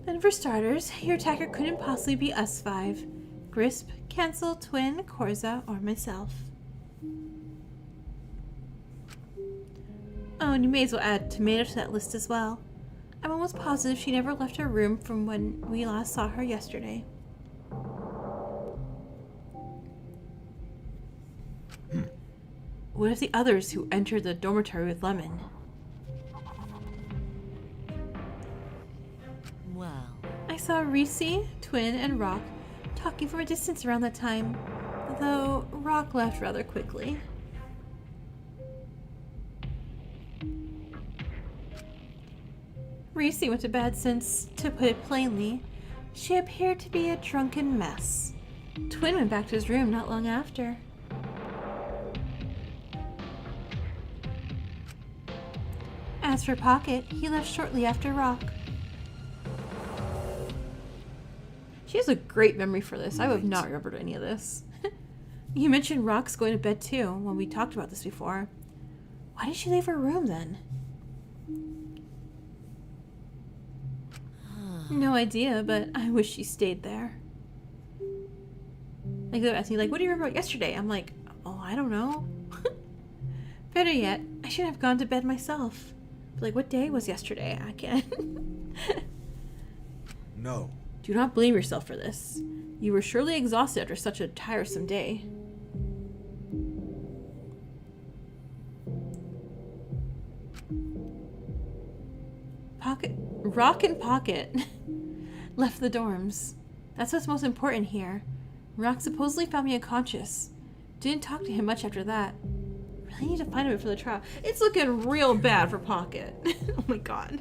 Then for starters, your attacker couldn't possibly be us five. Grisp, Cancel, Twin, Korza, or myself. Oh, and you may as well add Tomato to that list as well. I'm almost positive she never left her room from when we last saw her yesterday. What if the others who entered the dormitory with Lemon? Well, I saw Reese, Twin, and Rock talking from a distance around that time, though Rock left rather quickly. Reese went to bed since, to put it plainly, she appeared to be a drunken mess. Twin went back to his room not long after. As for Pocket, he left shortly after Rock. She has a great memory for this. I would have not remembered any of this. You mentioned Rock's going to bed too, when we talked about this before. Why did she leave her room then? No idea, but I wish she stayed there. Like, they're asking, like, what do you remember about yesterday? I'm like, oh, I don't know. Better yet, I should have gone to bed myself. Like, what day was yesterday? I can't. No. Do not blame yourself for this. You were surely exhausted after such a tiresome day. Rock and Pocket left the dorms. That's what's most important here. Rock supposedly found me unconscious. Didn't talk to him much after that. Really need to find him for the trial. It's looking real bad for Pocket. Oh my god.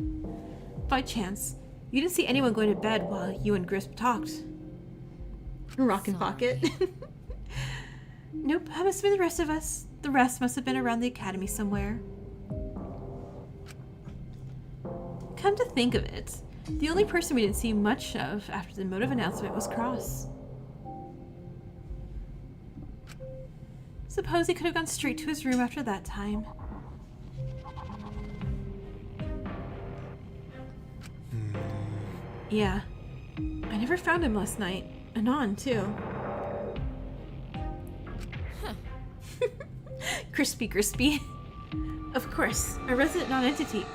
By chance, you didn't see anyone going to bed while you and Grisp talked. Rock and Pocket. Nope, that must have been the rest of us. The rest must have been around the academy somewhere. Come to think of it, the only person we didn't see much of after the motive announcement was Cross. Suppose he could have gone straight to his room after that time. Yeah. I never found him last night. Anon, too. Crispy. Of course, a resident non-entity.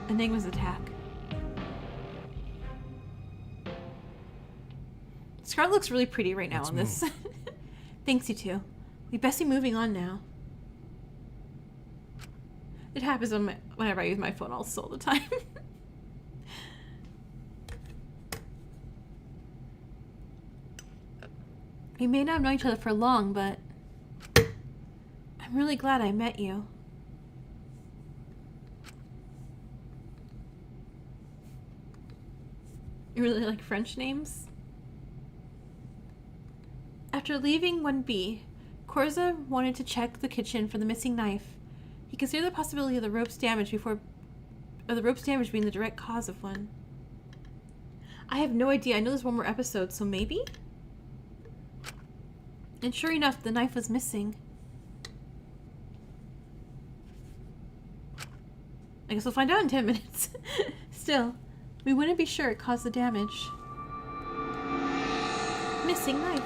Enigma's attack. Scarlet looks really pretty right now on this. Thanks, you two. We best be moving on now. It happens whenever I use my phone all the time. We may not have known each other for long, but I'm really glad I met you. You really like French names? After leaving 1B, Korza wanted to check the kitchen for the missing knife. He considered the possibility of the rope's damage being the direct cause of one. I have no idea. I know there's one more episode, so maybe? And sure enough, the knife was missing. I guess we'll find out in 10 minutes. Still, we wouldn't be sure it caused the damage. Missing knife.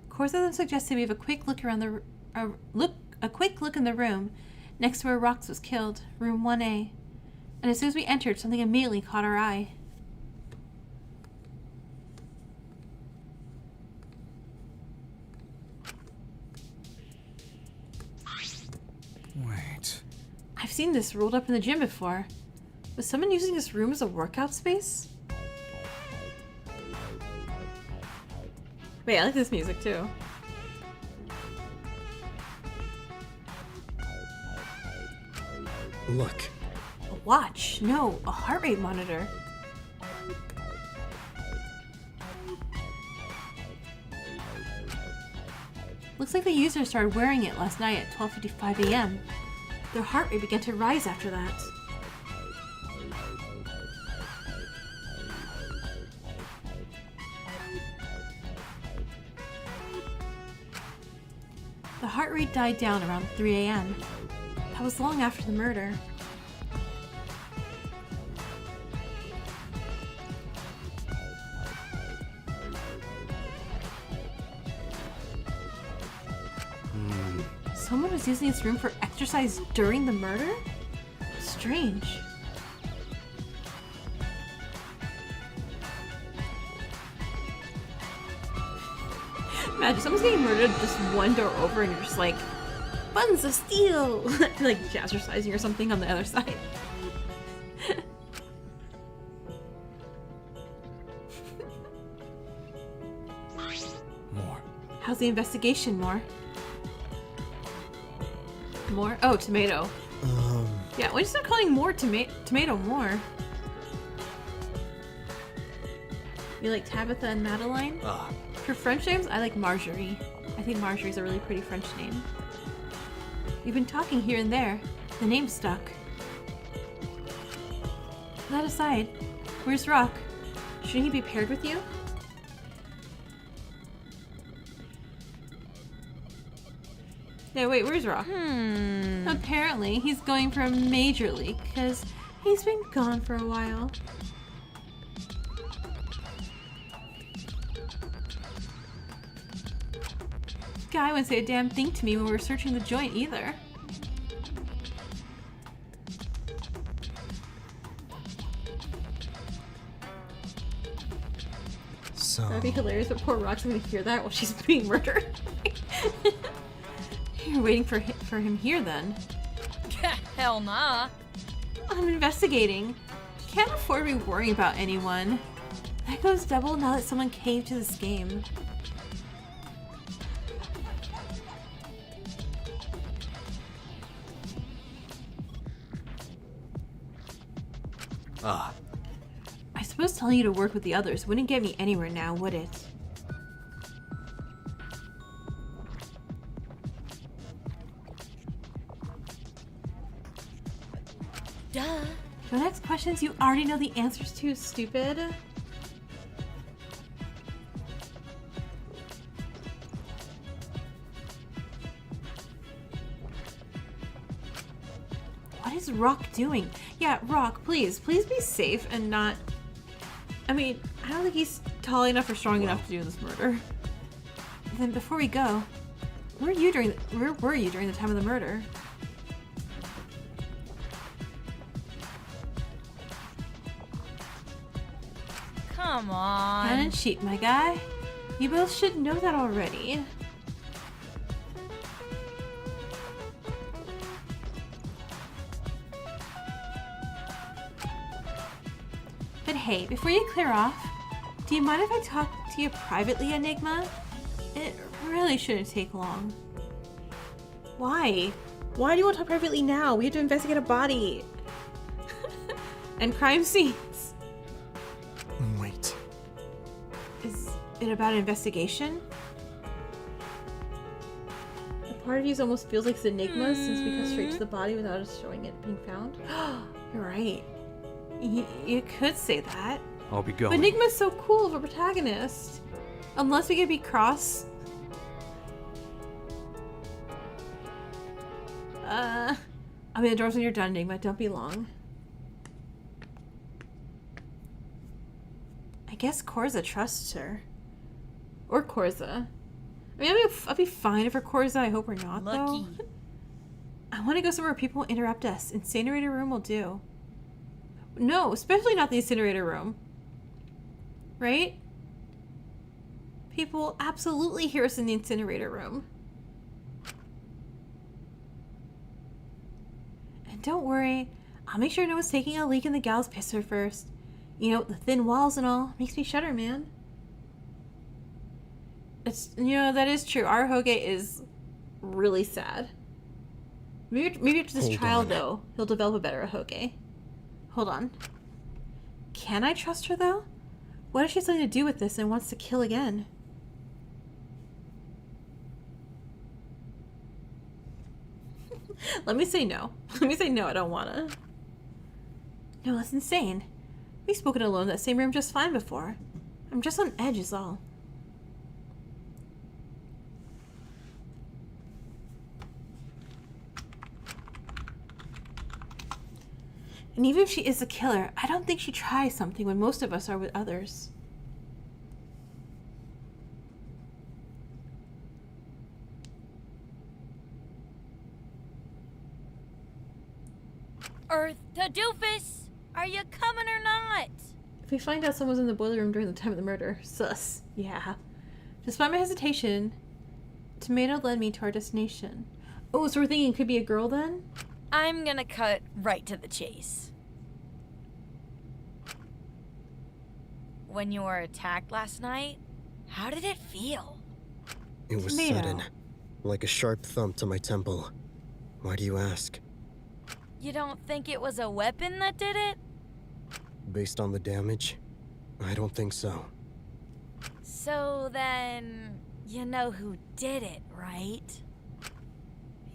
Korza then suggested we have a quick look around a quick look in the room next to where Rox was killed, room 1A. And as soon as we entered, something immediately caught our eye. Wait. I've seen this rolled up in the gym before. Was someone using this room as a workout space? Wait, I like this music too. Look. A watch? No, a heart rate monitor. Looks like the user started wearing it last night at 12:55 a.m. Their heart rate began to rise after that. The heart rate died down around 3 a.m. That was long after the murder. Someone was using this room for exercise during the murder? Strange. Imagine someone's getting murdered just one door over and you're just like, buttons of steel! Like jazzercising or something on the other side. More. How's the investigation, More? More? Oh, tomato. Yeah, why don't you start calling more tomato more? You like Tabitha and Madeline? For French names, I like Marjorie. I think Marjorie's a really pretty French name. We've been talking here and there. The name stuck. That aside, where's Rock? Shouldn't he be paired with you? Yeah, wait, where's Rock? Apparently, he's going for a major league, because he's been gone for a while. Guy wouldn't say a damn thing to me when we were searching the joint either. So. That'd be hilarious, but poor Rock's gonna hear that while she's being murdered. You're waiting for him here then. Hell nah. I'm investigating. Can't afford to be worrying about anyone. That goes double now that someone caved to this game. I suppose telling you to work with the others wouldn't get me anywhere now, would it? Duh. The next questions you already know the answers to, stupid. is Rock doing? Yeah, Rock, please be safe and not... I mean, I don't think he's tall enough or strong enough to do this murder. Then before we go, where were you during the time of the murder? Come on. Pen and sheet, my guy. You both should know that already. But hey, before you clear off, do you mind if I talk to you privately, Enigma? It really shouldn't take long. Why? Why do you want to talk privately now? We have to investigate a body. And crime scenes. Wait. Is it about an investigation? A part of you almost feels like it's Enigma since we go straight to the body without us showing it being found. You're right. You could say that. I'll be going. But Enigma's so cool of a protagonist. Unless we could be cross. I'll be the doors when you're done, Enigma. Don't be long. I guess Korza trusts her. Or Korza. I mean, I'll be fine if we're Korza. I hope we're not, Lucky. though. I want to go somewhere where people won't interrupt us. Incinerator room will do. No, especially not the incinerator room. Right? People will absolutely hear us in the incinerator room. And don't worry, I'll make sure no one's taking a leak in the gal's pisser first. You know, the thin walls and all. Makes me shudder, man. It's, you know, that is true. Our Hoge is really sad. Maybe after this Hold trial, on. though, he'll develop a better Hoge. Hold on. Can I trust her, though? What if she has something to do with this and wants to kill again? Let me say no. Let me say no, I don't wanna. No, that's insane. We've spoken alone in that same room just fine before. I'm just on edge is all. And even if she is a killer, I don't think she tries something when most of us are with others. Earth to Doofus! Are you coming or not? If we find out someone was in the boiler room during the time of the murder, sus. Yeah. Despite my hesitation, Tomato led me to our destination. Oh, so we're thinking it could be a girl then? I'm gonna cut right to the chase. When you were attacked last night, how did it feel? It was Tomato. sudden, like a sharp thump to my temple. Why do you ask? You don't think it was a weapon that did it? Based on the damage? I don't think so. So then, you know who did it, right?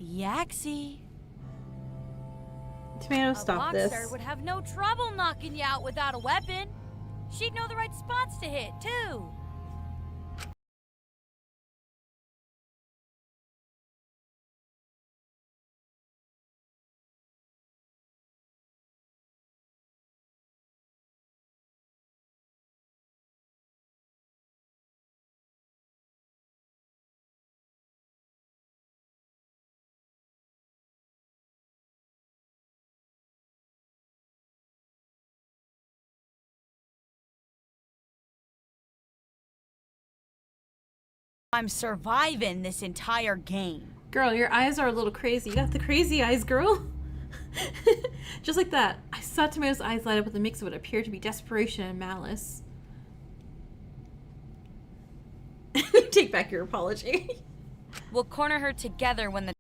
Yaxie. Tomato, A stop boxer this. would have no trouble knocking you out without a weapon. She'd know the right spots to hit, too. I'm surviving this entire game. Girl, your eyes are a little crazy. You got the crazy eyes, girl. Just like that. I saw Tomato's eyes light up with a mix of what appeared to be desperation and malice. Take back your apology. We'll corner her together when the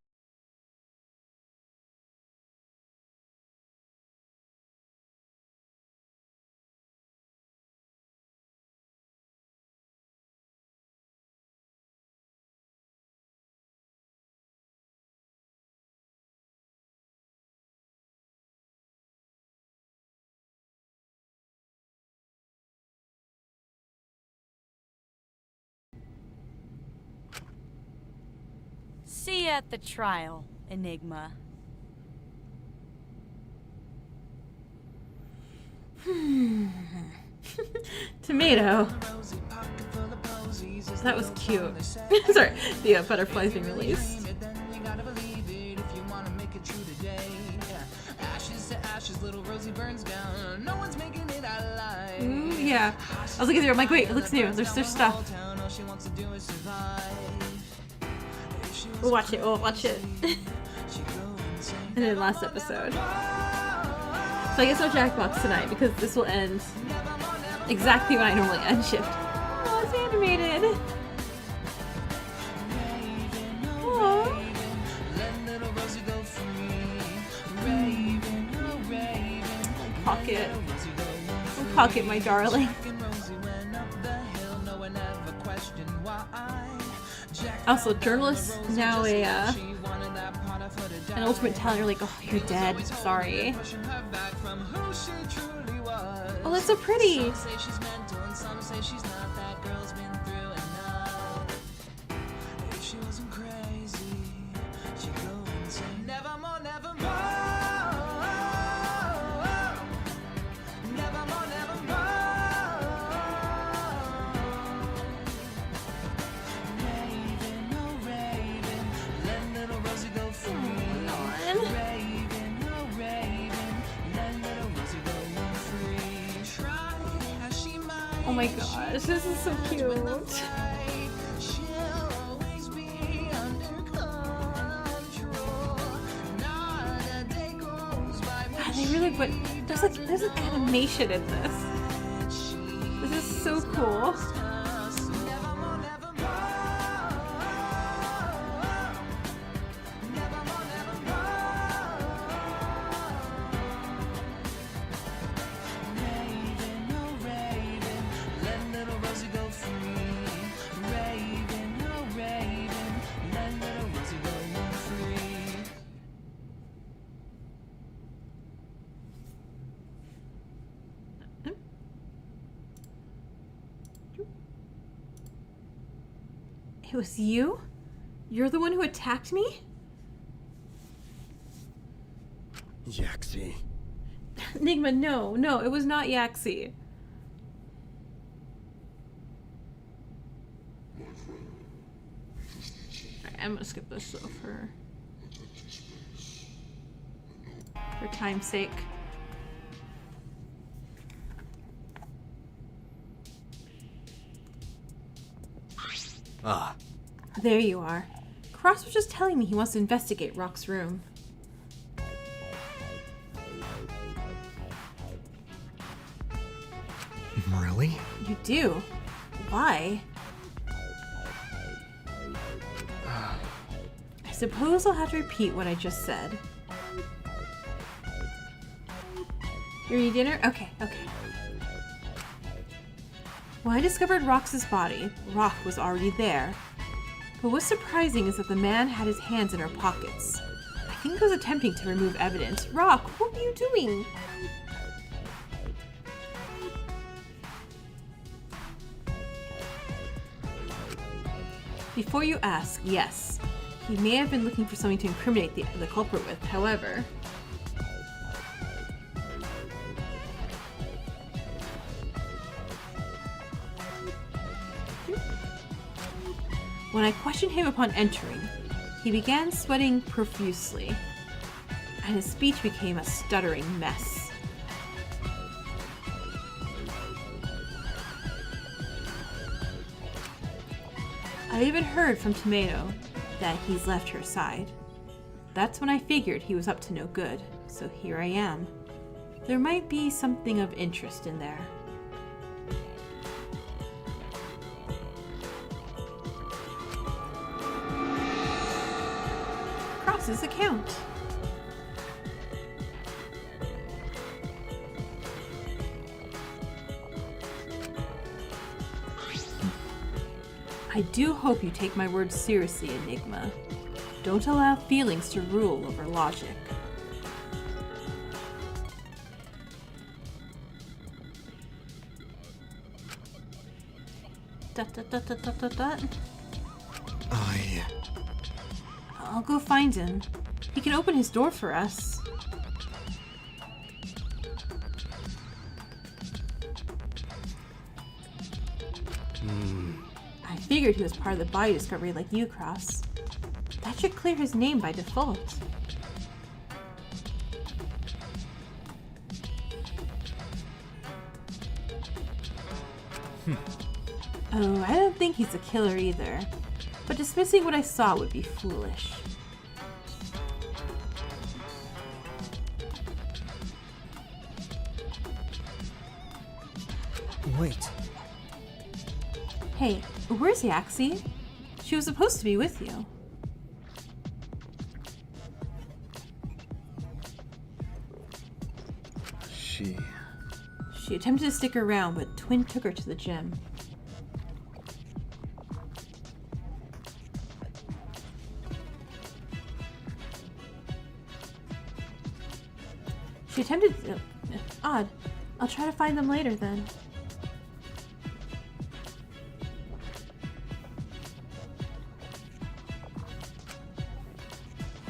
See you at the trial, Enigma. Tomato. That was cute. Sorry, the butterflies being released. Ooh, yeah. I was looking through, I'm like, wait, it looks new. There's stuff. We'll watch it, we'll watch it. And then last episode. So I guess no Jackbox tonight because this will end exactly when I normally end shift. Oh, it's animated. Aww. Pocket. Oh, Pocket, my darling. Also, journalists now an ultimate talent. You're like, oh, you're dead. Sorry. Oh, that's so pretty. Oh my gosh, this is so cute. They really put there's like animation in this. This is so cool. It was you? You're the one who attacked me? Yaxie. Enigma, no, it was not Yaxie. Alright, I'm gonna skip this though for time's sake. Ah. There you are. Cross was just telling me he wants to investigate Rock's room. Really? You do? Why? I suppose I'll have to repeat what I just said. You eating dinner? Okay. When I discovered Rox's body, Rock was already there. But what's surprising is that the man had his hands in her pockets. I think he was attempting to remove evidence. Rock, what are you doing? Before you ask, yes. He may have been looking for something to incriminate the culprit with, however. When I questioned him upon entering, he began sweating profusely, and his speech became a stuttering mess. I even heard from Tomato that he's left her side. That's when I figured he was up to no good, so here I am. There might be something of interest in there. Cross's account. I do hope you take my words seriously, Enigma. Don't allow feelings to rule over logic. I'll go find him. He can open his door for us. I figured he was part of the body discovery like you, Cross. That should clear his name by default. Oh, I don't think he's a killer either. But dismissing what I saw would be foolish. Wait. Hey, where's Yaxie? She was supposed to be with you. She attempted to stick around, but Twin took her to the gym. She attempted... odd. I'll try to find them later, then.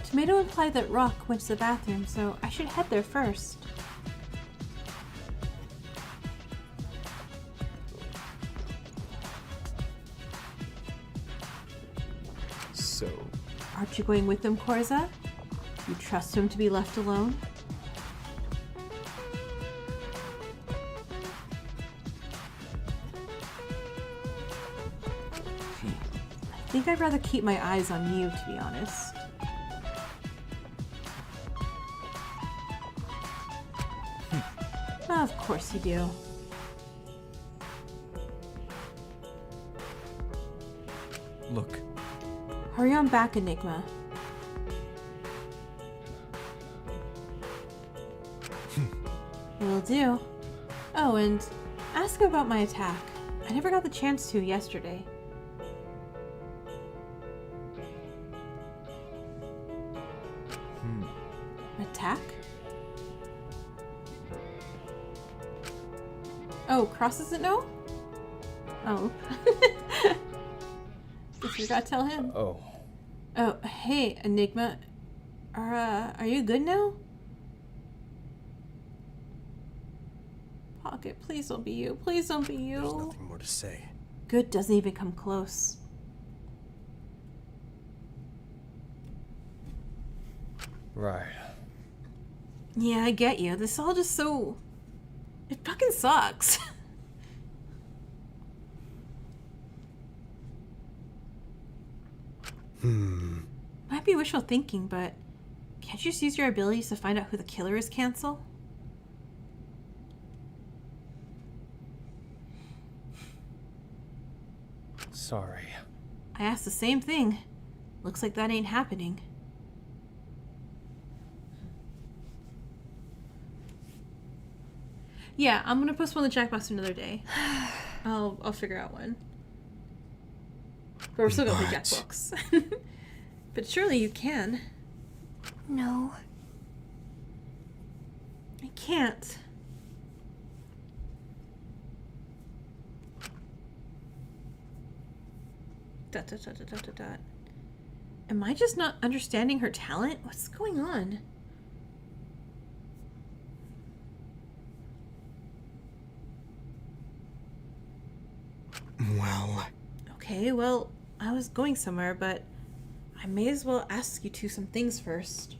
Tomato implied that Rock went to the bathroom, so I should head there first. So, Aren't you going with him, Korza? You trust him to be left alone? I think I'd rather keep my eyes on you, to be honest. Of course you do. look. Hurry on back, Enigma. Will do. Oh, and ask about my attack. I never got the chance to yesterday. Attack? Oh, Cross doesn't know? Oh. Guess you gotta tell him. Oh. Oh, hey, Enigma. Are you good now? Pocket, please don't be you. Please don't be you. There's nothing more to say. Good doesn't even come close. Right. Yeah, I get you. This all just so... It fucking sucks. Might be wishful thinking, but can't you just use your abilities to find out who the killer is, Cancel? Sorry. I asked the same thing. Looks like that ain't happening. Yeah, I'm gonna postpone the Jackbox to another day. I'll figure out when. But we're still gonna play Jackbox. But surely you can. No. I can't. Dot, dot, dot, dot, dot, dot, dot. Am I just not understanding her talent? What's going on? Well... Okay, well, I was going somewhere, but I may as well ask you two some things first.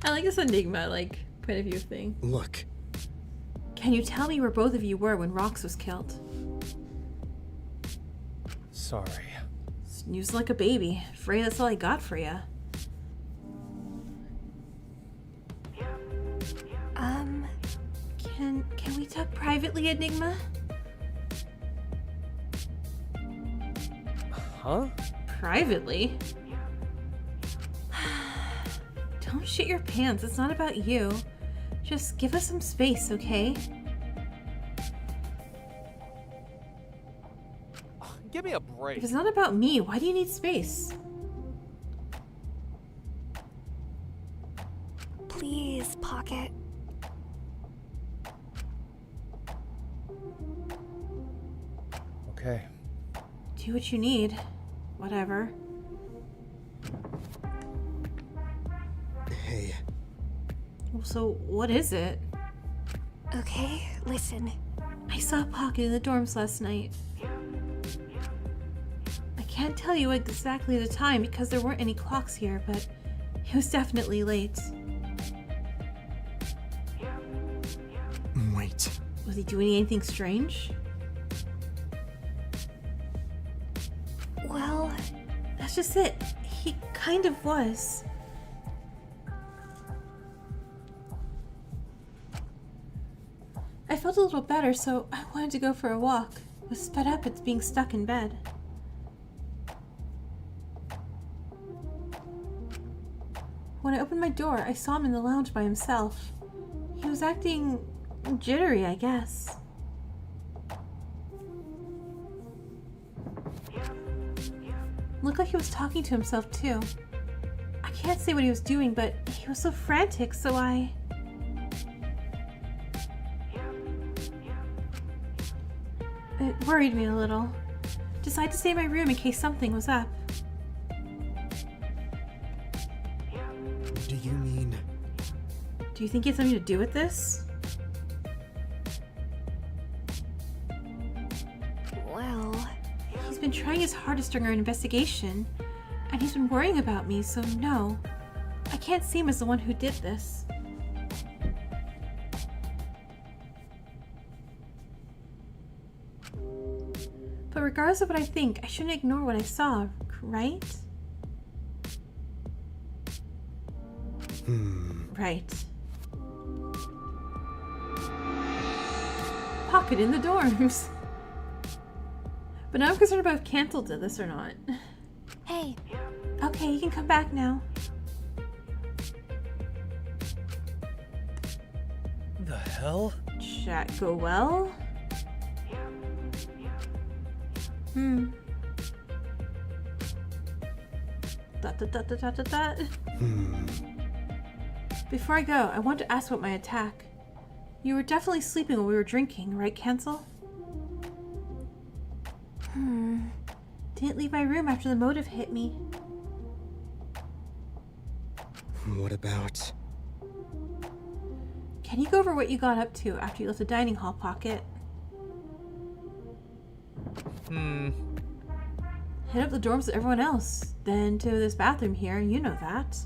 I like this Enigma, point of view thing. Look. Can you tell me where both of you were when Rox was killed? Sorry. Snooze like a baby. Afraid that's all I got for ya. Can we talk privately, Enigma? Huh? Privately? Don't shit your pants. It's not about you. Just give us some space, okay? Give me a break. If it's not about me, why do you need space? Please, Pocket. Okay. Do what you need. whatever. Hey, So, what is it? Okay, listen. I saw a pocket in the dorms last night. I can't tell you exactly the time because there weren't any clocks here, but it was definitely late. wait. Was he doing anything strange? Well, That's just it. He kind of was. I felt a little better, so I wanted to go for a walk. I was fed up at being stuck in bed. When I opened my door, I saw him in the lounge by himself. He was acting jittery, I guess. Looked like he was talking to himself, too. I can't say what he was doing, but he was so frantic, so I... It worried me a little. Decided to stay in my room in case something was up. Do you mean... Do you think it has something to do with this? well, He's been trying his hardest during our investigation, and he's been worrying about me, so no. I can't see him as the one who did this. But regardless of what I think, I shouldn't ignore what I saw, right? Right. Pocket in the dorms. But now I'm concerned about if Cancel did this or not. hey, Okay, you can come back now. The hell? Chat go well? Dot dot dot dot dot dot dot. Before I go, I want to ask about my attack. You were definitely sleeping while we were drinking, right, Cancel? Didn't leave my room after the motive hit me. What about... Can you go over what you got up to after you left the dining hall, Pocket? Hit up the dorms with everyone else, then to this bathroom here, you know that.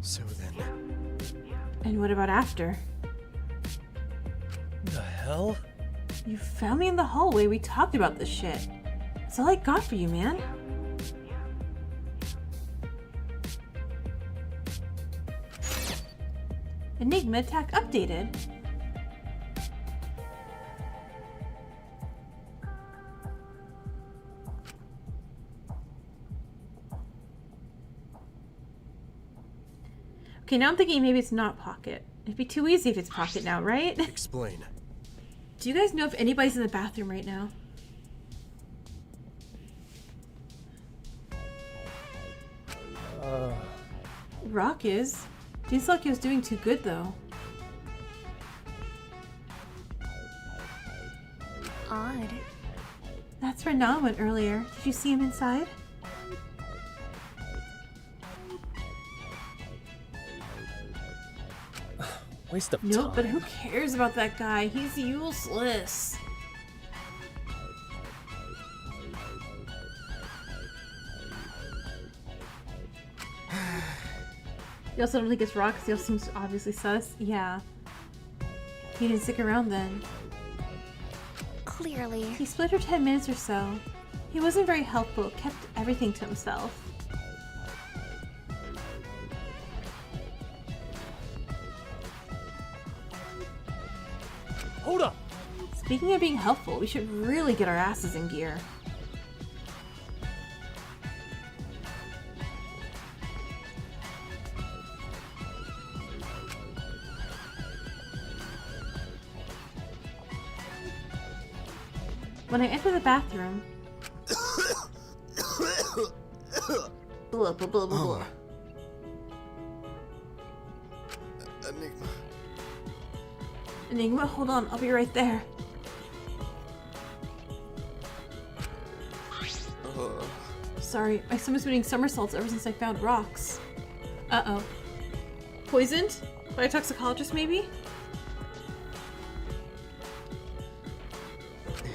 So then... And what about after? The hell? You found me in the hallway, we talked about this shit. That's all I got for you, man. Enigma attack updated. Okay, now I'm thinking maybe it's not Pocket. It'd be too easy if it's Pocket now, right? Explain. Do you guys know if anybody's in the bathroom right now? Rock is. Didn't seem like he was doing too good, though. odd. That's where Anon went earlier. Did you see him inside? Waste of Nope, time. but who cares about that guy? He's useless. You also don't think it's Rock because he also seems obviously sus? Yeah. He didn't stick around then. Clearly. He split for 10 minutes or so. He wasn't very helpful, kept everything to himself. Hold up! Speaking of being helpful, we should really get our asses in gear. When I enter the bathroom... blah, blah, blah, blah, blah. Enigma. Enigma, hold on, I'll be right there. Sorry, my stomach's been doing somersaults ever since I found rocks. Uh-oh. Poisoned? By a toxicologist, maybe?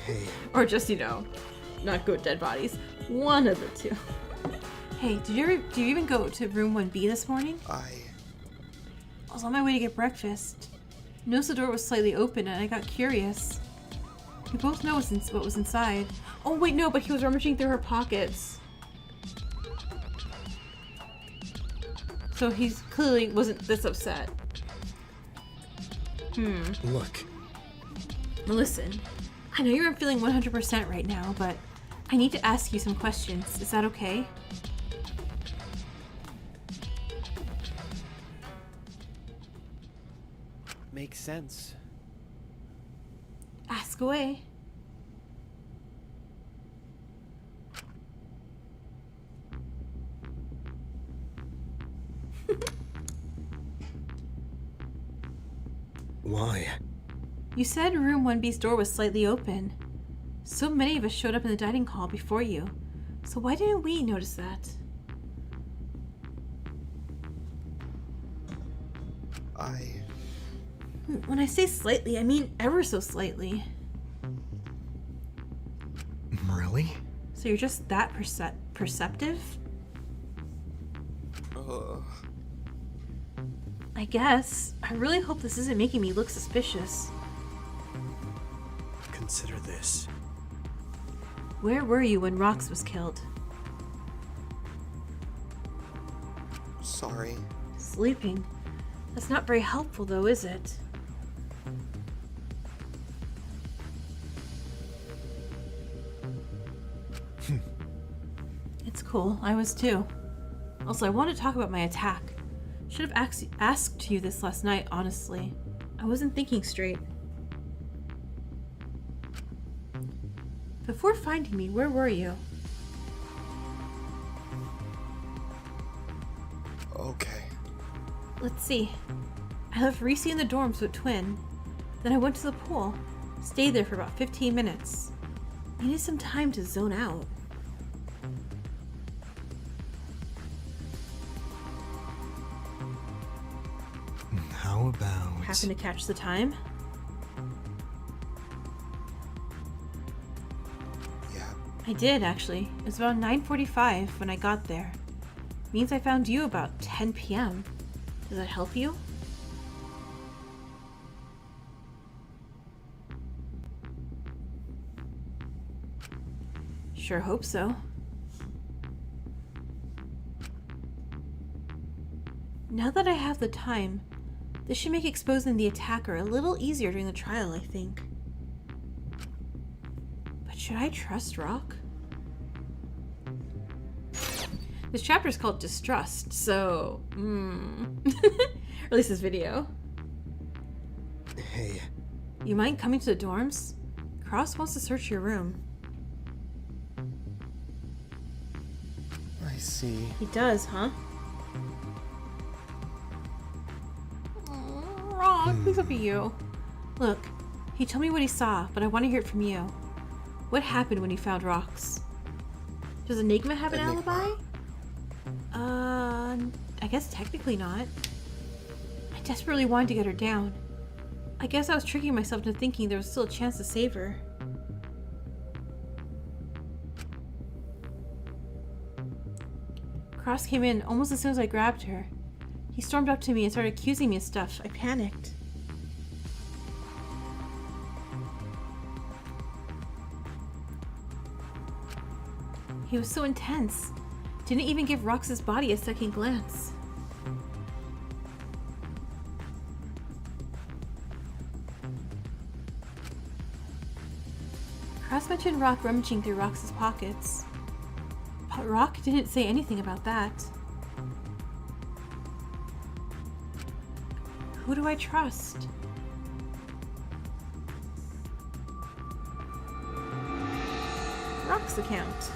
Hey, Or just, you know, not good dead bodies. One of the two. Hey, did you even go to room 1B this morning? I was on my way to get breakfast. Noticed the door was slightly open and I got curious. We both know what was inside. Oh wait, no, but he was rummaging through her pockets. So he's clearly wasn't this upset. look. Listen, I know you're feeling 100% right now, but I need to ask you some questions. Is that okay? Makes sense. Ask away. Why? You said room 1B's door was slightly open. So many of us showed up in the dining hall before you. So why didn't we notice that? When I say slightly, I mean ever so slightly. Really? So you're just that perceptive? I guess. I really hope this isn't making me look suspicious. Consider this. Where were you when Rox was killed? Sorry. Sleeping. That's not very helpful though, is it? It's cool. I was too. Also, I want to talk about my attack. Should have asked you this last night, honestly. I wasn't thinking straight. Before finding me, where were you? Okay. Let's see. I left Reese in the dorms with Twin. Then I went to the pool. Stayed there for about 15 minutes. Needed some time to zone out. How about... Happen to catch the time? Yeah. I did, actually. It was about 9:45 when I got there. Means I found you about 10 p.m. Does that help you? Sure hope so. Now that I have the time, this should make exposing the attacker a little easier during the trial, I think. But should I trust Rock? This chapter is called Distrust, so... or at least this video. Hey, You mind coming to the dorms? Cross wants to search your room. I see. He does, huh? Rock, please don't be you. Look, he told me what he saw, but I want to hear it from you. What happened when you found Rox? Does Enigma have an alibi? I guess technically not. I desperately wanted to get her down. I guess I was tricking myself into thinking there was still a chance to save her. Cross came in almost as soon as I grabbed her. He stormed up to me and started accusing me of stuff. I panicked. He was so intense. Didn't even give Rox's body a second glance. Cross mentioned Rock rummaging through Rox's pockets. But Rock didn't say anything about that. Who do I trust? Rock's account.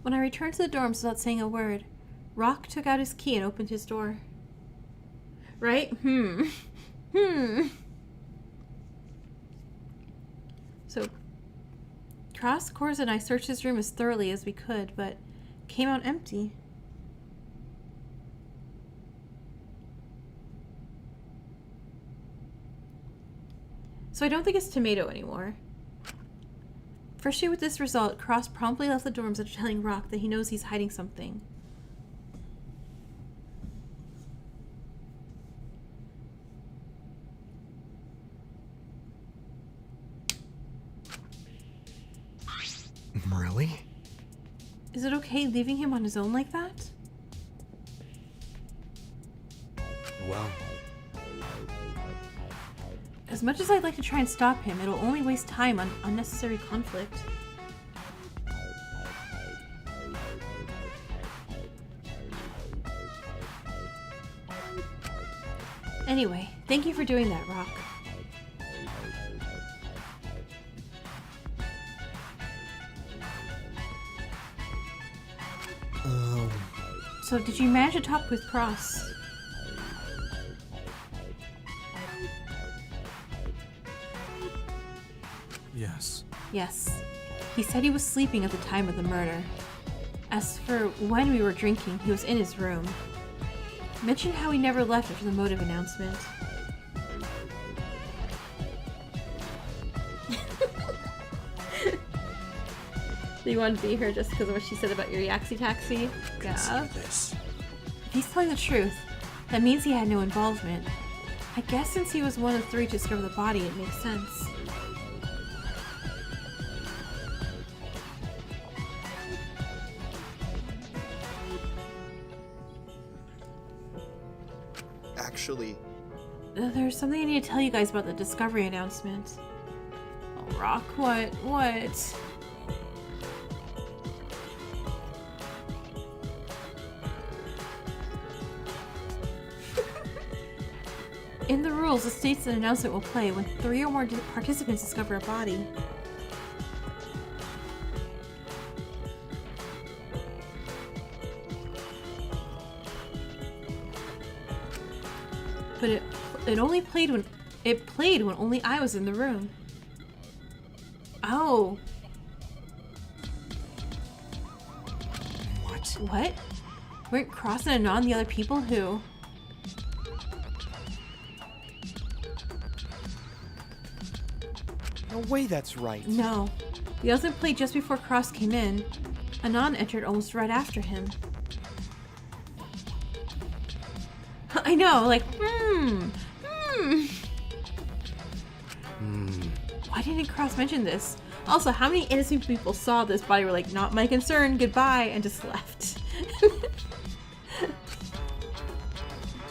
When I returned to the dorms without saying a word, Rock took out his key and opened his door. Right? So, Cross, Korza, and I searched his room as thoroughly as we could, but came out empty. So I don't think it's Tomato anymore. Frustrated with this result, Cross promptly left the dorms after telling Rock that he knows he's hiding something. Really? Is it okay leaving him on his own like that? Well, As much as I'd like to try and stop him, it'll only waste time on unnecessary conflict. Anyway, thank you for doing that, Rock. So did you manage to talk with Cross? Yes. Yes. He said he was sleeping at the time of the murder. As for when we were drinking, he was in his room. Mentioned how he never left after the motive announcement. You wanted to be her just because of what she said about your Yaxi taxi? Yeah. this. If he's telling the truth, that means he had no involvement. I guess since he was one of three to discover the body, it makes sense. Actually, There's something I need to tell you guys about the discovery announcement. Oh, Rock, what? What? In the rules, it states an announcement will play when 3 or more participants discover a body. But it only played when only I was in the room. Oh. what? What? Weren't Cross and Anon the other people who... No way that's right. No. The other played just before Cross came in. Anon entered almost right after him. I know, like, Why didn't Cross mention this? Also, how many innocent people saw this body were like, not my concern, goodbye, and just left?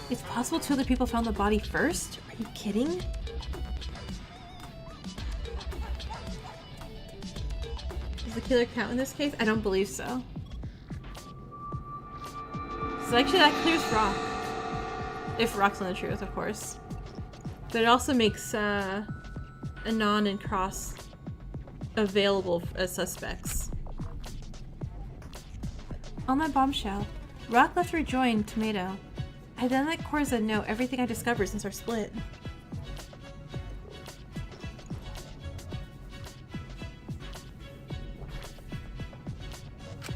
It's possible 2 other people found the body first? Are you kidding? Does the killer count in this case? I don't believe so. So actually that clears Rock. If Rock's on the truth, of course. But it also makes Anon and Cross available as suspects. On that bombshell, Rock left to rejoin Tomato. I then let Korza know everything I discovered since our split.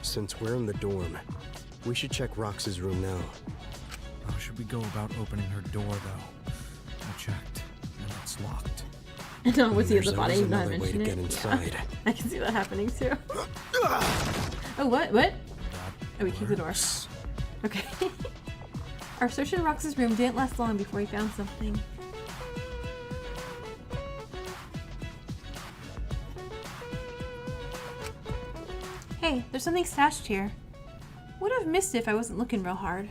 Since we're in the dorm, we should check Rox's room now. How should we go about opening her door, though? I checked, and it's locked. No, was he at the There's body? always Not another way to mention get it. inside. Yeah. I can see that happening too. Oh, what? Oh, we keep the door. Works. Okay. Our search in Rox's room didn't last long before he found something. Hey, there's something stashed here. Would have missed it if I wasn't looking real hard.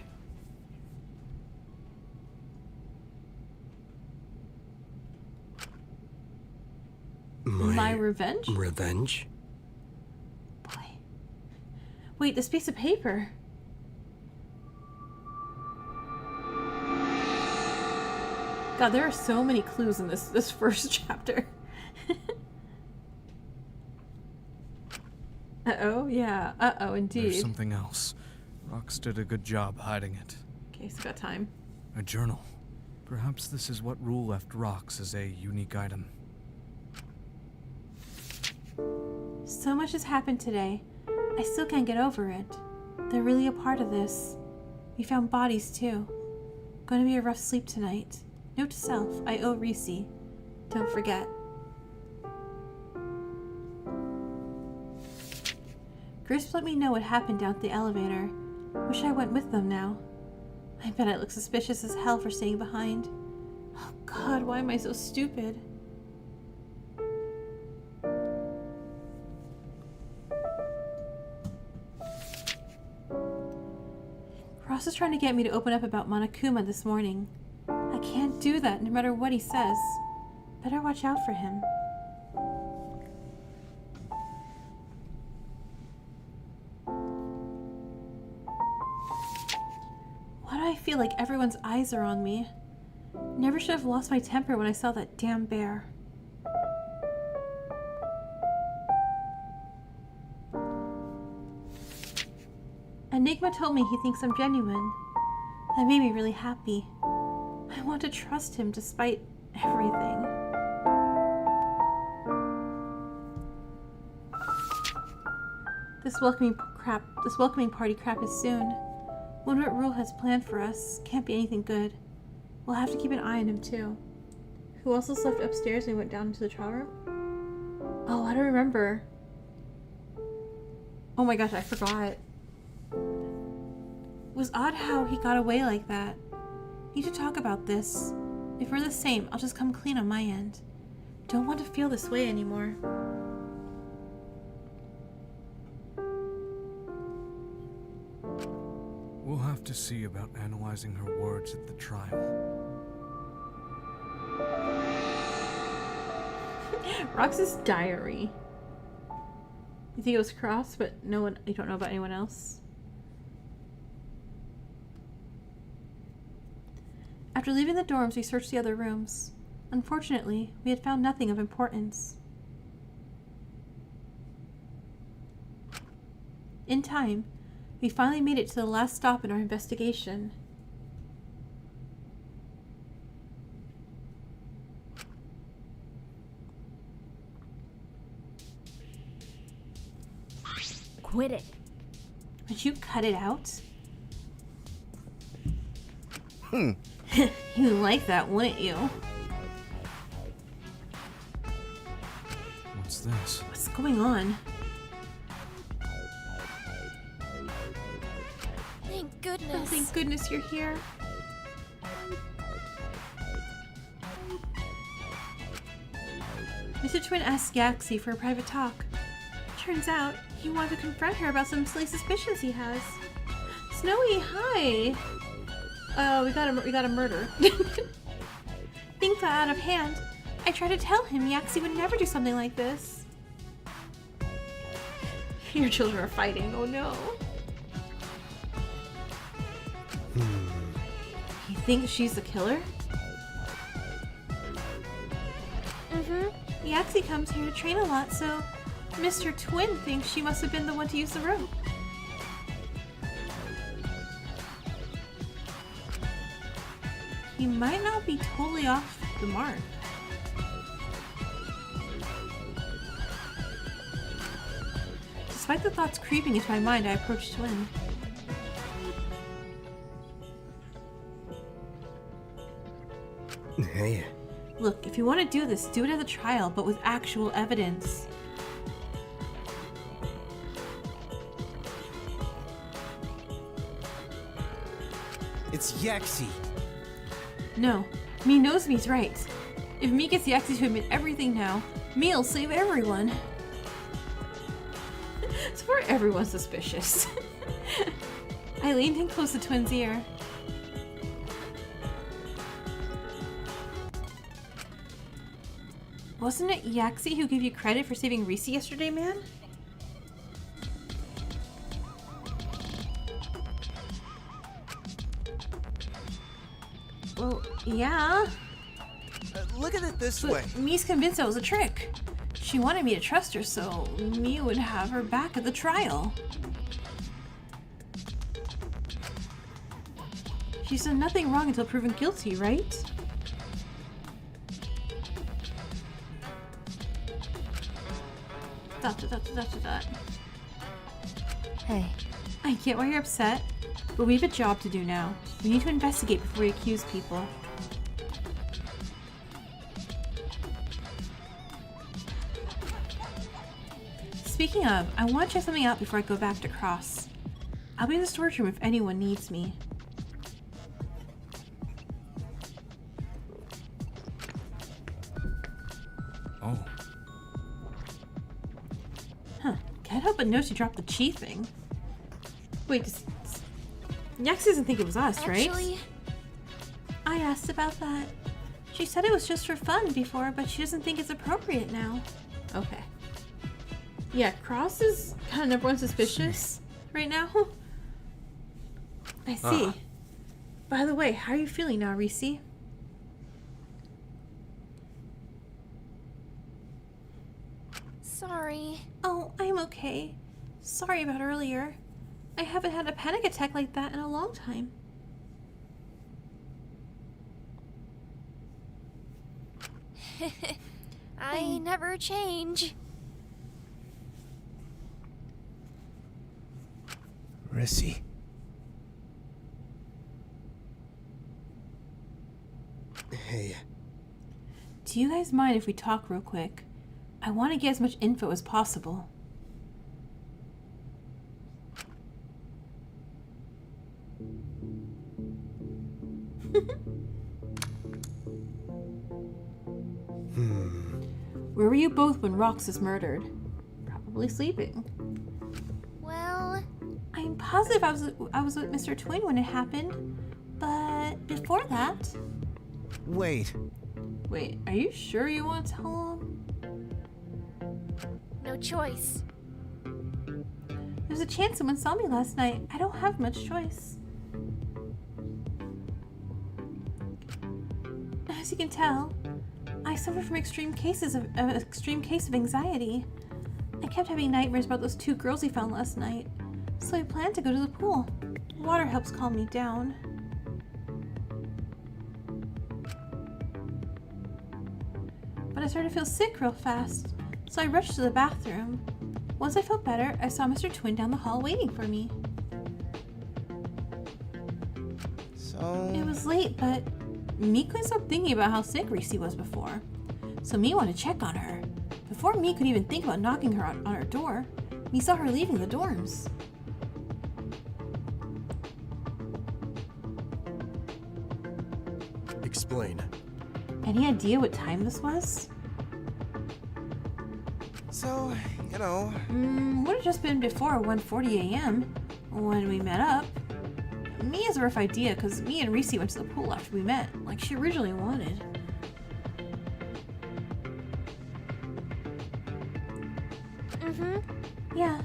My revenge? Revenge? Boy. Wait, this piece of paper. God, there are so many clues in this first chapter. Uh-oh, yeah. Uh-oh, indeed. There's something else. Rox did a good job hiding it. Okay, so got time. A journal. Perhaps this is what Rule left Rox as a unique item. So much has happened today. I still can't get over it. They're really a part of this. We found bodies too. Going to be a rough sleep tonight. Note to self, I owe Reese. Don't forget. Grisp let me know what happened down at the elevator. Wish I went with them now. I bet I look suspicious as hell for staying behind. Oh God, why am I so stupid? Ross is trying to get me to open up about Monokuma this morning. I can't do that no matter what he says. Better watch out for him. Why do I feel like everyone's eyes are on me? Never should have lost my temper when I saw that damn bear. Enigma told me he thinks I'm genuine. That made me really happy. I want to trust him despite everything. This welcoming party crap is soon. Wonder what Rule has planned for us. Can't be anything good. We'll have to keep an eye on him too. Who also slept upstairs when we went down into the trial room? Oh, I don't remember. Oh my gosh, I forgot. It was odd how he got away like that. Need to talk about this. If we're the same, I'll just come clean on my end. Don't want to feel this way anymore. We'll have to see about analyzing her words at the trial. Rox's diary. You think it was Cross, but no one, you don't know about anyone else? After leaving the dorms, we searched the other rooms. Unfortunately, we had found nothing of importance. In time, we finally made it to the last stop in our investigation. Quit it. Would you cut it out? Hmm. You'd like that, wouldn't you? What's this? What's going on? Thank goodness. Oh, thank goodness you're here. Mr. Twin asked Yaxie for a private talk. Turns out, he wanted to confront her about some silly suspicions he has. Snowy, hi! We got a murder. Things got out of hand. I tried to tell him Yaxie would never do something like this. Your children are fighting, oh no. He thinks she's the killer? Mm-hmm. Yaxie comes here to train a lot, so Mr. Twin thinks she must have been the one to use the rope. He might not be totally off the mark. Despite the thoughts creeping into my mind, I approached Twin. Hey. Look, if you want to do this, do it at the trial, but with actual evidence. It's Yaxie. No, me knows me's right. If me gets Yaxie to admit everything now, me'll save everyone. So far, everyone's suspicious. I leaned in close to Twin's ear. Wasn't it Yaxie who gave you credit for saving Reese yesterday, man? Well, yeah. Look at it this But way. me's convinced that was a trick. She wanted me to trust her so me would have her back at the trial. She's done nothing wrong until proven guilty, right? Dot. Hey. I get why you're upset, but we have a job to do now. We need to investigate before we accuse people. Speaking of, I want to check something out before I go back to Cross. I'll be in the storage room if anyone needs me. Oh, Huh. Can't help but notice you dropped the chi thing. Wait, Yax doesn't think it was us, right? Actually, I asked about that. She said it was just for fun before, but she doesn't think it's appropriate now. Okay. Yeah, Cross is kind of number one suspicious right now. I see. By the way, how are you feeling now, Reese? sorry. Oh, I'm okay. Sorry about earlier. I haven't had a panic attack like that in a long time. I never change. Rissy. Hey, Do you guys mind if we talk real quick? I want to get as much info as possible. Where were you both when Rox was murdered? Probably sleeping. Well, I'm positive I was with Mr. Twin when it happened, but before that... Wait. Wait, are you sure you want to tell him? no choice. There's a chance someone saw me last night. I don't have much choice. As you can tell, I suffer from extreme case of anxiety. I kept having nightmares about those two girls we found last night, so I planned to go to the pool. Water helps calm me down. But I started to feel sick real fast, so I rushed to the bathroom. Once I felt better, I saw Mr. Twin down the hall waiting for me. So... It was late, but me couldn't stop thinking about how sick Reese was before. So me wanted to check on her. Before me could even think about knocking her on her door, me saw her leaving the dorms. explain. Any idea what time this was? So, you know... Would have just been before 1:40 a.m. when we met up. Me has a rough idea because me and Reese went to the pool after we met, like she originally wanted. Yeah,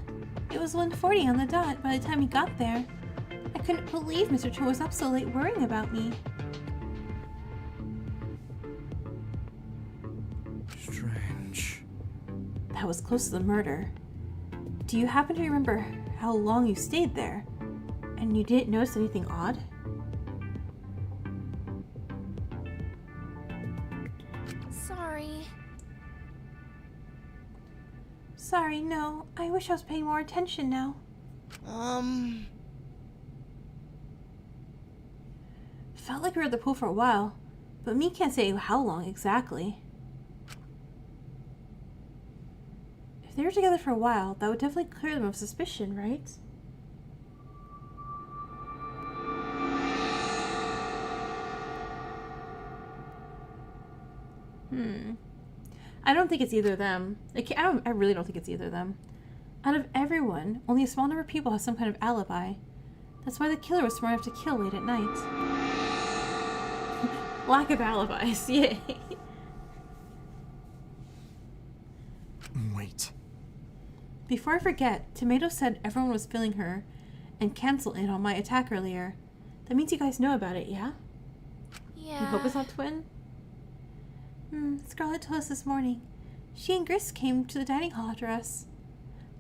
it was 1:40 on the dot by the time he got there. I couldn't believe Mr. Cho was up so late worrying about me. Strange. That was close to the murder. Do you happen to remember how long you stayed there? And you didn't notice anything odd? Sorry. Sorry, no. I wish I was paying more attention now. Felt like we were at the pool for a while, but me can't say how long exactly. If they were together for a while, that would definitely clear them of suspicion, right? I don't think it's either of them. I really don't think it's either of them. Out of everyone, only a small number of people have some kind of alibi. That's why the killer was smart enough to kill late at night. Lack of alibis, yay. Wait. Before I forget, Tomato said everyone was feeling her and canceled in on my attack earlier. That means you guys know about it, yeah? Yeah. We hope it's not Twin. Scarlett told us this morning. She and Gris came to the dining hall after us.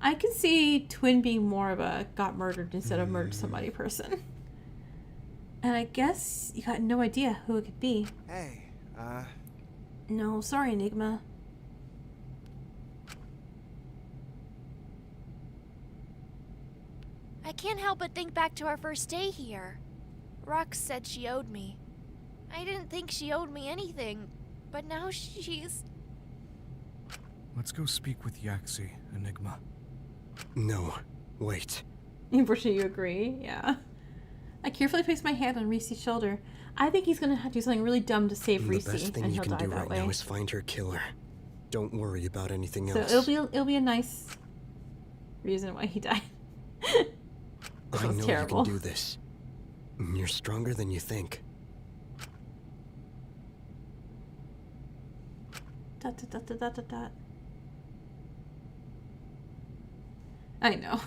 I can see Twin being more of a got murdered instead of murdered somebody person. And I guess you got no idea who it could be. Hey, No, sorry, Enigma. I can't help but think back to our first day here. Rox said she owed me. I didn't think she owed me anything, but now she's... Let's go speak with Yaxi, Enigma. No, wait. Unfortunately, you agree. Yeah. I carefully place my hand on Reese's shoulder. I think he's gonna have to do something really dumb to save Reese, The best thing and you he'll can die do that right way. now is find her killer. Don't worry about anything So else. it'll be a nice reason why he died. This I was know terrible. you can do this. You're stronger than you think. Dot, dot, dot, dot, dot, dot, dot. I know.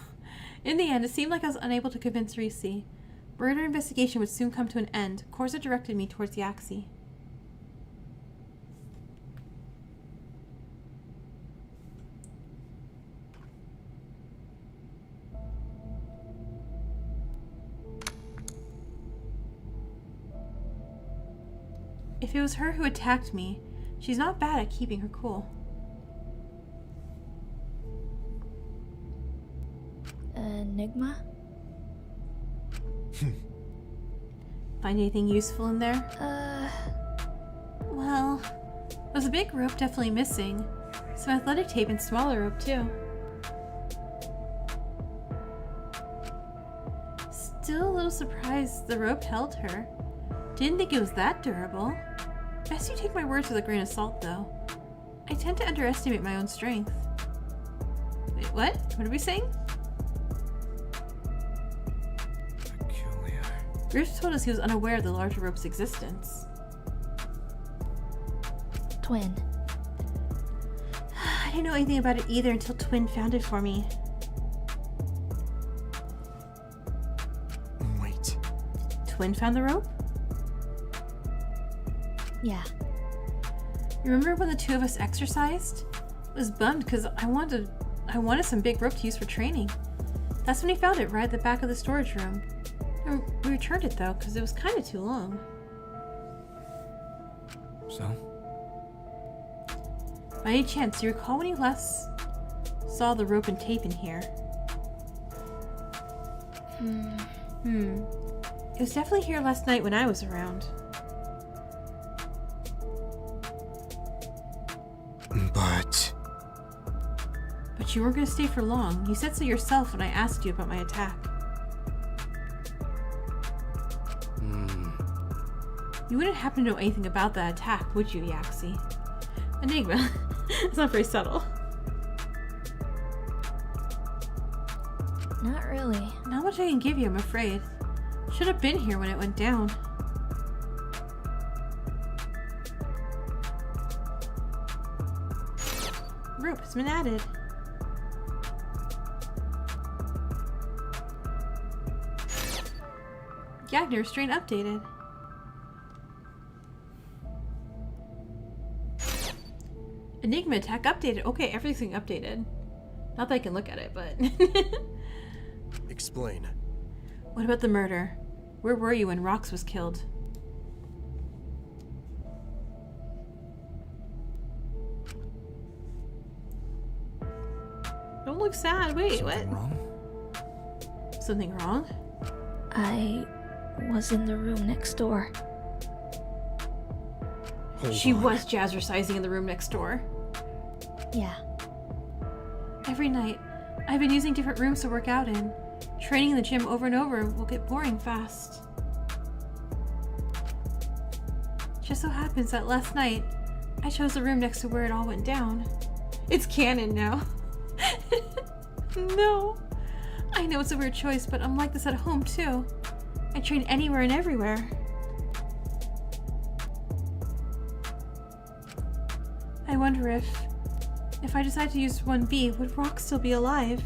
In the end, it seemed like I was unable to convince Reese. Murder investigation would soon come to an end. Corsa directed me towards Yaxi. If it was her who attacked me, she's not bad at keeping her cool. Enigma? Find anything useful in there? Well, there's a big rope definitely missing. Some athletic tape and smaller rope too. Still a little surprised the rope held her. Didn't think it was that durable. Best you take my words with a grain of salt though. I tend to underestimate my own strength. Wait, what? What are we saying? Peculiar. Bruce told us he was unaware of the larger rope's existence. Twin. I didn't know anything about it either until Twin found it for me. Wait. Twin found the rope? Yeah. You remember when the two of us exercised? I was bummed because I wanted some big rope to use for training. That's when he found it right at the back of the storage room. We returned it though because it was kind of too long. So? By any chance, do you recall when you last saw the rope and tape in here? It was definitely here last night when I was around. But you weren't going to stay for long. You said so yourself when I asked you about my attack. You wouldn't happen to know anything about that attack, would you, Yaxi? Enigma. It's not very subtle. Not really. Not much I can give you, I'm afraid. Should have been here when it went down. Rope has been added. Gagner restraint updated. Enigma attack updated. Okay, everything updated. Not that I can look at it, but... Explain. What about the murder? Where were you when Rox was killed? Don't look sad. Wait, Something what? wrong? Something wrong? I was in the room next door. Hold She on. was jazzercising in the room next door. Yeah. Every night, I've been using different rooms to work out in. Training in the gym over and over will get boring fast. Just so happens that last night, I chose the room next to where it all went down. It's canon now. No. I know it's a weird choice, but I'm like this at home too. I train anywhere and everywhere. I wonder if I decide to use 1B, would Rox still be alive?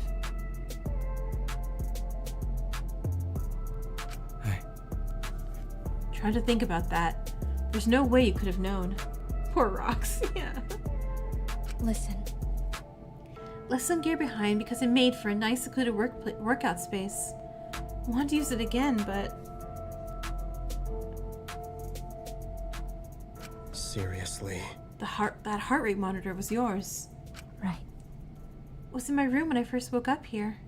Hey, Trying to think about that. There's no way you could have known. Poor Rox, yeah. Listen. Left some gear behind because it made for a nice secluded workout space. I wanted to use it again, but Seriously. That heart rate monitor was yours. Right. It was in my room when I first woke up here.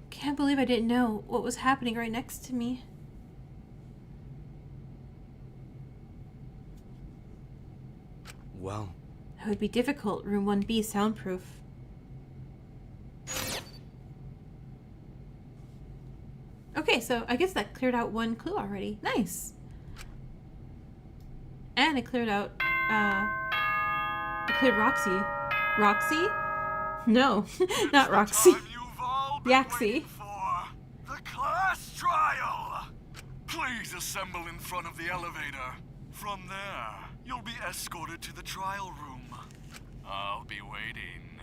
Can't believe I didn't know what was happening right next to me. Well, That would be difficult. Room 1B soundproof. Okay, so I guess that cleared out one clue already. Nice. And it cleared out, it cleared Roxy. Roxy? No, not Roxy. Yaxie. The class trial! Please assemble in front of the elevator. From there, you'll be escorted to the trial room. I'll be waiting.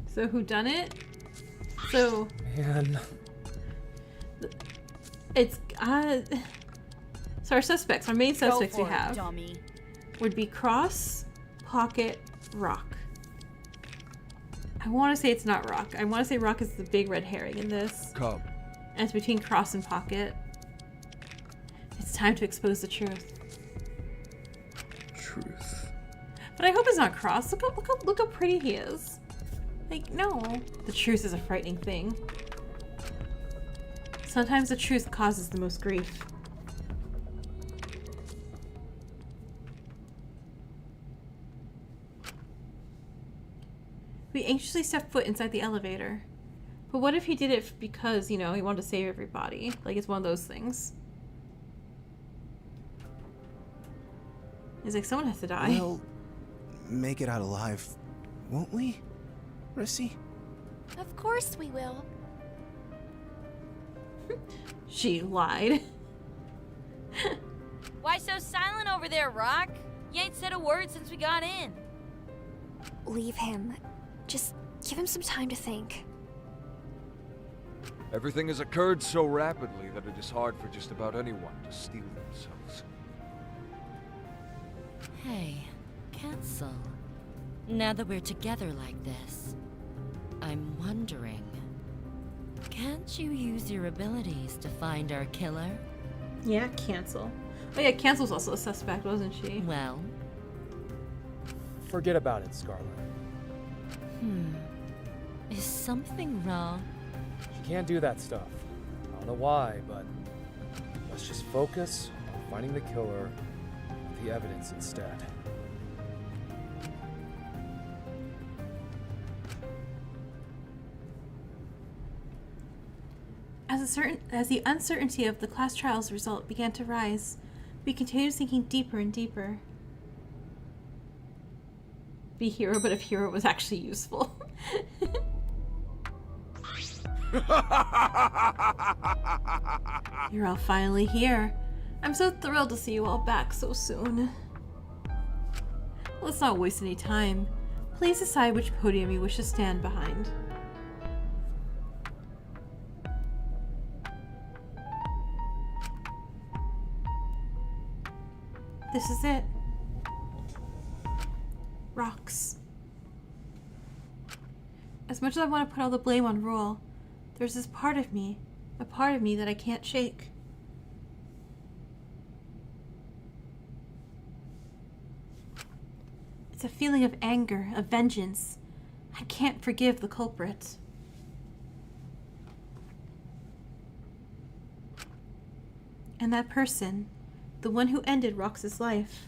So who done it? So man. it's so our suspects, our main suspects we have Dummy. would be Cross, Pocket, Rock. I want to say it's not Rock. I want to say Rock is the big red herring in this. Cub. And it's between Cross and Pocket. It's time to expose the truth. Truth. But I hope it's not Cross. Look how pretty he is. Like, no. The truth is a frightening thing. Sometimes the truth causes the most grief. We anxiously step foot inside the elevator. But what if he did it because, you know, he wanted to save everybody? Like, it's one of those things. He's like, someone has to die. We'll make it out alive, won't we, Rissy? Of course we will. She lied. Why so silent over there, Rock? You ain't said a word since we got in. Leave him. Just give him some time to think. Everything has occurred so rapidly that it is hard for just about anyone to steel themselves. Hey, Cancel. Now that we're together like this, I'm wondering, can't you use your abilities to find our killer? Yeah, Cancel. Oh yeah, Cancel's also a suspect, wasn't she? Well, Forget about it, Scarlet. is something wrong? She can't do that stuff. I don't know why, but let's just focus on finding the killer with the evidence instead. As the uncertainty of the class trials result began to rise, we continued sinking deeper and deeper. Be hero, but if hero was actually useful. You're all finally here. I'm so thrilled to see you all back so soon. Let's not waste any time. Please decide which podium you wish to stand behind. This is it. Rocks. As much as I want to put all the blame on Rule, there's this part of me, a part of me that I can't shake. It's a feeling of anger, of vengeance. I can't forgive the culprit. And that person, the one who ended Rox's life.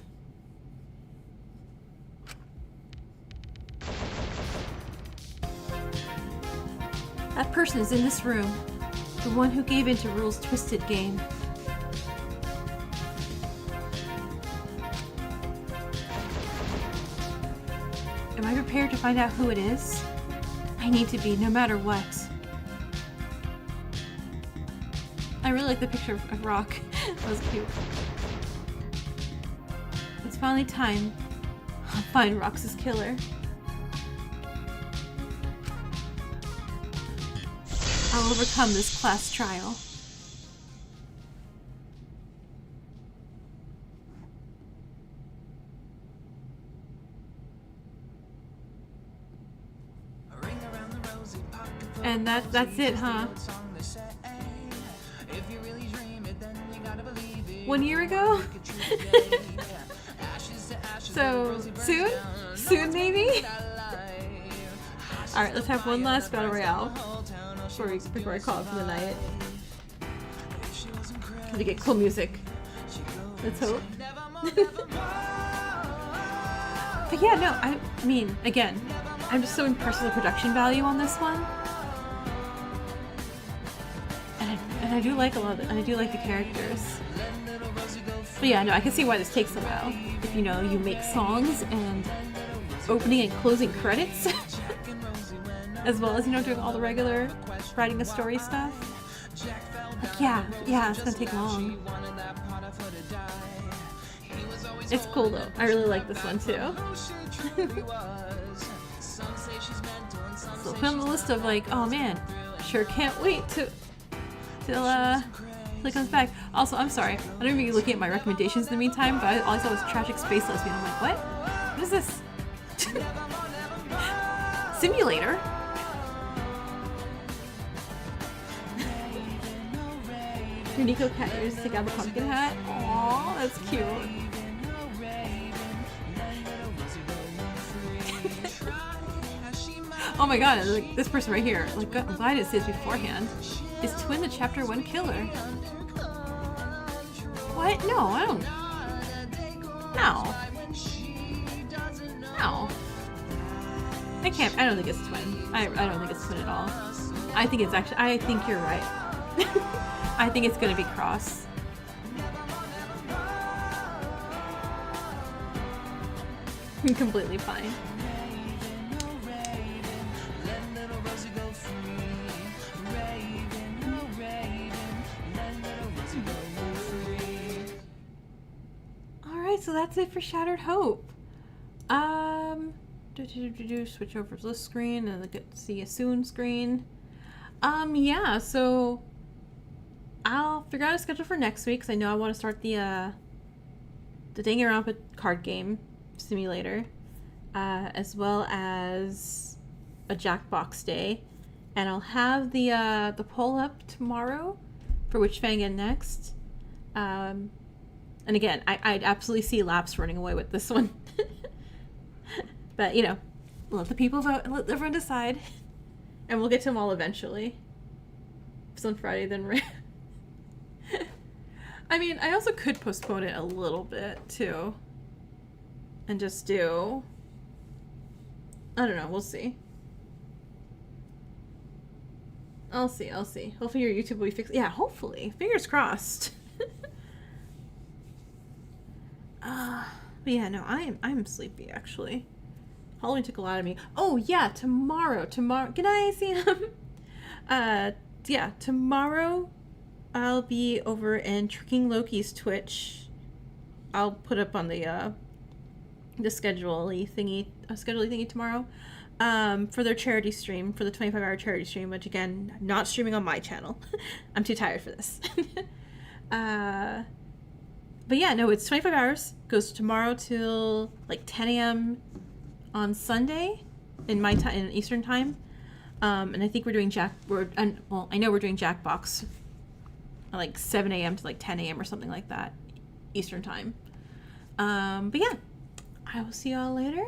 That person is in this room, the one who gave in to Rule's twisted game. Am I prepared to find out who it is? I need to be, no matter what. I really like the picture of Rock. That was cute. It's finally time. I'll find Rox's killer. I'll overcome this class trial. A ring around the rosy pocket And that's it, huh? 1 year ago? So, soon? Soon, maybe? Alright, let's have one last battle royale before I call it for the night. To get cool music. Let's hope. But yeah, no, I mean, again, I'm just so impressed with the production value on this one. And I do like a lot of it, and I do like the characters. But yeah, no, I can see why this takes a while. If, you know, you make songs and opening and closing credits, as well as, you know, doing all the regular writing the story stuff. Like, yeah, it's gonna take long. It's cool though. I really like this one too. So put on the list of like, oh man, sure can't wait till it comes back. Also, I'm sorry, I don't even be looking at my recommendations in the meantime, but all I saw was Tragic Space Lesbian. I'm like, what? What is this? Simulator? Your Nico cat ears stick out the pumpkin hat? Aww, that's cute. Oh my god, like, this person right here, like, I'm glad I didn't say this beforehand, is Twin the Chapter 1 killer. What? No, I don't. No. No. I can't, I don't think it's Twin. I don't think it's Twin at all. I think it's actually, I think you're right. I think it's gonna be Cross. I'm completely fine. Alright, so that's it for Shattered Hope. Switch over to this screen and then get to see a soon screen. Yeah, so I'll figure out a schedule for next week because I know I want to start the Danganronpa card game simulator, as well as a Jackbox day, and I'll have the poll up tomorrow for which fangan next. And again, I'd absolutely see Laps running away with this one, but you know, let the people vote and let everyone decide, and we'll get to them all eventually. If it's on Friday, then. I mean, I also could postpone it a little bit, too. And just do... I don't know, we'll see. I'll see. Hopefully your YouTube will be fixed. Yeah, hopefully. Fingers crossed. But yeah, no, I'm sleepy, actually. Halloween took a lot of me. Oh, yeah, tomorrow. Good night, Sam. Yeah, tomorrow... I'll be over in Tricking Loki's Twitch. I'll put up on the schedule-y thingy tomorrow. For their charity stream, for the 25-hour charity stream, which again, not streaming on my channel. I'm too tired for this. But yeah, no, it's 25 hours. Goes tomorrow till like 10 a.m. on Sunday in my time, in Eastern time. And I think we're doing I know we're doing Jackbox like 7 a.m. to like 10 a.m. or something like that, Eastern time. But yeah, I will see you all later,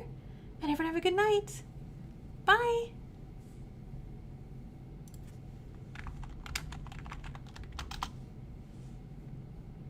and everyone have a good night. Bye!